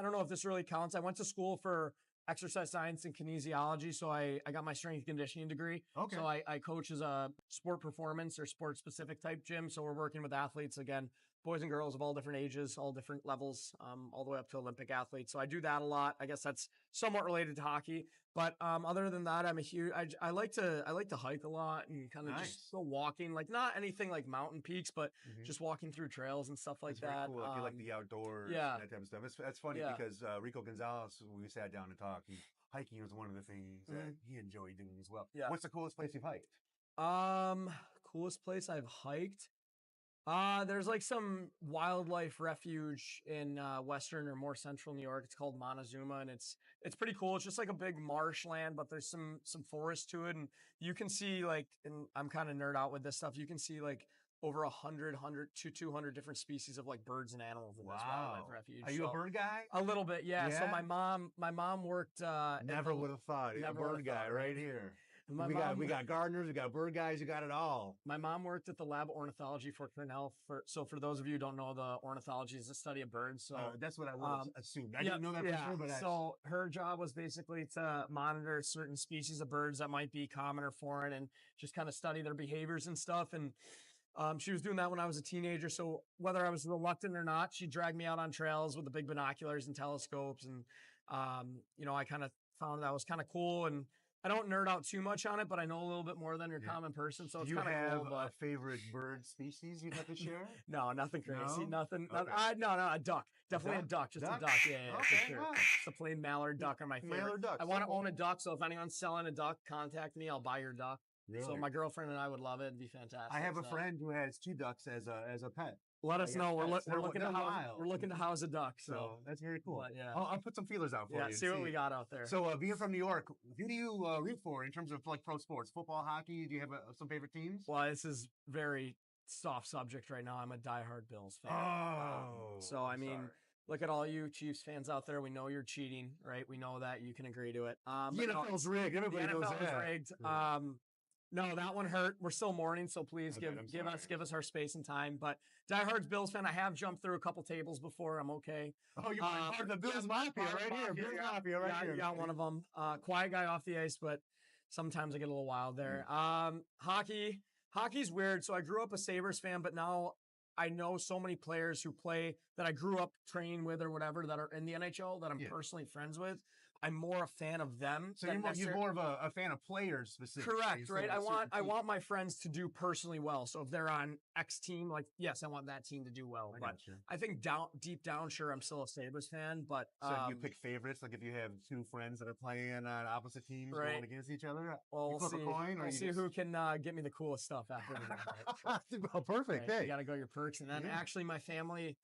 don't know if this really counts. I went to school for exercise science and kinesiology, so I got my strength conditioning degree. Okay. So I coach as a sport performance or sport specific type gym. So we're working with athletes again, boys and girls of all different ages, all different levels, all the way up to Olympic athletes. So I do that a lot. I guess that's somewhat related to hockey. But other than that, I'm a huge. I like to hike a lot and kind of just go walking, like not anything like mountain peaks, but just walking through trails and stuff like That's that. very cool. If you like the outdoors, yeah, and that type of stuff. That's funny because Rico Gonzalez, when we sat down and talked, hiking was one of the things that he enjoyed doing as well. Yeah. What's the coolest place you've hiked? Coolest place I've hiked. There's like some wildlife refuge in western or more central New York. It's called Montezuma, and it's pretty cool. It's just like a big marshland, but there's some forest to it, and you can see like, and I'm kind of nerd out with this stuff. You can see like over 100 to 200 different species of like birds and animals in this wildlife refuge. Are you a bird guy? A little bit, yeah. So my mom worked. Never would have thought. A bird guy right here. We got gardeners, we got bird guys, we got it all. My mom worked at the lab of ornithology for Cornell. So for those of you who don't know, the ornithology is the study of birds. So that's what I would have assumed. I didn't know that for sure, but so her job was basically to monitor certain species of birds that might be common or foreign, and just kind of study their behaviors and stuff. And she was doing that when I was a teenager. So whether I was reluctant or not, she dragged me out on trails with the big binoculars and telescopes, and I kind of found that was kind of cool. And I don't nerd out too much on it, but I know a little bit more than your common person, so it's kind of cool. Do you have a favorite bird species you'd have to share? No, nothing crazy. No? Nothing. Okay. No, a duck. Definitely a duck. Just a duck. Yeah, okay, for sure. wow. Just a plain mallard duck are my favorite. Mallard ducks. I want to own a duck, so if anyone's selling a duck, contact me. I'll buy your duck. Really? So my girlfriend and I would love it. It'd be fantastic. I have a friend who has 2 ducks as a pet. Let us know. We're looking to house a duck. So that's very cool. But, yeah. I'll put some feelers out for you. Yeah, see what we got out there. So being from New York, who do you root for in terms of like pro sports? Football, hockey? Do you have some favorite teams? Well, this is very soft subject right now. I'm a diehard Bills fan. So I mean, look at all you Chiefs fans out there. We know you're cheating, right? We know that. You can agree to it. The NFL's rigged. Everybody knows that. The NFL is rigged. No, that one hurt. We're still mourning, so please give us our space and time. But diehard Bills fan, I have jumped through a couple tables before. I'm okay. Oh, you're part of the Bills Mafia right here. Bills Mafia right here. Yeah, one of them. Quiet guy off the ice, but sometimes I get a little wild there. Hockey's weird. So I grew up a Sabres fan, but now I know so many players who play that I grew up training with or whatever that are in the NHL that I'm personally friends with. I'm more a fan of them. So you're more of a fan of players specifically. Correct, right? I want my friends to do personally well. So if they're on X team, like yes, I want that team to do well. I think deep down, sure, I'm still a Sabres fan. But so if you pick favorites, like if you have 2 friends that are playing on opposite teams going against each other, well, we'll see. We'll see who can get me the coolest stuff after the game. Well, perfect. Right? Hey, you got to go your perks, and then actually my family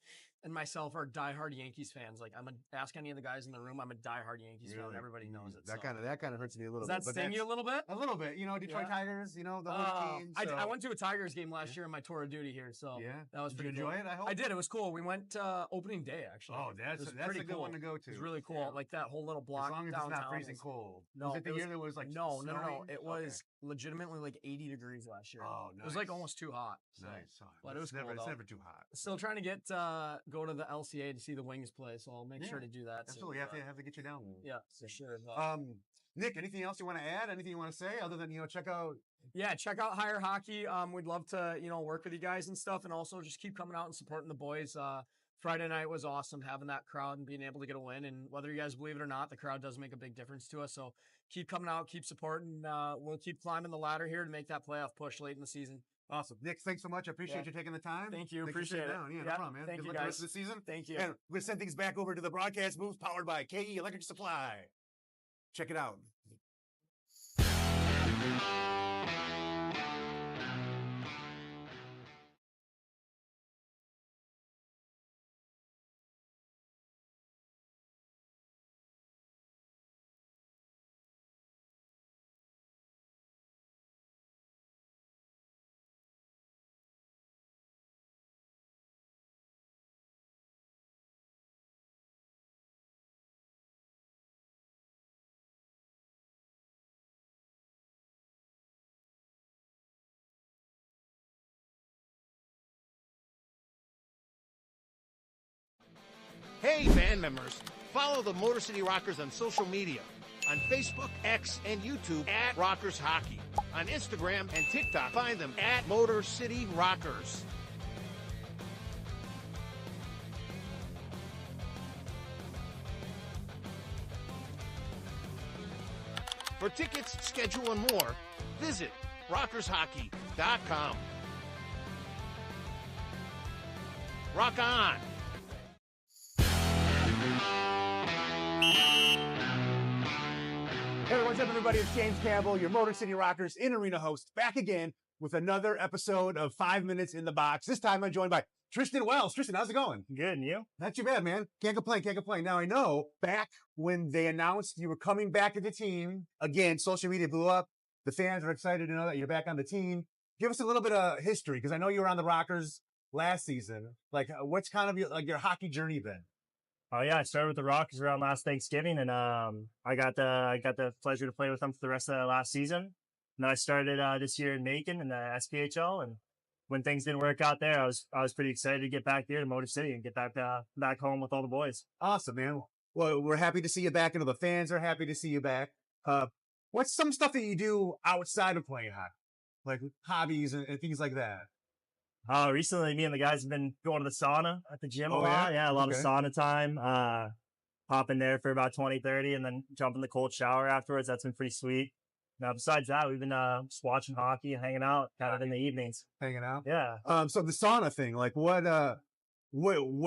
and myself are diehard Yankees fans. Like ask any of the guys in the room, I'm a diehard Yankees fan. Everybody knows it. That kind of hurts me a little bit. Does that sting you a little bit? A little bit. Detroit Tigers. The whole team. I went to a Tigers game last year in my tour of duty here, so that was pretty. Did you enjoy it? I hope I did. It was cool. We went opening day actually. Oh, that's a good one to go to. It was really cool. Like that whole little block. As long as downtown it's not freezing cold. No, was it the year that was like no. It was legitimately like 80 degrees last year. Oh, nice. It was like almost too hot. So. Nice. But it was cool. It's never too hot. Still trying to get go to the LCA to see the Wings play, so I'll make sure to do that. Absolutely, you have to get you down there. Yeah, for sure. Nick, anything else you want to add? Anything you want to say other than check out? Yeah, check out Higher Hockey. We'd love to work with you guys and stuff, and also just keep coming out and supporting the boys. Friday night was awesome, having that crowd and being able to get a win. And whether you guys believe it or not, the crowd does make a big difference to us. So keep coming out, keep supporting. We'll keep climbing the ladder here to make that playoff push late in the season. Awesome. Nick, thanks so much. I appreciate you taking the time. Thank you. Appreciate it. Yeah, no problem, man. Thank Good you, luck guys. the rest of the season. Thank you. And we'll send things back over to the broadcast booth powered by KE Electric Supply. Check it out. Hey, band members, follow the Motor City Rockers on social media. On Facebook, X, and YouTube at Rockers Hockey. On Instagram and TikTok, find them at Motor City Rockers. For tickets, schedule, and more, visit rockershockey.com. Rock on! Hey, what's up, everybody? It's James Campbell, your Motor City Rockers in-arena host, back again with another episode of 5 Minutes in the Box. This time I'm joined by Tristan Wells. Tristan, how's it going? Good, and you? Not too bad, man. Can't complain, can't complain. Now, I know back when they announced you were coming back to the team, again, social media blew up. The fans are excited to know that you're back on the team. Give us a little bit of history, because I know you were on the Rockers last season. Like, what's kind of your hockey journey been? Oh yeah, I started with the Rockers around last Thanksgiving, and I got the pleasure to play with them for the rest of the last season. And then I started this year in Macon in the SPHL, and when things didn't work out there, I was pretty excited to get back there to Motor City and get back home with all the boys. Awesome, man. Well, we're happy to see you back, and the fans are happy to see you back. What's some stuff that you do outside of playing hockey, like hobbies and things like that? Recently, me and the guys have been going to the sauna at the gym a Oh, lot. yeah? Yeah, a lot Okay. of sauna time. Hop in there for about 20, 30, and then jump in the cold shower afterwards. That's been pretty sweet. Now, besides that, we've been just watching hockey and hanging out kind of in the evenings. Hanging out? Yeah. So the sauna thing, like what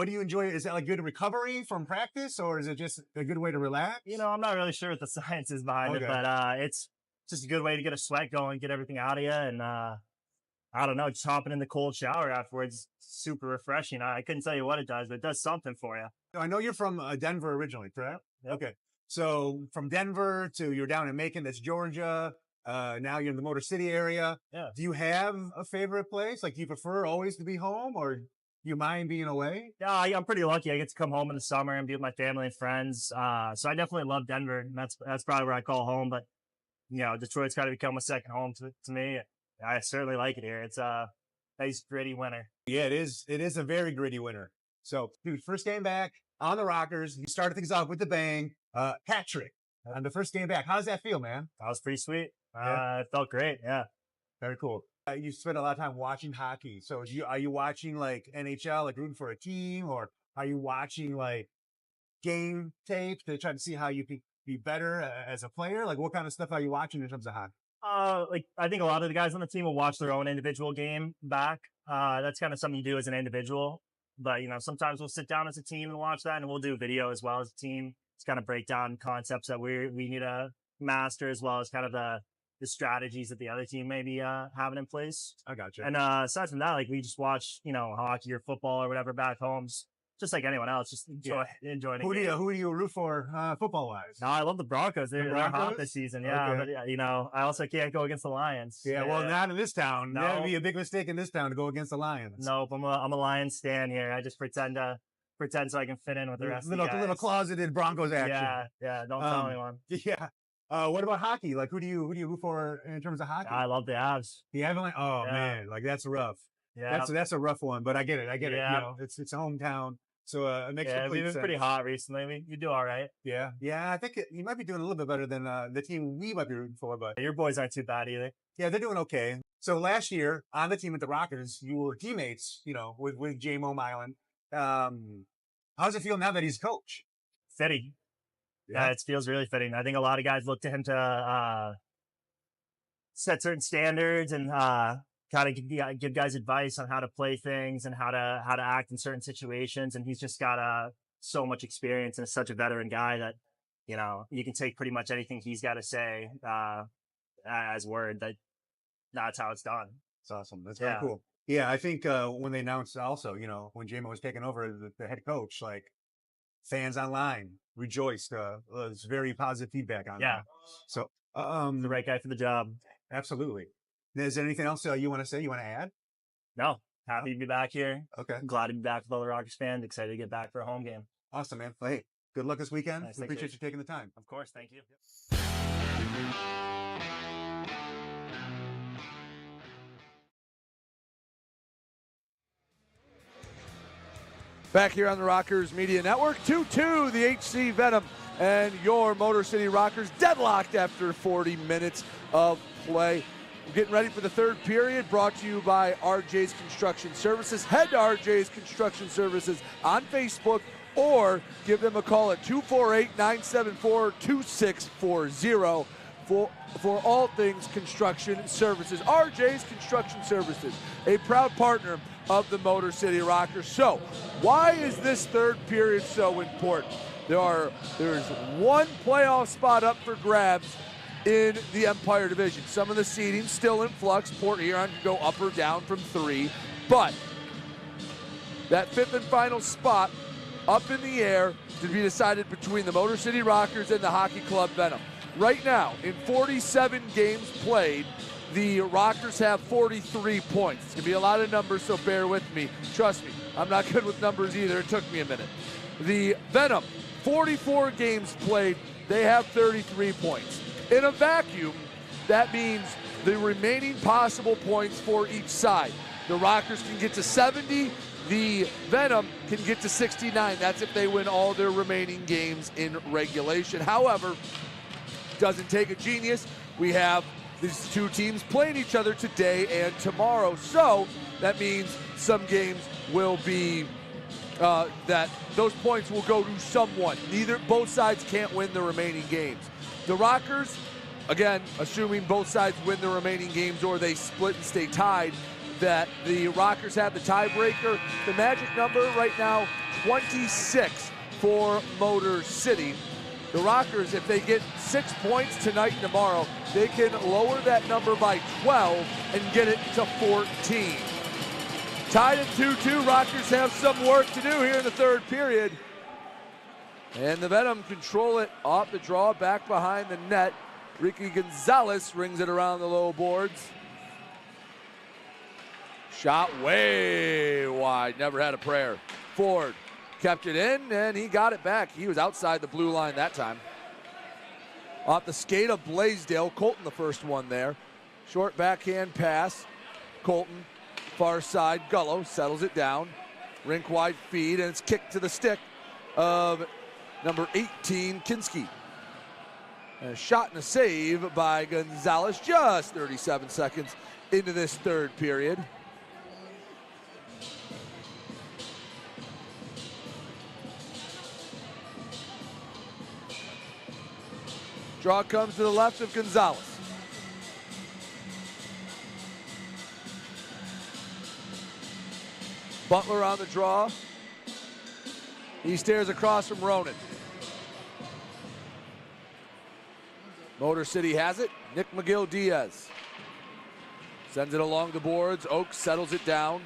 do you enjoy? Is that like good recovery from practice, or is it just a good way to relax? You know, I'm not really sure what the science is behind it, Okay. but it's just a good way to get a sweat going, get everything out of you, and I don't know, just hopping in the cold shower afterwards, super refreshing. I couldn't tell you what it does, but it does something for you. I know you're from Denver originally, correct? Yep. Okay. So from Denver to you're down in Macon, that's Georgia. Now you're in the Motor City area. Yeah. Do you have a favorite place? Like, do you prefer always to be home, or do you mind being away? Yeah, I'm pretty lucky. I get to come home in the summer and be with my family and friends. So I definitely love Denver, and that's probably where I call home. But you know, Detroit's got to become a second home to me. I certainly like it here. It's a nice, gritty winter. Yeah, it is. It is a very gritty winter. So, dude, first game back on the Rockers. You started things off with the bang. Hat trick on the first game back. How does that feel, man? That was pretty sweet. Yeah. It felt great. Yeah. Very cool. You spend a lot of time watching hockey. So are you watching like NHL, like rooting for a team, or are you watching like game tape to try to see how you can be better as a player? Like, what kind of stuff are you watching in terms of hockey? Like I think a lot of the guys on the team will watch their own individual game back. That's kind of something you do as an individual. But you know, sometimes we'll sit down as a team and watch that, and we'll do video as well as a team. It's kind of break down concepts that we need to master, as well as kind of the strategies that the other team may be having in place. I gotcha. And aside from that, like we just watch, you know, hockey or football or whatever back home, just like anyone else, just enjoying it. Who do you root for football wise? No, I love the Broncos. They're hot Broncos? this season. Yeah, Okay. but you know, I also can't go against the Lions. Yeah, well, not in this town. No. That would be a big mistake in this town to go against the Lions. Nope, I'm a Lions stan here. I just pretend so I can fit in with the rest of the guys. Little closeted Broncos action. Yeah. Don't tell anyone. Yeah. What about hockey? Like, who do you root for in terms of hockey? I love the Avs. The Avalanche. Oh Yeah. man, like that's rough. Yeah, That's a rough one, but I get it. You Yeah. know, it's hometown, so it makes yeah. complete We've been sense. pretty hot recently. We do all right. Yeah. I think you might be doing a little bit better than the team we might be rooting for, but Your boys aren't too bad either. yeah, they're doing okay. So last year on the team with the Rockers, you were teammates, you know, with J-Mo Milan. How does it feel now that he's coach? Fitting. Yeah. Yeah, it feels really fitting. I think a lot of guys look to him to set certain standards and kind of give guys advice on how to play things and how to act in certain situations. And he's just got so much experience and is such a veteran guy that, you know, you can take pretty much anything he's got to say as word that's how it's done. That's awesome. That's very cool. Yeah, I think when they announced also, you know, when J-Mo was taking over the head coach, like fans online rejoiced. It was very positive feedback on that. So The right guy for the job. Absolutely. Is there anything else you want to say? You want to add? No. Happy to be back here. Okay. Glad to be back with all the Rockers fans. Excited to get back for a home game. Awesome, man. Well, hey, good luck this weekend. Nice, We thanks, appreciate Rich. you taking the time. Of course. Thank you. Back here on the Rockers Media Network, 2-2, the HC Venom and your Motor City Rockers deadlocked after 40 minutes of play. We're getting ready for the third period, brought to you by RJ's Construction Services. Head to RJ's Construction Services on Facebook or give them a call at 248-974-2640. for all things construction services. RJ's Construction Services, a proud partner of the Motor City Rockers. So, why is this third period so important? There's one playoff spot up for grabs in the Empire Division. Some of the seeding still in flux. Port Huron can go up or down from 3, but that fifth and final spot up in the air to be decided between the Motor City Rockers and the Hockey Club Venom. Right now, in 47 games played, the Rockers have 43 points. It's going to be a lot of numbers, so bear with me. Trust me, I'm not good with numbers either. It took me a minute. The Venom, 44 games played, they have 33 points. In a vacuum, that means the remaining possible points for each side. The Rockers can get to 70. The Venom can get to 69. That's if they win all their remaining games in regulation. However, doesn't take a genius. We have these two teams playing each other today and tomorrow. So that means some games will be that those points will go to someone. Both sides can't win the remaining games. The Rockers, again, assuming both sides win the remaining games or they split and stay tied, that the Rockers have the tiebreaker. The magic number right now, 26 for Motor City. The Rockers, if they get 6 points tonight and tomorrow, they can lower that number by 12 and get it to 14. Tied at 2-2, Rockers have some work to do here in the third period. And the Venom control it off the draw, back behind the net. Ricky Gonzalez rings it around the low boards. Shot way wide, never had a prayer. Ford kept it in, and he got it back. He was outside the blue line that time. Off the skate of Blaisdell, Colton the first one there. Short backhand pass. Colton, far side, Gullo settles it down. Rink wide feed, and it's kicked to the stick of number 18, Kinski. A shot and a save by Gonzalez, just 37 seconds into this third period. Draw comes to the left of Gonzalez. Butler on the draw. He stares across from Ronan. Motor City has it. Nick McGill-Diaz sends it along the boards. Oaks settles it down,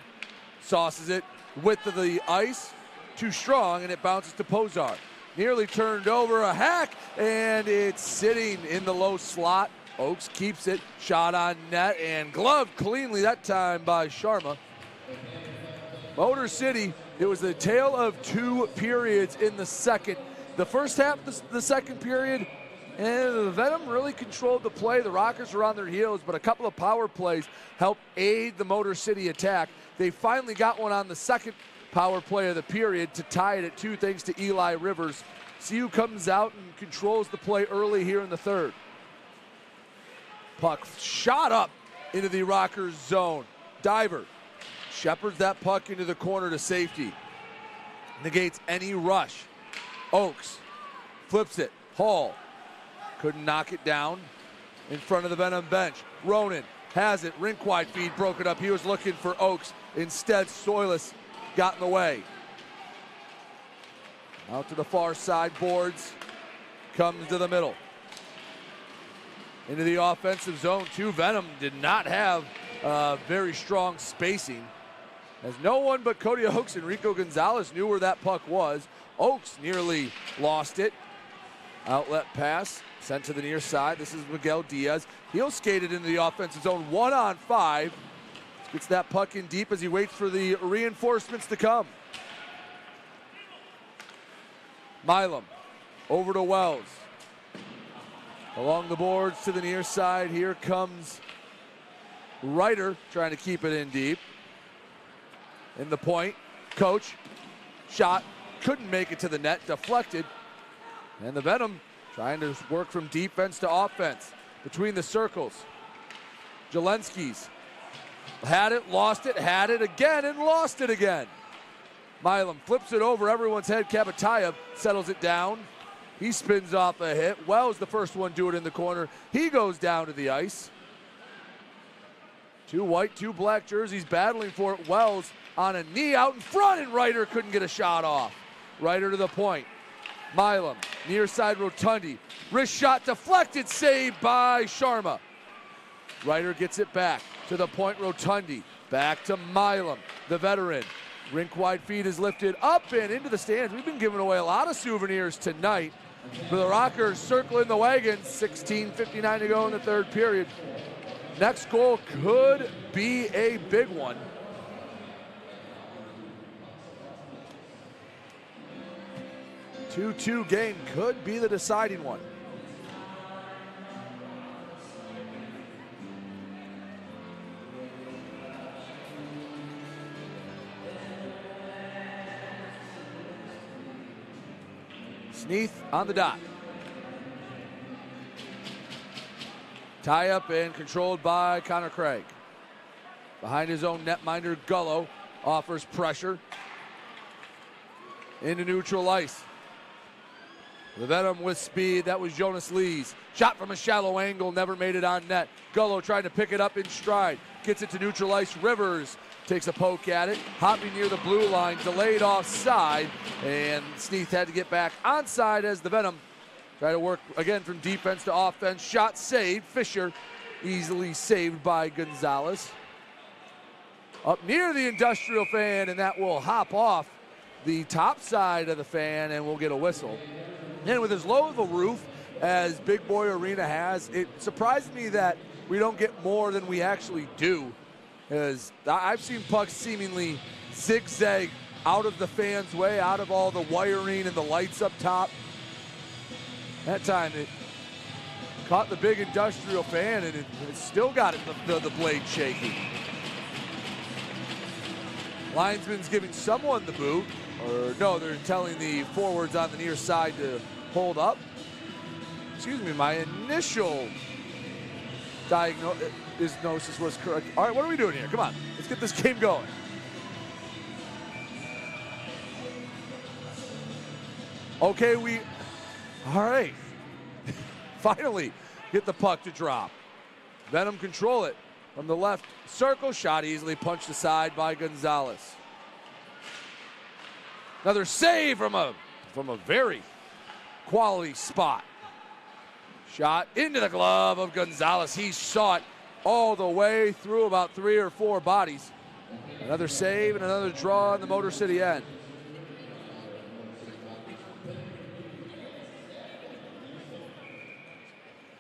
sauces it. Width of the ice, too strong, and it bounces to Pozar. Nearly turned over, a hack, and it's sitting in the low slot. Oaks keeps it, shot on net, and gloved cleanly that time by Sharma. Motor City, it was the tale of two periods in the second. The first half of the second period, and the Venom really controlled the play. The Rockers were on their heels, but a couple of power plays helped aid the Motor City attack. They finally got one on the second power play of the period to tie it at 2 thanks to Eli Rivers. See who comes out and controls the play early here in the third. Puck shot up into the Rockers zone. Diver shepherds that puck into the corner to safety. Negates any rush. Oaks flips it. Hall couldn't knock it down in front of the Venom bench. Ronan has it. Rink wide feed broken up. He was looking for Oaks. Instead, Soilis got in the way. Out to the far side boards. Comes to the middle. Into the offensive zone, too. Venom did not have very strong spacing, as no one but Cody Oaks and Rico Gonzalez knew where that puck was. Oaks nearly lost it. Outlet pass sent to the near side. This is Miguel Diaz. He'll skate it into the offensive zone. 1-on-5. Gets that puck in deep as he waits for the reinforcements to come. Milam over to Wells. Along the boards to the near side. Here comes Ryder trying to keep it in deep. In the point. Coach. Shot. Couldn't make it to the net. Deflected. And the Venom trying to work from defense to offense. Between the circles. Jelenski's. Had it, lost it, had it again, and lost it again. Milam flips it over everyone's head. Kabatayev settles it down. He spins off a hit. Wells, the first one, do it in the corner. He goes down to the ice. 2 white, 2 black jerseys battling for it. Wells on a knee out in front, and Ryder couldn't get a shot off. Ryder to the point. Milam, near side Rotundi. Wrist shot deflected, saved by Sharma. Ryder gets it back to the point, Rotundi. Back to Milam, the veteran. Rink-wide feed is lifted up and into the stands. We've been giving away a lot of souvenirs tonight. For the Rockers, circling the wagons. 16:59 to go in the third period. Next goal could be a big one. A 2-2 game could be the deciding one. Sneath on the dot. Tie up and controlled by Connor Craig. Behind his own netminder, Gullo offers pressure into neutral ice. The Venom with speed, that was Jonas Lees. Shot from a shallow angle, never made it on net. Gullo trying to pick it up in stride. Gets it to neutral ice. Rivers takes a poke at it. Hopping near the blue line, delayed offside. And Sneath had to get back onside as the Venom try to work again from defense to offense. Shot saved. Fisher easily saved by Gonzalez. Up near the industrial fan, and that will hop off the top side of the fan, and we'll get a whistle. And with as low of a roof as Big Boy Arena has, it surprised me that we don't get more than we actually do. As I've seen pucks seemingly zigzag out of the fan's way, out of all the wiring and the lights up top. That time it caught the big industrial fan, and it still got it, the blade shaking. Linesman's giving someone the boot, or no, they're telling the forwards on the near side to hold up. Excuse me, my initial diagnosis was correct. All right, what are we doing here? Come on, let's get this game going. Okay, all right. Finally get the puck to drop. Venom control it from the left circle. Shot easily punched aside by Gonzalez. Another save from a very quality spot. Shot into the glove of Gonzalez. He saw it all the way through about 3 or 4 bodies. Another save and another draw in the Motor City end.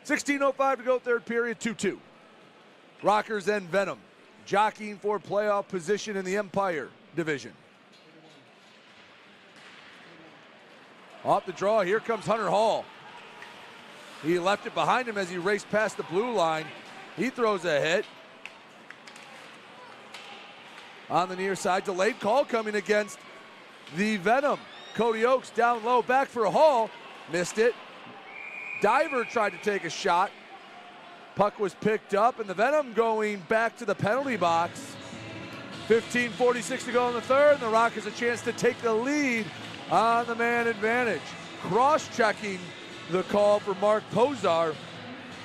.16:05 to go, third period, 2-2. Rockers and Venom jockeying for playoff position in the Empire Division. Off the draw, here comes Hunter Hall. He left it behind him as he raced past the blue line. He throws a hit. On the near side, delayed call coming against the Venom. Cody Oakes down low, back for Hall. Missed it. Diver tried to take a shot. Puck was picked up, and the Venom going back to the penalty box. 15:46 to go in the third, and the Rockers a chance to take the lead on the man advantage. Cross-checking the call for Mark Pozar.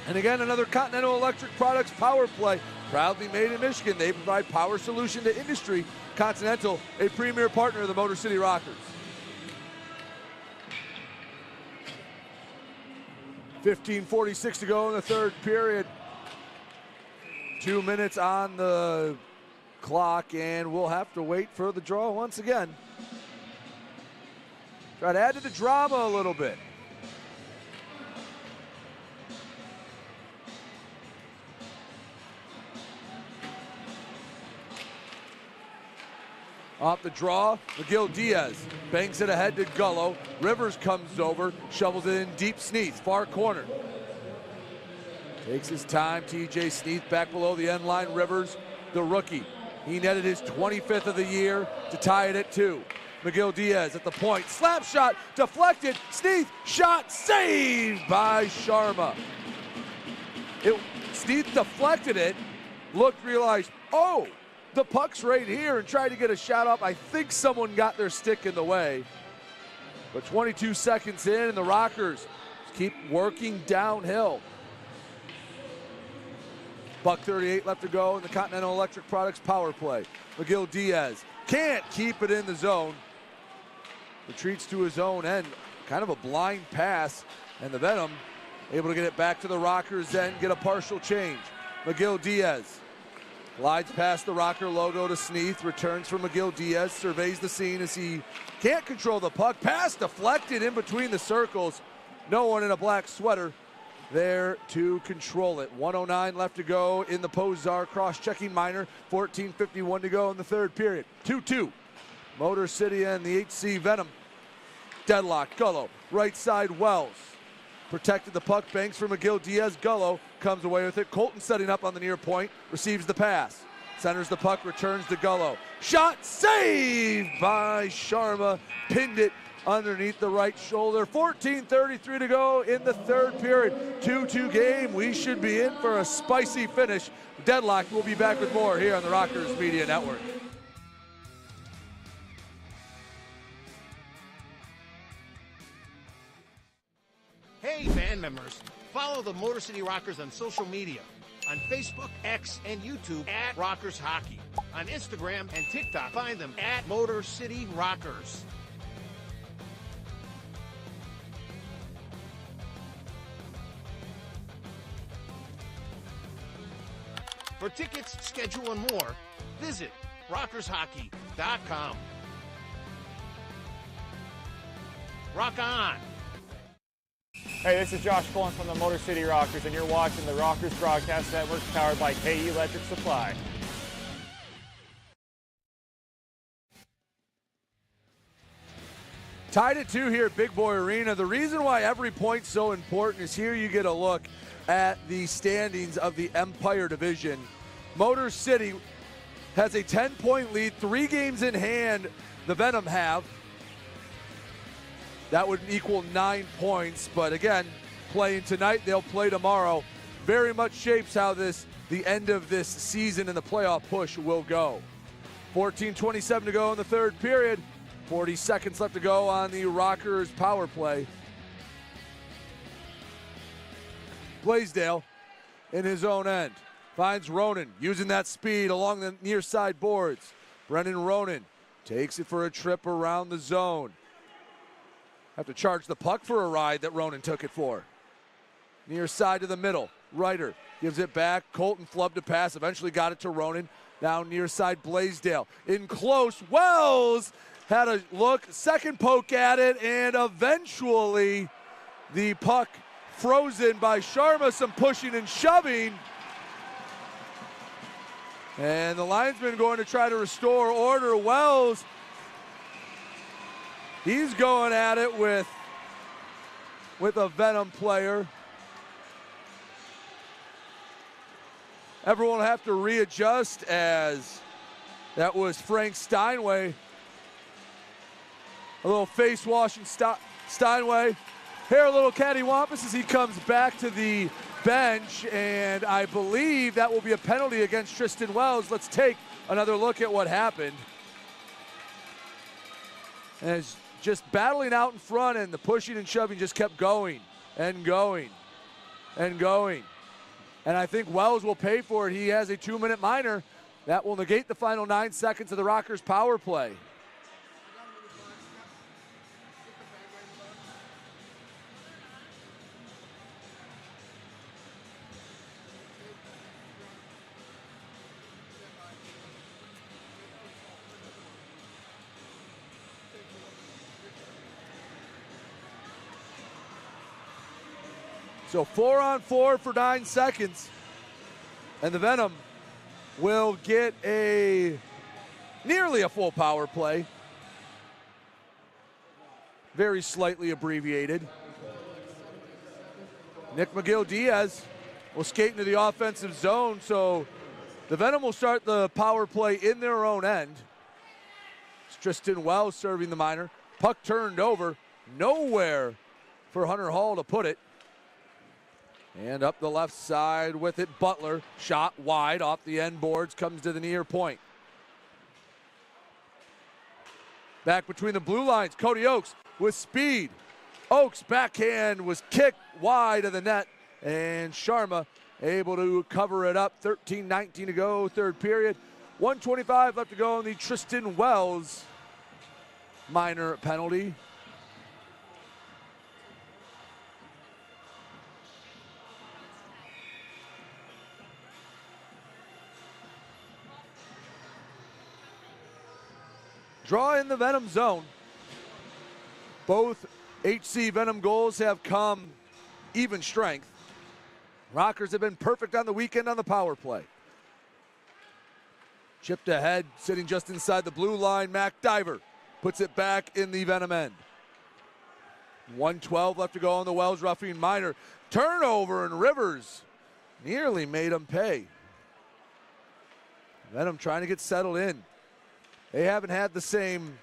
And again, another Continental Electric Products power play. Proudly made in Michigan. They provide power solution to industry. Continental, a premier partner of the Motor City Rockers. 15:46 to go in the third period. 2 minutes on the clock, and we'll have to wait for the draw once again. Try to add to the drama a little bit. Off the draw, McGill Diaz banks it ahead to Gullo. Rivers comes over, shovels it in deep. Sneath, far corner. Takes his time, TJ Sneath back below the end line. Rivers, the rookie. He netted his 25th of the year to tie it at 2. McGill Diaz at the point, slap shot, deflected. Sneath, shot, saved by Sharma. Sneath deflected it, looked, realized, oh, the puck's right here, and tried to get a shot up. I think someone got their stick in the way. But 22 seconds in, and the Rockers keep working downhill. $1:38 left to go in the Continental Electric Products power play. McGill Diaz can't keep it in the zone. Retreats to his own end. Kind of a blind pass, and the Venom able to get it back to the Rockers then get a partial change. McGill Diaz glides past the Rocker logo to Sneath, returns from McGill Diaz, surveys the scene as he can't control the puck. Pass deflected in between the circles. No one in a black sweater there to control it. 1:09 left to go in the Pozar cross-checking minor. 14:51 to go in the third period. 2-2. Motor City and the HC Venom. Deadlock, Gullo, right side Wells. Protected the puck, banks for McGill Diaz. Gullo comes away with it. Colton setting up on the near point, receives the pass. Centers the puck, returns to Gullo. Shot saved by Sharma. Pinned it underneath the right shoulder. 14:33 to go in the third period. 2-2 game. We should be in for a spicy finish. Deadlock. We'll be back with more here on the Rockers Media Network. Hey, fan members, follow the Motor City Rockers on social media. On Facebook, X, and YouTube at Rockers Hockey. On Instagram and TikTok, find them at Motor City Rockers. For tickets, schedule, and more, visit rockershockey.com. Rock on! Hey, this is Josh Cullen from the Motor City Rockers, and you're watching the Rockers Broadcast Network powered by KE Electric Supply. Tied at 2 here at Big Boy Arena. The reason why every point's so important is here you get a look at the standings of the Empire Division. Motor City has a 10-point lead, 3 games in hand the Venom have. That would equal 9 points, but again, playing tonight, they'll play tomorrow. Very much shapes how the end of this season and the playoff push will go. 14:27 to go in the third period. 40 seconds left to go on the Rockers power play. Blaisdell in his own end. Finds Ronan using that speed along the near side boards. Brendan Ronan takes it for a trip around the zone. Have to charge the puck for a ride that Ronan took it for. Near side to the middle. Ryder gives it back. Colton flubbed a pass. Eventually got it to Ronan. Now near side Blaisdell. In close. Wells had a look. Second poke at it. And eventually the puck frozen by Sharma. Some pushing and shoving. And the linesman going to try to restore order. Wells, he's going at it with a Venom player. Everyone will have to readjust as that was Frank Steinway. A little face washing Steinway. Here a little cattywampus as he comes back to the bench, and I believe that will be a penalty against Tristan Wells. Let's take another look at what happened. And it's just battling out in front, and the pushing and shoving just kept going and going and going. And I think Wells will pay for it. He has a 2-minute minor. That will negate the final 9 seconds of the Rockers power play. So 4-on-4 for 9 seconds. And the Venom will get nearly a full power play. Very slightly abbreviated. Nick McGill-Diaz will skate into the offensive zone. So the Venom will start the power play in their own end. It's Tristan Wells serving the minor. Puck turned over. Nowhere for Hunter Hall to put it. And up the left side with it, Butler. Shot wide off the end boards, comes to the near point. Back between the blue lines, Cody Oakes with speed. Oakes' backhand was kicked wide of the net, and Sharma able to cover it up. 13-19 to go, third period. 1:25 left to go on the Tristan Wells minor penalty. Draw in the Venom zone. Both HC Venom goals have come even strength. Rockers have been perfect on the weekend on the power play. Chipped ahead, sitting just inside the blue line. Mac Diver puts it back in the Venom end. 1:12 left to go on the Wells roughing minor. Turnover, and Rivers nearly made him pay. Venom trying to get settled in. They haven't had the same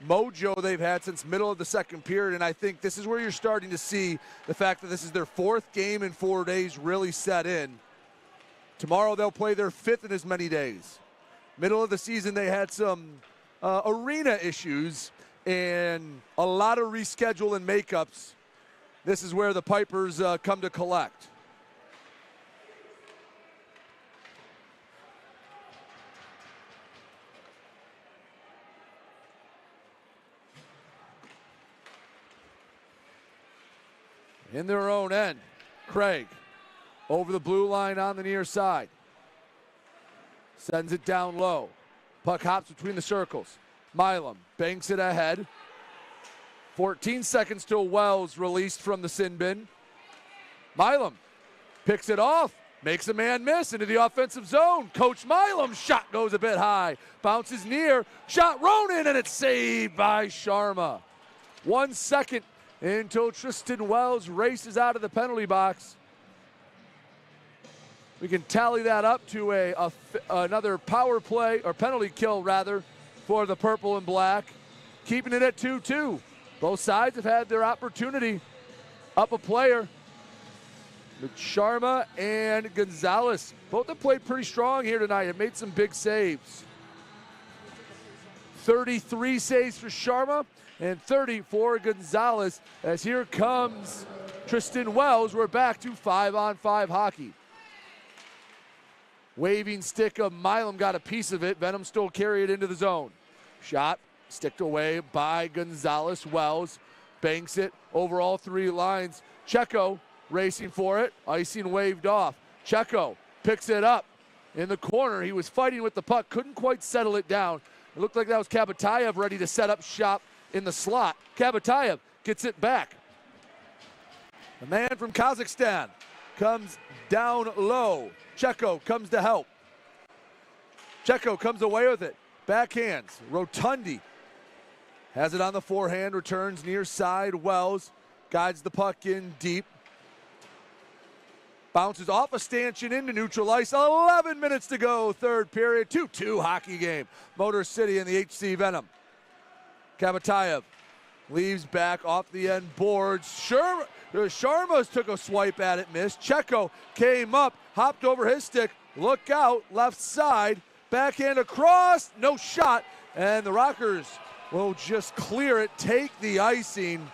mojo they've had since middle of the second period, and I think this is where you're starting to see the fact that this is their fourth game in 4 days really set in. Tomorrow they'll play their fifth in as many days. Middle of the season they had some arena issues and a lot of reschedule and makeups. This is where the Pipers come to collect. In their own end, Craig over the blue line on the near side. Sends it down low. Puck hops between the circles. Milam banks it ahead. 14 seconds till Wells released from the sin bin. Milam picks it off, makes a man miss into the offensive zone. Coach Milam's shot goes a bit high. Bounces near, shot Ronan, and it's saved by Sharma. 1 second until Tristan Wells races out of the penalty box. We can tally that up to another power play, or penalty kill rather, for the purple and black, keeping it at 2-2. Both sides have had their opportunity. Up a player. But Sharma and Gonzalez, both have played pretty strong here tonight, have made some big saves. 33 saves for Sharma and 30 for Gonzalez, as here comes Tristan Wells. We're back to 5-on-5 hockey. Waving stick of Milam got a piece of it. Venom still carry it into the zone. Shot sticked away by Gonzalez. Wells banks it over all three lines. Checo racing for it. Icing waved off. Checo picks it up in the corner. He was fighting with the puck. Couldn't quite settle it down. It looked like that was Kabatayev ready to set up shop in the slot. Kabatayev gets it back. The man from Kazakhstan comes down low. Checo comes to help. Checo comes away with it. Backhands. Rotundi has it on the forehand. Returns near side. Wells guides the puck in deep. Bounces off a stanchion into neutral ice. 11 minutes to go. Third period. 2-2 hockey game. Motor City and the HC Venom. Kabatayev leaves back off the end boards. Sharma's took a swipe at it, missed. Checo came up, hopped over his stick. Look out, left side. Backhand across, no shot. And the Rockers will just clear it, take the icing.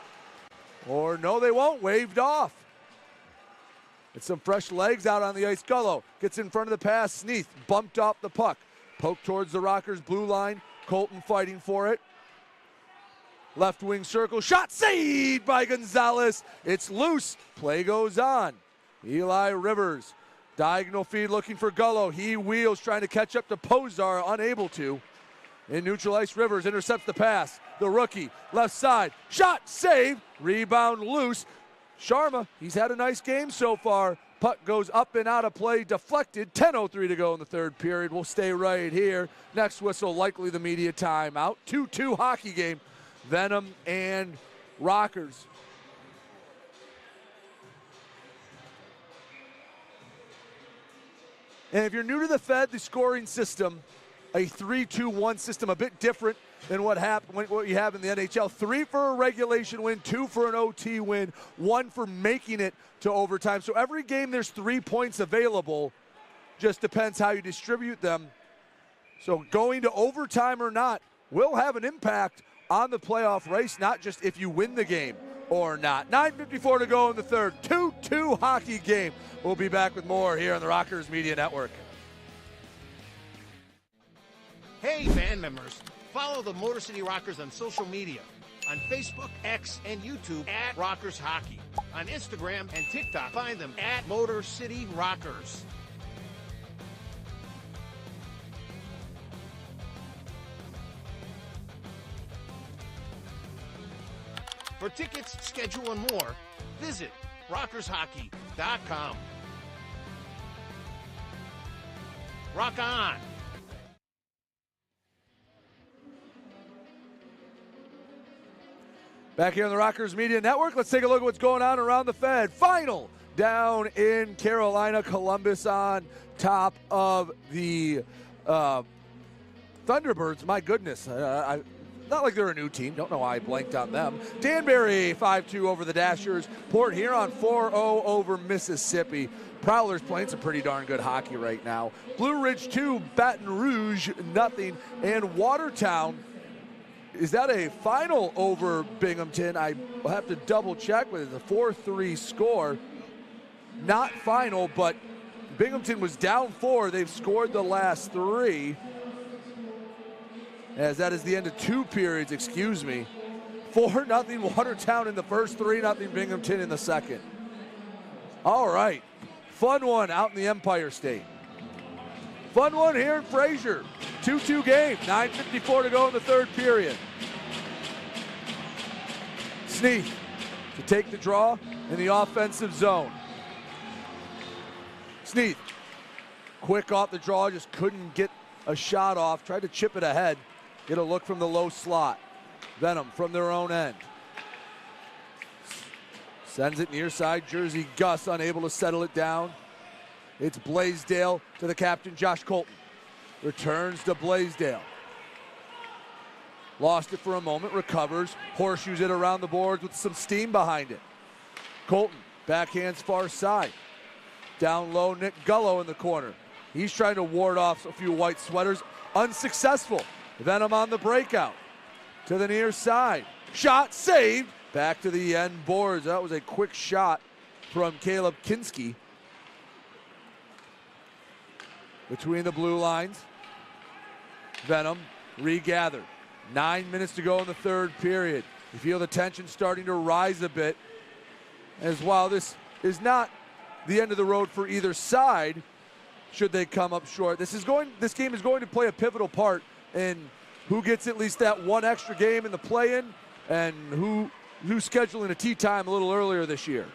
Or no, they won't, waved off. It's some fresh legs out on the ice. Gullo gets in front of the pass. Sneath bumped off the puck. Poke towards the Rockers' blue line. Colton fighting for it. Left wing circle, shot saved by Gonzalez. It's loose, play goes on. Eli Rivers, diagonal feed looking for Gullo. He wheels, trying to catch up to Pozar, unable to. In neutral ice, Rivers intercepts the pass. The rookie, left side, shot, save, rebound loose. Sharma, he's had a nice game so far. Puck goes up and out of play, deflected. 10:03 to go in the third period. We'll stay right here. Next whistle, likely the media timeout. 2-2 hockey game. Venom and Rockers. And if you're new to the Fed, the scoring system, a 3-2-1 system, a bit different than what you have in the NHL. 3 for a regulation win, 2 for an OT win, 1 for making it to overtime. So every game there's 3 points available. Just depends how you distribute them. So going to overtime or not, will have an impact on the playoff race, not just if you win the game or not. 9:54 to go in the third. 2-2 hockey game. We'll be back with more here on the Rockers Media Network. Hey, band members, follow the Motor City Rockers on social media. On Facebook, X, and YouTube at Rockers Hockey. On Instagram and TikTok, find them at Motor City Rockers. For tickets, schedule, and more, visit rockershockey.com. Rock on! Back here on the Rockers Media Network, let's take a look at what's going on around the Fed. Final down in Carolina, Columbus on top of the Thunderbirds. My goodness, not like they're a new team. Don't know why I blanked on them. Danbury 5-2 over the Dashers. Port Huron 4-0 over Mississippi. Prowlers playing some pretty darn good hockey right now. Blue Ridge 2, Baton Rouge nothing, and Watertown. Is that a final over Binghamton? I will have to double check, but it's a 4-3 score. Not final, but Binghamton was down 4. They've scored the last 3. As that is the end of 2 periods, excuse me. 4-0 Watertown in the first, 3-0 Binghamton in the second. All right, fun one out in the Empire State. Fun one here in Fraser. 2-2 game, 9:54 to go in the third period. Sneath to take the draw in the offensive zone. Sneath, quick off the draw, just couldn't get a shot off. Tried to chip it ahead, get a look from the low slot. Venom from their own end. Sends it near side, Jersey Gus unable to settle it down. It's Blaisdell to the captain, Josh Colton. Returns to Blaisdell. Lost it for a moment, recovers, horseshoes it around the boards with some steam behind it. Colton, backhands far side. Down low, Nick Gullo in the corner. He's trying to ward off a few white sweaters, unsuccessful. Venom on the breakout. To the near side. Shot saved. Back to the end boards. That was a quick shot from Caleb Kinski. Between the blue lines. Venom regathered. 9 minutes to go in the third period. You feel the tension starting to rise a bit. As while this is not the end of the road for either side, should they come up short. This game is going to play a pivotal part in who gets at least that one extra game in the play-in and who's scheduling a tee time a little earlier this year.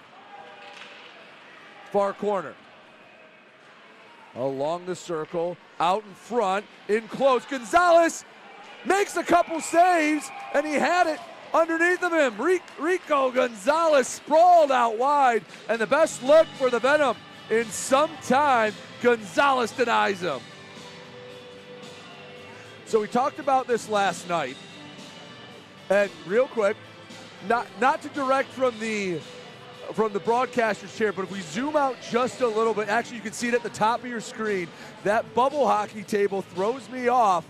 Far corner. Along the circle, out in front, in close. Gonzalez makes a couple saves, and he had it underneath of him. Rico Gonzalez sprawled out wide, and the best look for the Venom in some time. Gonzalez denies him. So we talked about this last night, and real quick, not to direct from the broadcaster's chair, but if we zoom out just a little bit, actually you can see it at the top of your screen, that bubble hockey table throws me off.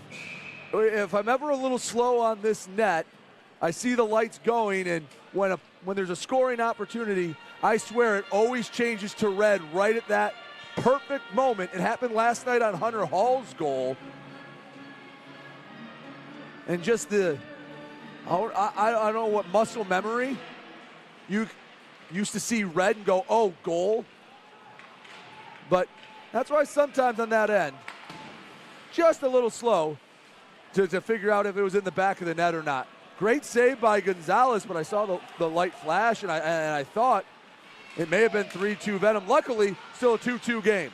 If I'm ever a little slow on this net, I see the lights going, and when there's a scoring opportunity, I swear it always changes to red right at that perfect moment. It happened last night on Hunter Hall's goal. And just I don't know what muscle memory, you used to see red and go, oh, goal. But that's why sometimes on that end, just a little slow to figure out if it was in the back of the net or not. Great save by Gonzalez, but I saw the light flash, and I thought it may have been 3-2 Venom. Luckily, still a 2-2 game.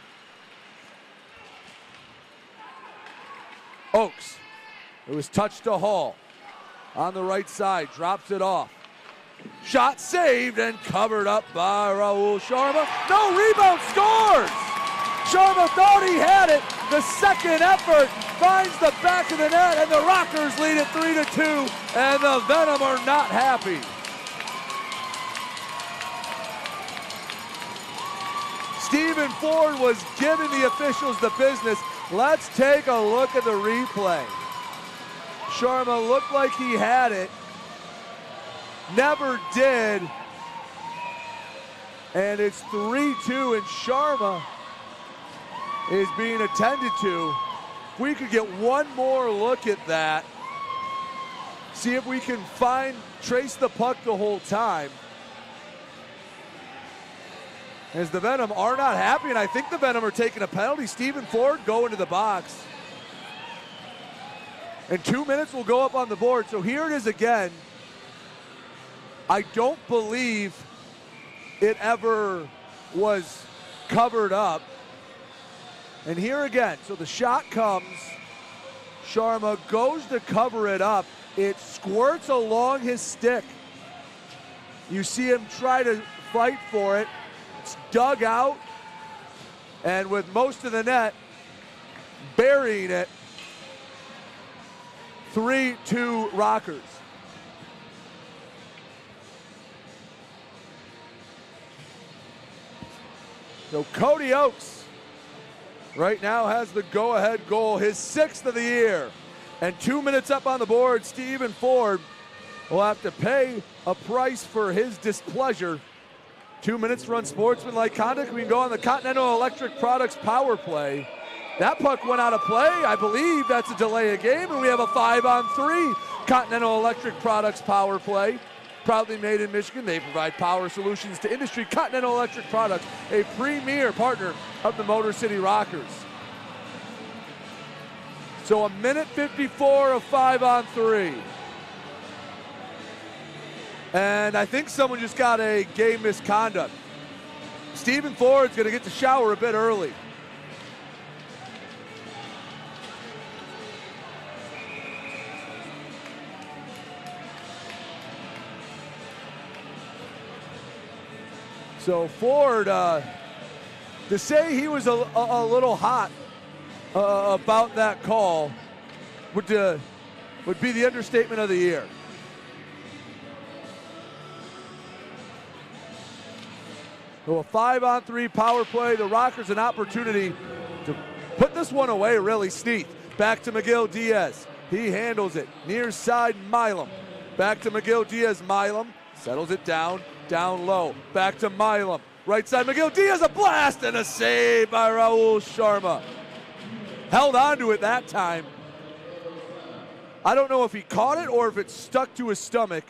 Oaks. It was touched to Hall. On the right side, drops it off. Shot saved and covered up by Raul Sharma. No, rebound, scores! Sharma thought he had it. The second effort finds the back of the net, and the Rockers lead it 3-2, and the Venom are not happy. Stephen Ford was giving the officials the business. Let's take a look at the replay. Sharma looked like he had it. Never did. And it's 3-2, and Sharma is being attended to. If we could get one more look at that, see if we can trace the puck the whole time. As the Venom are not happy, and I think the Venom are taking a penalty. Stephen Ford going to the box. And 2 minutes will go up on the board. So here it is again. I don't believe it ever was covered up. And here again, so the shot comes. Sharma goes to cover it up. It squirts along his stick. You see him try to fight for it. It's dug out. And with most of the net burying it, 3-2 Rockers. So Cody Oakes right now has the go-ahead goal, his 6th of the year. And 2 minutes up on the board, Stephen Ford will have to pay a price for his displeasure. 2 minutes to run sportsmanlike conduct. We can go on the Continental Electric Products power play. That puck went out of play. I believe that's a delay of game, and we have a 5-on-3 Continental Electric Products power play. Proudly made in Michigan, they provide power solutions to industry. Continental Electric Products, a premier partner of the Motor City Rockers. So a minute 54 of 5-on-3. And I think someone just got a game misconduct. Stephen Ford's going to get to shower a bit early. So Ford, to say he was a little hot about that call would be the understatement of the year. So a 5-on-3 power play. The Rockers an opportunity to put this one away, really. Sneath back to McGill Diaz. He handles it. Near side, Milam. Back to McGill Diaz. Milam settles it down low. Back to Milam. Right side, McGill Diaz, a blast and a save by Raul Sharma. Held on to it that time. I don't know if he caught it or if it stuck to his stomach,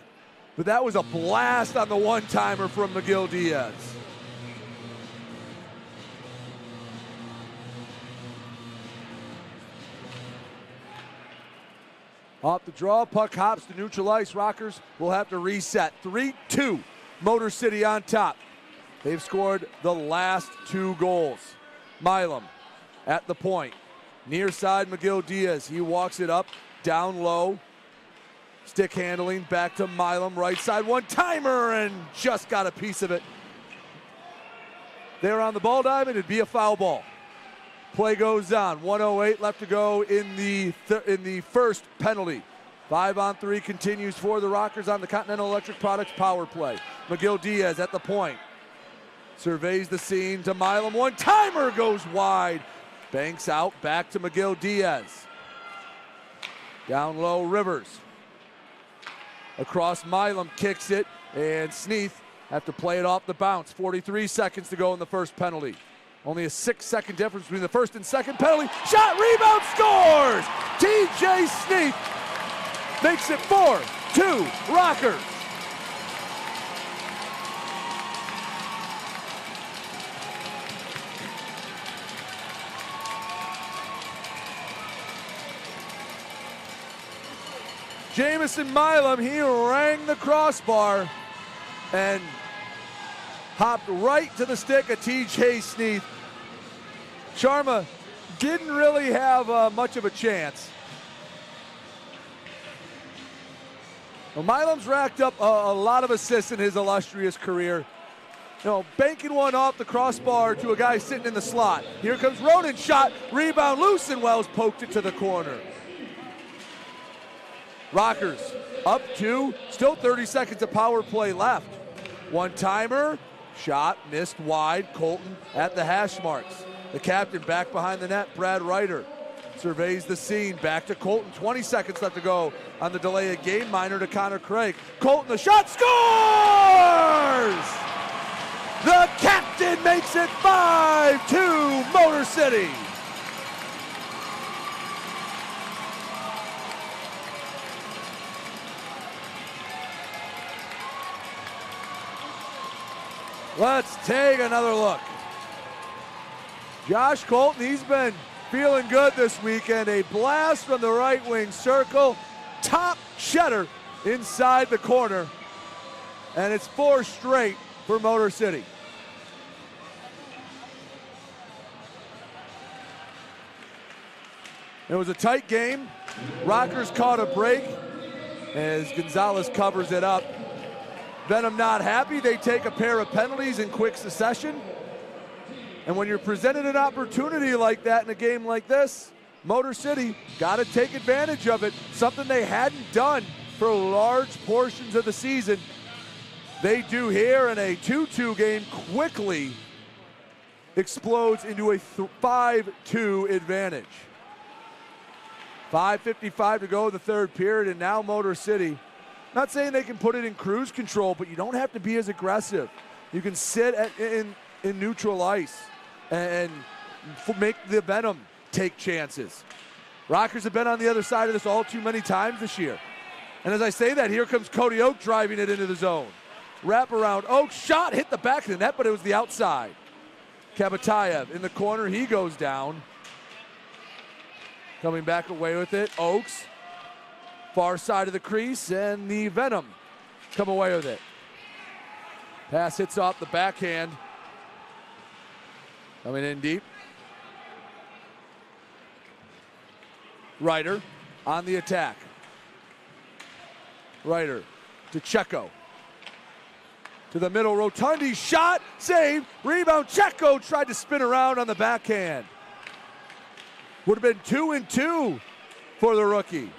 but that was a blast on the one-timer from McGill Diaz. Off the draw, puck hops to neutral ice. Rockers will have to reset. 3-2, Motor City on top. They've scored the last 2 goals. Milam at the point. Near side, McGill Diaz. He walks it up, down low. Stick handling, back to Milam. Right side, one-timer, and just got a piece of it. There on the ball diamond, it'd be a foul ball. Play goes on. 1:08 left to go in the first penalty. 5-on-3 continues for the Rockers on the Continental Electric Products power play. McGill Diaz at the point. Surveys the scene to Milam. One-timer goes wide. Banks out, back to McGill Diaz. Down low, Rivers. Across Milam, kicks it, and Sneath have to play it off the bounce. 43 seconds to go in the first penalty. Only a 6-second difference between the first and second penalty. Shot, rebound, scores! TJ Sneath makes it 4-2 Rockers. Jamison Milam, he rang the crossbar and hopped right to the stick of TJ Sneath. Sharma didn't really have much of a chance. Well, Milam's racked up a lot of assists in his illustrious career. You know, banking one off the crossbar to a guy sitting in the slot. Here comes Ronan, shot, rebound loose, and Wells poked it to the corner. Rockers up 2, still 30 seconds of power play left. One-timer, shot, missed wide. Colton at the hash marks. The captain back behind the net, Brad Ryder. surveys the scene. Back to Colton. 20 seconds left to go on the delay of game. Minor to Connor Craig. Colton, the shot, scores! The captain makes it 5-2 Motor City. Let's take another look. Josh Colton, he's been feeling good this weekend. A blast from the right wing circle. Top shedder inside the corner. And it's 4 straight for Motor City. It was a tight game. Rockers caught a break as Gonzalez covers it up. Venom not happy. They take a pair of penalties in quick succession. And when you're presented an opportunity like that in a game like this, Motor City got to take advantage of it. Something they hadn't done for large portions of the season. They do here, and a 2-2 game quickly explodes into a 5-2 advantage. 5:55 to go in the third period, and now Motor City, not saying they can put it in cruise control, but you don't have to be as aggressive. You can sit in neutral ice and make the Venom take chances. Rockers have been on the other side of this all too many times this year. And as I say that, here comes Cody Oak driving it into the zone. Wrap around. Oak shot, hit the back of the net, but it was the outside. Kabatayev in the corner, he goes down. Coming back away with it, Oaks. Far side of the crease, and the Venom come away with it. Pass hits off the backhand. Coming in deep. Ryder on the attack. Ryder to Checo. To the middle, Rotundi shot, save, rebound. Checo tried to spin around on the backhand. Would have been 2-2 for the rookie.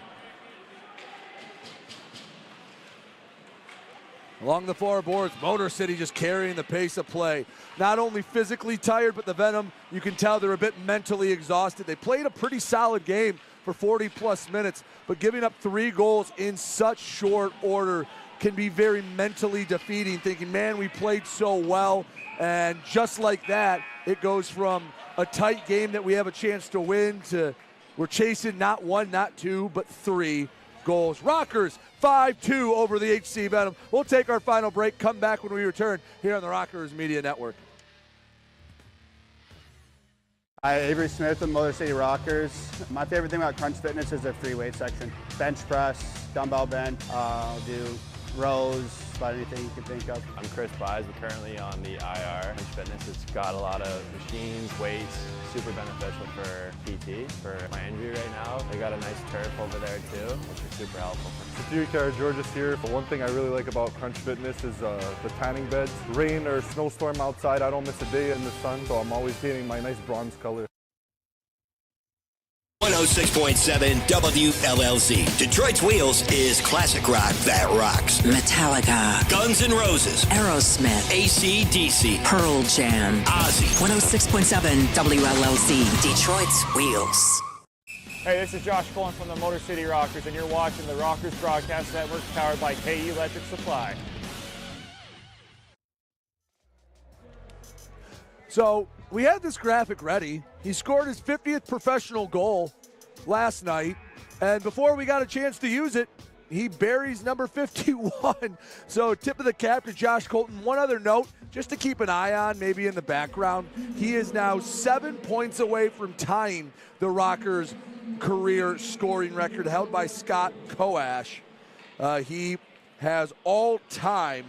Along the floorboards, Motor City just carrying the pace of play. Not only physically tired, but the Venom, you can tell they're a bit mentally exhausted. They played a pretty solid game for 40-plus minutes, but giving up 3 goals in such short order can be very mentally defeating, thinking, man, we played so well, and just like that, it goes from a tight game that we have a chance to win to we're chasing not 1, not 2, but 3 goals. Rockers 5-2 over the HC Venom. We'll take our final break, come back when we return here on the Rockers Media Network. Hi, Avery Smith with Motor City Rockers. My favorite thing about Crunch Fitness is their free weight section. Bench press, dumbbell bench, do rows, about anything you can think of. I'm Chris Buys. I'm currently on the IR. Crunch Fitness, it's got a lot of machines, weights, super beneficial for PT, for my injury right now. They got a nice turf over there too, which is super helpful. Security George's here. But one thing I really like about Crunch Fitness is the tanning beds. Rain or snowstorm outside, I don't miss a day in the sun, so I'm always painting my nice bronze color. 106.7 WLLZ. Detroit's Wheels is classic rock that rocks. Metallica, Guns N' Roses, Aerosmith, AC/DC, Pearl Jam, Ozzy. 106.7 WLLZ, Detroit's Wheels. Hey, this is Josh Cullen from the Motor City Rockers, and you're watching the Rockers Broadcast Network powered by KE Electric Supply. So we had this graphic ready. He scored his 50th professional goal last night, and before we got a chance to use it, he buries number 51. So tip of the cap to Josh Colton. One other note, just to keep an eye on, maybe in the background, he is now 7 points away from tying the Rockers' career scoring record held by Scott Koash. He has all-time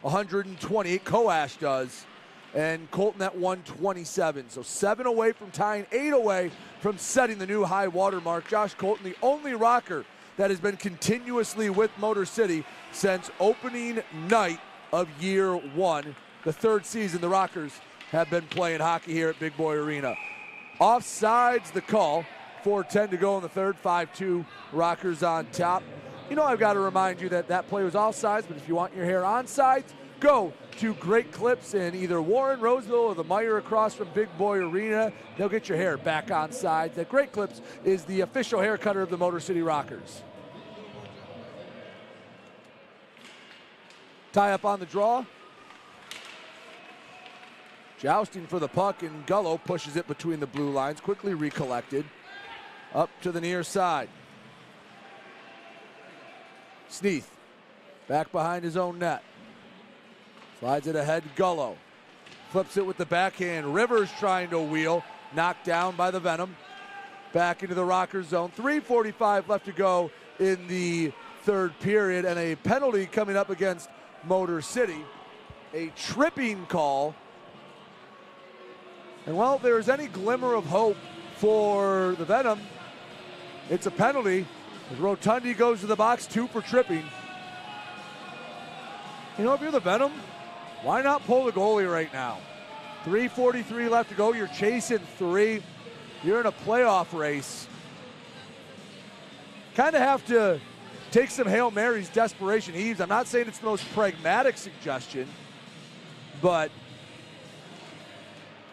128, Koash does, and Colton at 127. So 7 away from tying, 8 away from setting the new high water mark. Josh Colton, the only Rocker that has been continuously with Motor City since opening night of year 1. The 3rd season the Rockers have been playing hockey here at Big Boy Arena. Offsides the call. 4:10 to go in the 3rd, 5-2 Rockers on top. You know, I've got to remind you that that play was offsides, but if you want your hair onside, go to Great Clips in either Warren, Roseville, or the Meyer across from Big Boy Arena. They'll get your hair back on sides. The Great Clips is the official hair cutter of the Motor City Rockers. Tie up on the draw. Jousting for the puck, and Gullo pushes it between the blue lines, quickly recollected. Up to the near side. Sneath back behind his own net. Slides it ahead, Gullo. Flips it with the backhand. Rivers trying to wheel, knocked down by the Venom. Back into the Rocker zone. 3:45 left to go in the third period, and a penalty coming up against Motor City. A tripping call. And well, if there's any glimmer of hope for the Venom, it's a penalty. As Rotundi goes to the box, 2 for tripping. You know, if you're the Venom, why not pull the goalie right now? 3:43 left to go. You're chasing 3. You're in a playoff race. Kind of have to take some Hail Marys, desperation heaves. I'm not saying it's the most pragmatic suggestion, but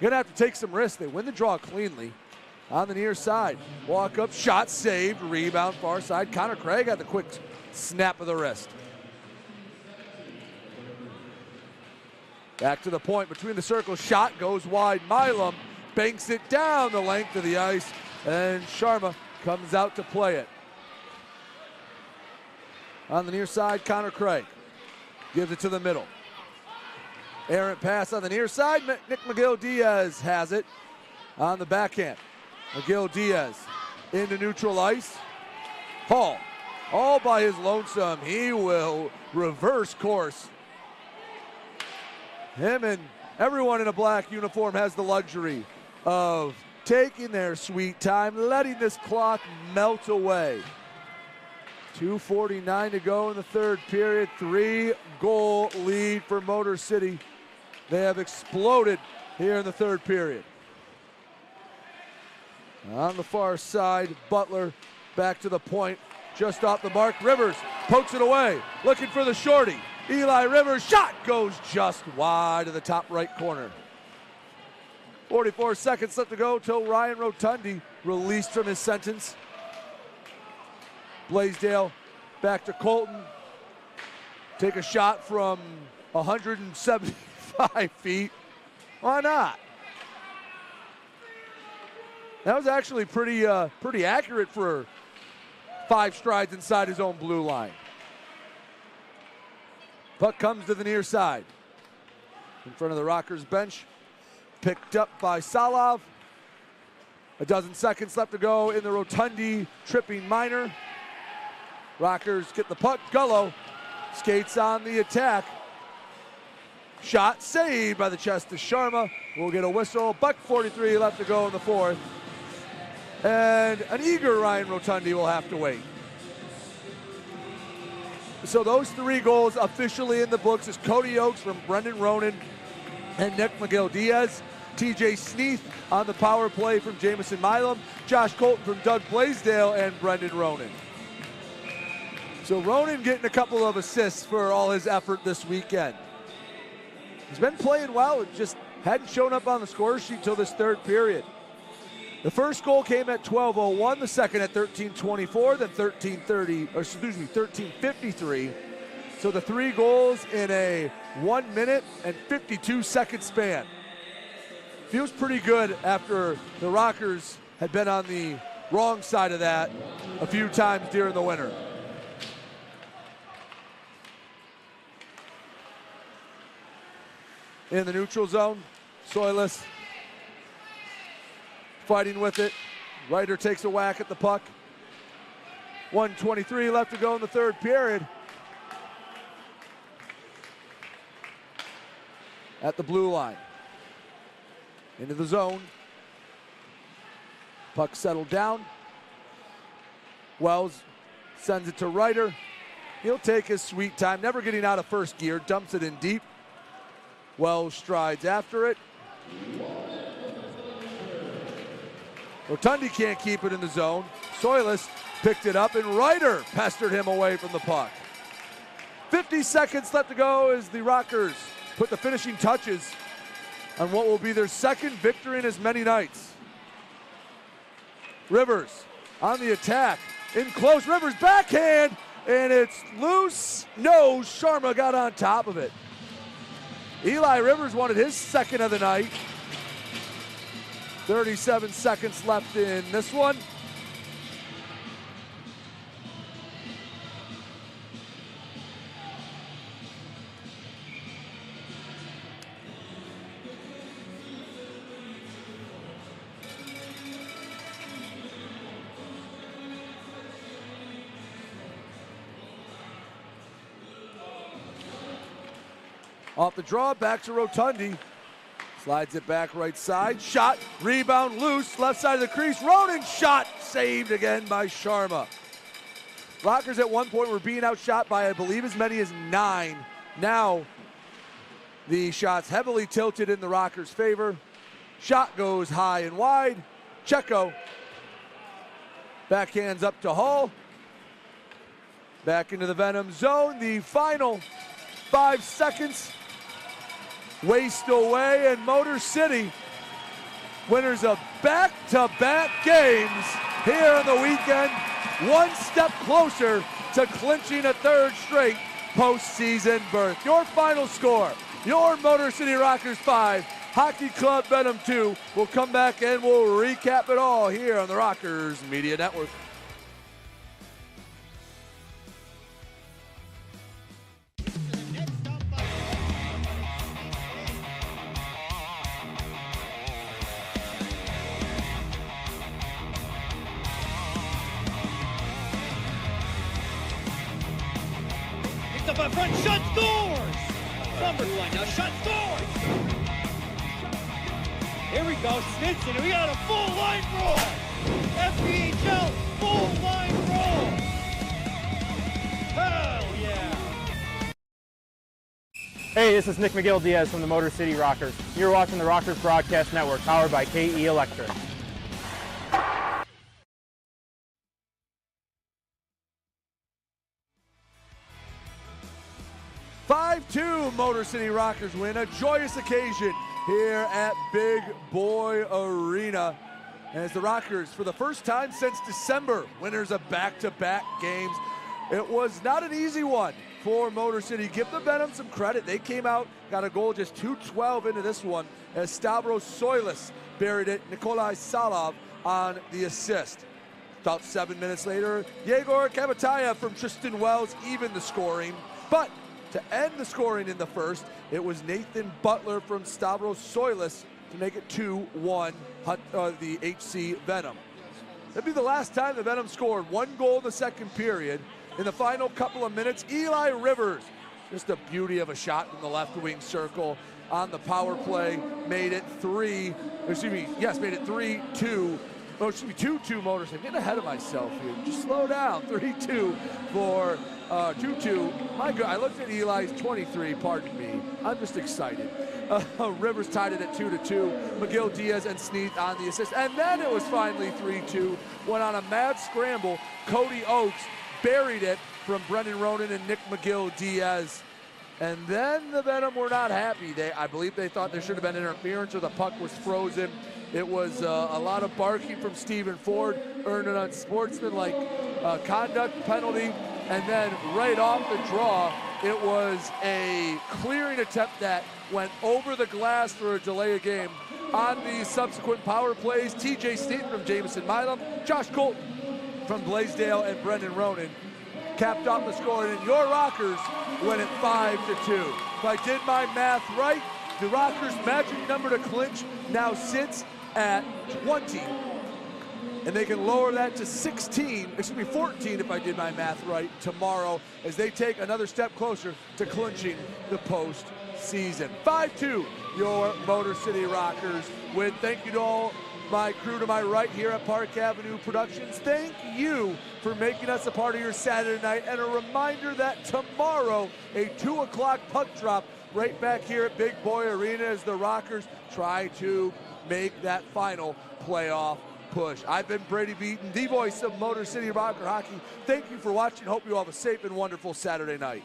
you're going to have to take some risks. They win the draw cleanly on the near side. Walk up, shot saved, rebound far side. Connor Craig had the quick snap of the wrist. Back to the point between the circles. Shot goes wide. Milam banks it down the length of the ice, and Sharma comes out to play it. On the near side, Connor Craig gives it to the middle. Errant pass on the near side. Nick McGill-Diaz has it on the backhand. McGill-Diaz into neutral ice. Hall, all by his lonesome. He will reverse course. Him and everyone in a black uniform has the luxury of taking their sweet time, letting this clock melt away. 2:49 to go in the third period. 3-goal lead for Motor City. They have exploded here in the third period. On the far side, Butler back to the point, just off the mark. Rivers pokes it away, looking for the shorty. Eli Rivers, shot goes just wide to the top right corner. 44 seconds left to go till Ryan Rotundi released from his sentence. Blaisdell back to Colton. Take a shot from 175 feet. Why not? That was actually pretty accurate for 5 strides inside his own blue line. Puck comes to the near side. In front of the Rockers bench. Picked up by Salov. A dozen seconds left to go in the Rotundi tripping minor. Rockers get the puck. Gullo skates on the attack. Shot saved by the chest of Sharma. We'll get a whistle. $1:43 left to go in the fourth. And an eager Ryan Rotundi will have to wait. So those 3 goals officially in the books is Cody Oakes from Brendan Ronan and Nick McGill-Diaz. TJ Sneath on the power play from Jamison Milam. Josh Colton from Doug Blaisdell and Brendan Ronan. So Ronan getting a couple of assists for all his effort this weekend. He's been playing well, it just hadn't shown up on the score sheet till this third period. The first goal came at 12:01, the second at 13:24, then 13:53. So the 3 goals in a 1 minute and 52 second span. Feels pretty good after the Rockers had been on the wrong side of that a few times during the winter. In the neutral zone, Soilus fighting with it. Ryder takes a whack at the puck. 1:23 left to go in the third period. At the blue line. Into the zone. Puck settled down. Wells sends it to Ryder. He'll take his sweet time, never getting out of first gear, dumps it in deep. Wells strides after it. Rotundi can't keep it in the zone. Soilus picked it up, and Ryder pestered him away from the puck. 50 seconds left to go as the Rockers put the finishing touches on what will be their second victory in as many nights. Rivers on the attack, in close, Rivers backhand, and it's loose. No, Sharma got on top of it. Eli Rivers wanted his second of the night. 37 seconds left in this one. Off the draw, back to Rotundi. Slides it back right side. Shot, rebound, loose, left side of the crease. Ronan shot, saved again by Sharma. Rockers at one point were being outshot by, I believe, as many as 9. Now, the shots heavily tilted in the Rockers' favor. Shot goes high and wide. Checo. Backhands up to Hull. Back into the Venom zone. The final 5 seconds. Waste away, and Motor City, winners of back-to-back games here on the weekend, one step closer to clinching a 3rd straight postseason berth. Your final score, your Motor City Rockers 5, Hockey Club Venom 2. We'll come back and we'll recap it all here on the Rockers Media Network. Up in front, shot, scores! Number 1 now, shot, scores! Here we go, Snitson, we got a full line roll! FBHL, full line roll! Hell yeah! Hey, this is Nick McGill-Diaz from the Motor City Rockers. You're watching the Rockers Broadcast Network, powered by KE Electric. 5-2 Motor City Rockers win, a joyous occasion here at Big Boy Arena. As the Rockers, for the first time since December, winners of back-to-back games. It was not an easy one for Motor City. Give the Venom some credit. They came out, got a goal just 2:12 into this one as Stavros Soilis buried it. Nikolai Salov on the assist. About 7 minutes later, Yegor Kabatayev from Tristan Wells evened the scoring. But to end the scoring in the first, it was Nathan Butler from Stavros Soilis to make it 2-1, the HC Venom. That'd be the last time the Venom scored. 1 goal in the second period. In the final couple of minutes, Eli Rivers, just a beauty of a shot from the left wing circle on the power play, made it 3-2. Oh, excuse me, 2-2 Motor City. I'm getting ahead of myself here. Just slow down. 3-2 for 2-2. My God, I looked at Eli's 23, pardon me. I'm just excited. Rivers tied it at 2-2. McGill, Diaz, and Sneath on the assist. And then it was finally 3-2. Went on a mad scramble. Cody Oakes buried it from Brendan Ronan and Nick McGill Diaz. And then the Venom were not happy. I believe they thought there should have been interference or the puck was frozen. It was a lot of barking from Stephen Ford, earned an unsportsmanlike conduct penalty. And then right off the draw, it was a clearing attempt that went over the glass for a delay of game. On the subsequent power plays, TJ Sneath from Jamison Milam, Josh Colton from Blaisdell, and Brendan Ronan capped off the score, and your Rockers win it 5-2. If I did my math right, the Rockers' magic number to clinch now sits at 20. And they can lower that to 14 if I did my math right, tomorrow, as they take another step closer to clinching the postseason. 5-2, your Motor City Rockers win. Thank you to all my crew to my right here at Park Avenue Productions. Thank you for making us a part of your Saturday night. And a reminder that tomorrow, a 2 o'clock puck drop right back here at Big Boy Arena as the Rockers try to make that final playoff push. I've been Brady Beaton, the voice of Motor City Rocker Hockey. Thank you for watching. Hope you all have a safe and wonderful Saturday night.